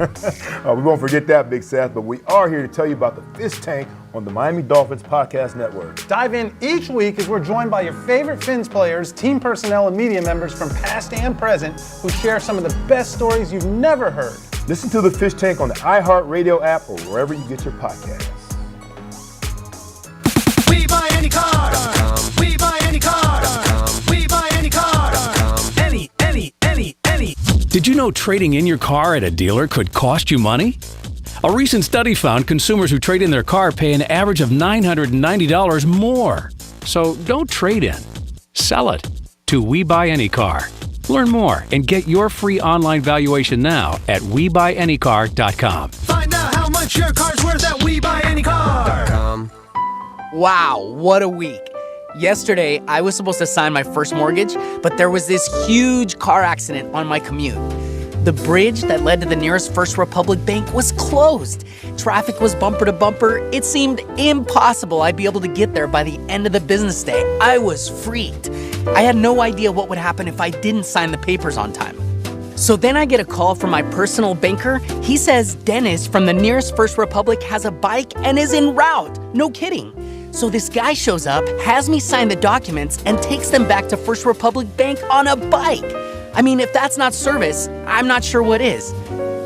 We won't forget that, Big Seth, but we are here to tell you about the Fish Tank on the Miami Dolphins Podcast Network. Dive in each week as we're joined by your favorite Fins players, team personnel, and media members from past and present who share some of the best stories you've never heard. Listen to the Fish Tank on the iHeartRadio app or wherever you get your podcasts. We buy any car. We buy any car. We buy any car. Any. Did you know trading in your car at a dealer could cost you money? A recent study found consumers who trade in their car pay an average of $990 more. So don't trade in. Sell it to We Buy Any Car. Learn more and get your free online valuation now at WeBuyAnyCar.com. Find out how much your car's worth at WeBuyAnyCar.com. Wow, what a week. Yesterday, I was supposed to sign my first mortgage, but there was this huge car accident on my commute. The bridge that led to the nearest First Republic Bank was closed. Traffic was bumper to bumper. It seemed impossible I'd be able to get there by the end of the business day. I was freaked. I had no idea what would happen if I didn't sign the papers on time. So then I get a call from my personal banker. He says Dennis from the nearest First Republic has a bike and is en route. No kidding. So this guy shows up, has me sign the documents, and takes them back to First Republic Bank on a bike. I mean, if that's not service, I'm not sure what is.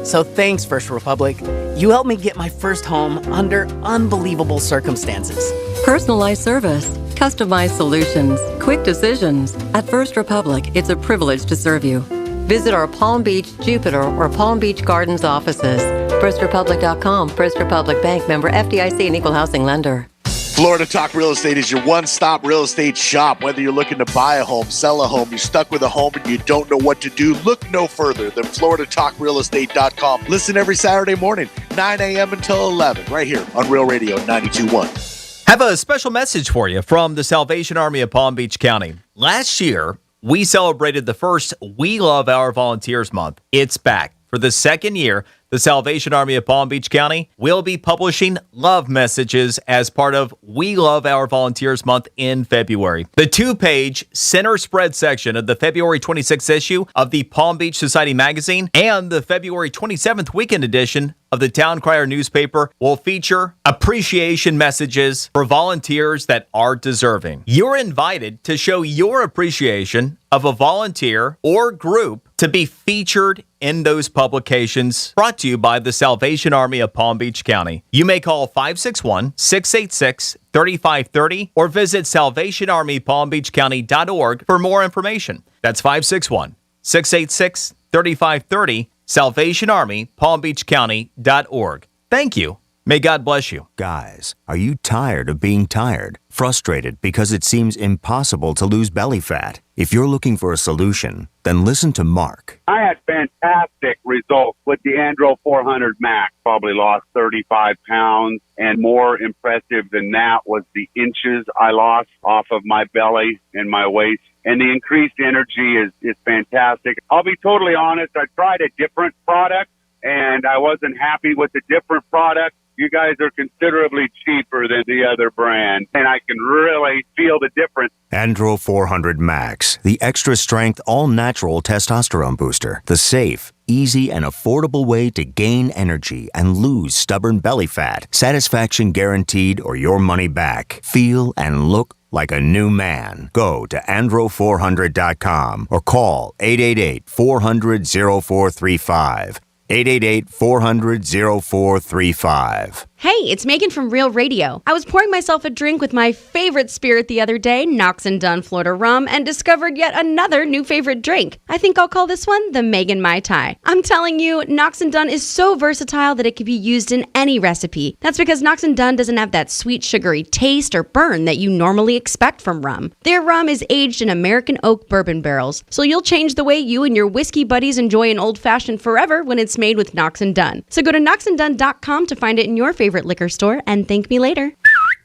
So thanks, First Republic. You helped me get my first home under unbelievable circumstances. Personalized service, customized solutions, quick decisions. At First Republic, it's a privilege to serve you. Visit our Palm Beach, Jupiter, or Palm Beach Gardens offices. FirstRepublic.com, First Republic Bank, member FDIC and equal housing lender. Florida Talk Real Estate is your one-stop real estate shop. Whether you're looking to buy a home, sell a home, you're stuck with a home and you don't know what to do, look no further than FloridaTalkRealEstate.com. Listen every Saturday morning, 9 a.m. until 11, right here on Real Radio 92.1. Have a special message for you from the Salvation Army of Palm Beach County. Last year, we celebrated the first We Love Our Volunteers month. It's back. For the second year, the Salvation Army of Palm Beach County will be publishing love messages as part of We Love Our Volunteers month in February. The 2-page center spread section of the February 26th issue of the Palm Beach Society magazine and the February 27th weekend edition of the Town Crier newspaper will feature appreciation messages for volunteers that are deserving. You're invited to show your appreciation of a volunteer or group to be featured in those publications, brought to you by the Salvation Army of Palm Beach County. You may call 561-686-3530 or visit salvationarmypalmbeachcounty.org for more information. That's 561-686-3530, salvationarmypalmbeachcounty.org. Thank you. May God bless you. Guys, are you tired of being tired? Frustrated because it seems impossible to lose belly fat? If you're looking for a solution, then listen to Mark. I had fantastic results with the Andro 400 Max. Probably lost 35 pounds, and more impressive than that was the inches I lost off of my belly and my waist. And the increased energy is fantastic. I'll be totally honest, I tried a different product, and I wasn't happy with the different product. You guys are considerably cheaper than the other brand, and I can really feel the difference. Andro 400 Max, the extra strength, all natural testosterone booster. The safe, easy, and affordable way to gain energy and lose stubborn belly fat. Satisfaction guaranteed or your money back. Feel and look like a new man. Go to andro400.com or call 888-400-0435. 888-400-0435. Hey, it's Megan from Real Radio. I was pouring myself a drink with my favorite spirit the other day, Knox and Dunn Florida Rum, and discovered yet another new favorite drink. I think I'll call this one the Megan Mai Tai. I'm telling you, Knox and Dunn is so versatile that it can be used in any recipe. That's because Knox and Dunn doesn't have that sweet, sugary taste or burn that you normally expect from rum. Their rum is aged in American oak bourbon barrels, so you'll change the way you and your whiskey buddies enjoy an old-fashioned forever when it's made with Knox and Dunn. So go to knoxanddunn.com to find it in your favorite liquor store and thank me later.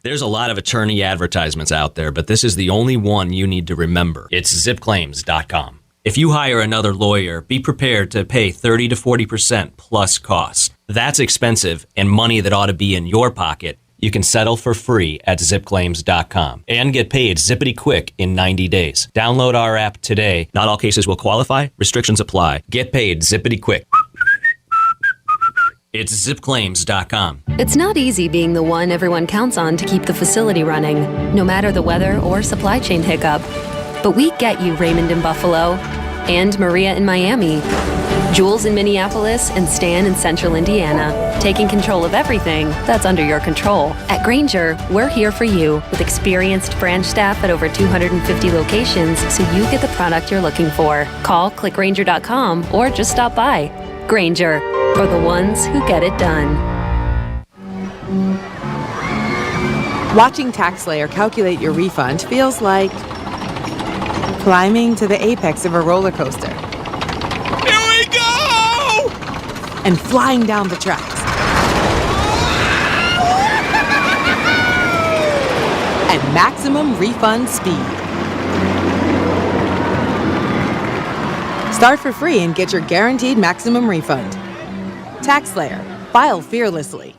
There's a lot of attorney advertisements out there, but this is the only one you need to remember. It's zipclaims.com. If you hire another lawyer, be prepared to pay 30 to 40% plus costs. That's expensive and money that ought to be in your pocket. You can settle for free at zipclaims.com and get paid zippity quick in 90 days. Download our app today. Not all cases will qualify. Restrictions apply. Get paid zippity quick. It's zipclaims.com. It's not easy being the one everyone counts on to keep the facility running, no matter the weather or supply chain hiccup. But we get you, Raymond in Buffalo, and Maria in Miami, Jules in Minneapolis, and Stan in Central Indiana, taking control of everything that's under your control. At Grainger, we're here for you with experienced branch staff at over 250 locations so you get the product you're looking for. Call, click Grainger.com, or just stop by. Grainger, for the ones who get it done. Watching TaxSlayer calculate your refund feels like climbing to the apex of a roller coaster. Here we go! And flying down the tracks. At maximum refund speed. Start for free and get your guaranteed maximum refund. TaxSlayer. File fearlessly.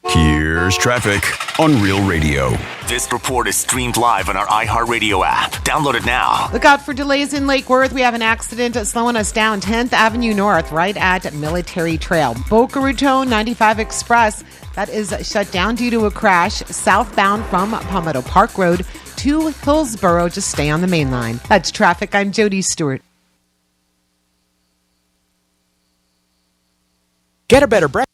Here's traffic on Real Radio. This report is streamed live on our iHeartRadio app. Download it now. Look out for delays in Lake Worth. We have an accident slowing us down 10th Avenue North, right at Military Trail. Boca Raton 95 Express, that is shut down due to a crash southbound from Palmetto Park Road to Hillsborough. Just stay on the main line. That's traffic. I'm Jody Stewart. Get a better breakfast.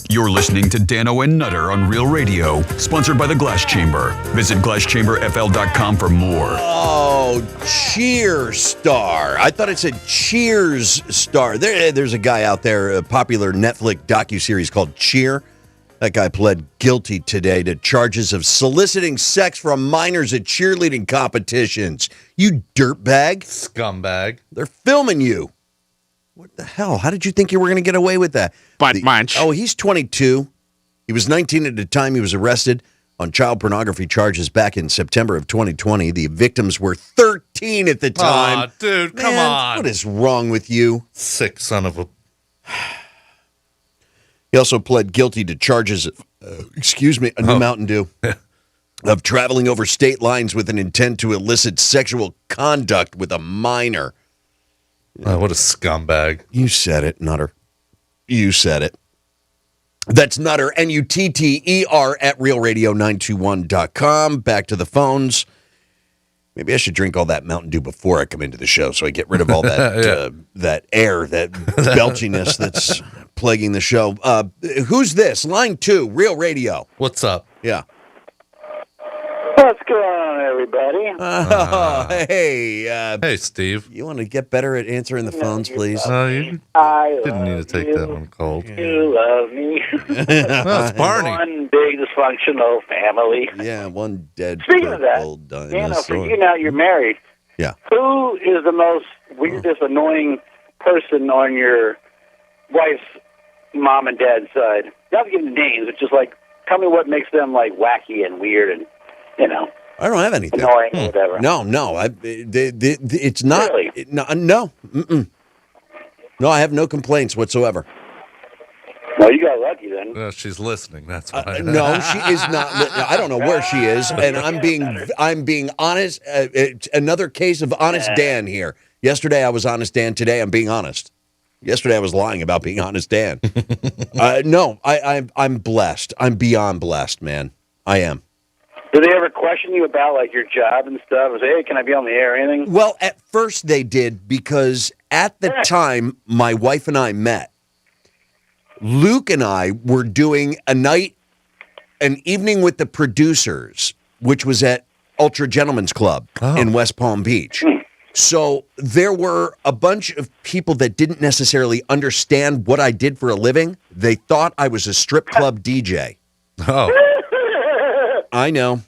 You're listening to Dano and Nutter on Real Radio, sponsored by the Glass Chamber. Visit glasschamberfl.com for more. Oh, Cheer Star. I thought it said Cheers Star. There's a guy out there, a popular Netflix docuseries called Cheer. That guy pled guilty today to charges of soliciting sex from minors at cheerleading competitions. You dirtbag. Scumbag. They're filming you. What the hell? How did you think you were going to get away with that? Butt munch. Oh, he's 22. He was 19 at the time he was arrested on child pornography charges back in September of 2020. The victims were 13 at the time. Aw, dude, come Man, on. What is wrong with you? Sick son of a... He also pled guilty to charges of, a new Mountain Dew, of traveling over state lines with an intent to elicit sexual conduct with a minor. Oh, what a scumbag. You said it, Nutter. You said it. That's Nutter, Nutter, at realradio921.com. Back to the phones. Maybe I should drink all that Mountain Dew before I come into the show so I get rid of all that that air, that belchiness that's plaguing the show. Who's this? Line 2, Real Radio. What's up? Yeah. What's going on, everybody? Hey. Hey, Steve. You want to get better at answering the phones, please? You I didn't need to take that one cold. You love me. No, it's Barney. One big dysfunctional family. Yeah, one dead Speaking of that, purple Dano, dinosaur. for you now, you're married. Yeah. Who is the most weirdest, annoying person on your wife's mom and dad's side? Not to give them names, but just like, tell me what makes them like wacky and weird and, you know. I don't have anything. Annoying or whatever. No. It's not. Really? No. Mm-mm. No, I have no complaints whatsoever. Well, you got lucky then. She's listening. That's why. No, she is not. I don't know where she is, and I'm being honest. It's another case of Honest Dan here. Yesterday I was Honest Dan. Today I'm being honest. Yesterday I was lying about being Honest Dan. No, I'm blessed. I'm beyond blessed, man. I am. Do they ever question you about like your job and stuff? Or say, hey, can I be on the air or anything? Well, at first they did, because at the time my wife and I met, Luke and I were doing an evening with the producers, which was at Ultra Gentlemen's Club in West Palm Beach. So there were a bunch of people that didn't necessarily understand what I did for a living. They thought I was a strip club DJ. Oh. I know.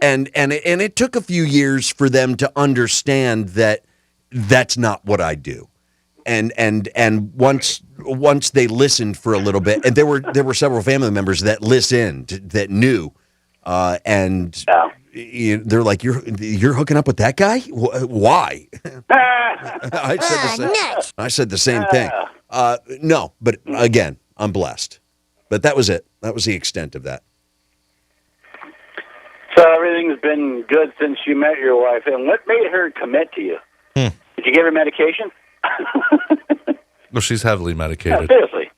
And it took a few years for them to understand that that's not what I do. And once they listened for a little bit, and there were several family members that listened, that knew, and they're like, you're hooking up with that guy? Why? I said the same thing. No, but again, I'm blessed. But that was it. That was the extent of that. So everything's been good since you met your wife. And what made her commit to you? Did you give her medication? Well, she's heavily medicated. Seriously.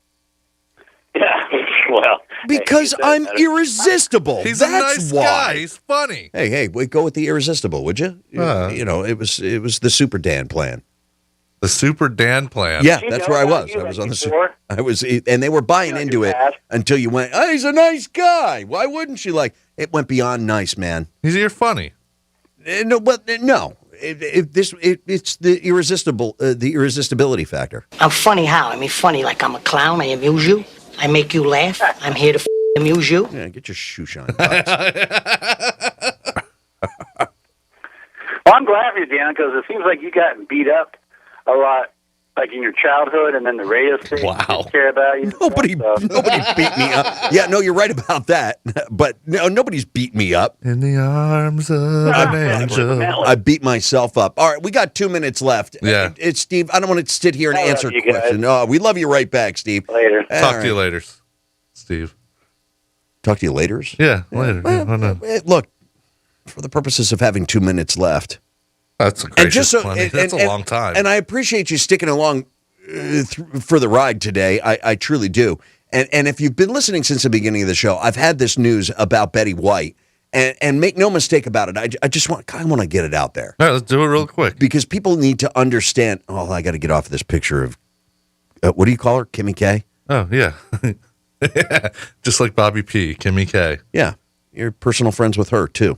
Yeah, well. Because I'm irresistible. He's That's a nice why. guy. He's funny. Hey, go with the irresistible, would you? It was the Super Dan plan. The Super Dan plan. Yeah, that's where I was. I was on the Super. And they were buying into it until you went, oh, he's a nice guy. Why wouldn't she? Like, it went beyond nice, man. You're funny. No, but no. It's the irresistibility factor. I'm funny how? I mean, funny like I'm a clown. I amuse you. I make you laugh. I'm here to amuse you. Yeah, get your shoe shine. Well, I'm glad for you, Dan, because it seems like you got beat up a lot, like in your childhood, and then the radio station didn't care about you. Nobody beat me up. Yeah, no, you're right about that. But no, nobody's beat me up. In the arms of an angel. I beat myself up. All right, we got 2 minutes left. Yeah. It's Steve. I don't want to sit here and answer you questions. Oh, we love you right back, Steve. Later. Talk to you later, Steve. Talk to you later? Yeah, later. Look, for the purposes of having 2 minutes left. That's a gracious plenty. That's a long time. And I appreciate you sticking along for the ride today. I truly do. And if you've been listening since the beginning of the show, I've had this news about Betty White. And make no mistake about it, I just want to get it out there. All right, let's do it real quick. Because people need to understand. Oh, I got to get off this picture of, what do you call her? Kimmy K? Oh, yeah. Just like Bobby P, Kimmy K. Yeah, you're personal friends with her too.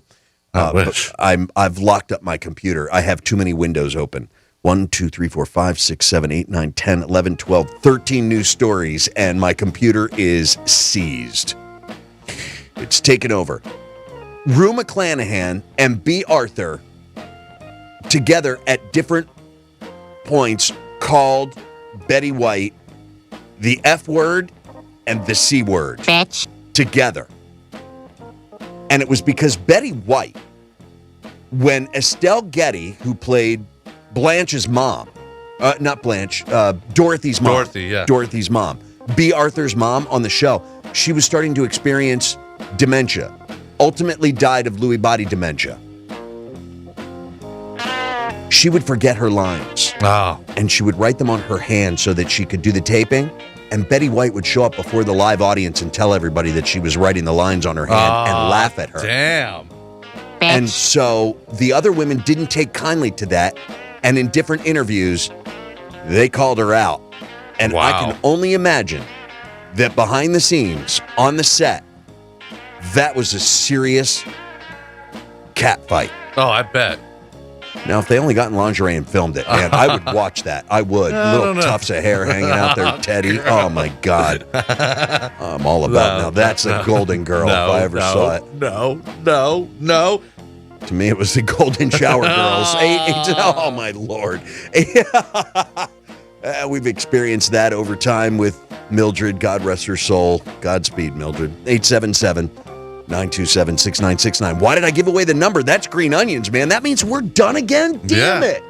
I wish. I've locked up my computer. I have too many windows open. 1, 2, 3, 4, 5, 6, 7, 8, 9, 10, 11, 12, 13 news stories, and my computer is seized. It's taken over. Rue McClanahan and B. Arthur together at different points called Betty White the F word and the C word. Bitch. Together. And it was because Betty White, when Estelle Getty, who played Blanche's mom, not Blanche, Dorothy's mom. Dorothy's mom. B. Arthur's mom on the show, she was starting to experience dementia. Ultimately died of Lewy body dementia. She would forget her lines. Oh. And she would write them on her hand so that she could do the taping. And Betty White would show up before the live audience and tell everybody that she was writing the lines on her hand and laugh at her. Damn. And so the other women didn't take kindly to that. And in different interviews, they called her out. And I can only imagine that behind the scenes, on the set, that was a serious cat fight. Oh, I bet. Now, if they only got in lingerie and filmed it, man, I would watch that. I would. Little tufts of hair hanging out there, Teddy. Oh, my God. I'm all about now. That's a golden girl if I ever saw it. No. To me, it was the Golden Shower Girls. Oh, my Lord. We've experienced that over time with Mildred. God rest her soul. Godspeed, Mildred. 877-927-6969. Why did I give away the number? That's Green Onions, man. That means we're done again? Damn it.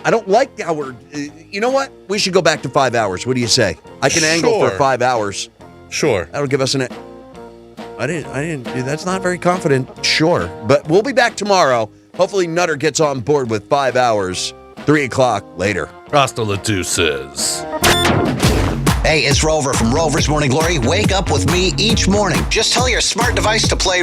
I don't like how we're... you know what? We should go back to 5 hours. What do you say? I can angle for 5 hours. Sure. That'll give us an... I didn't. That's not very confident. Sure. But we'll be back tomorrow. Hopefully Nutter gets on board with 5 hours. 3 o'clock later. Hasta la deuces. Hey, it's Rover from Rover's Morning Glory. Wake up with me each morning. Just tell your smart device to play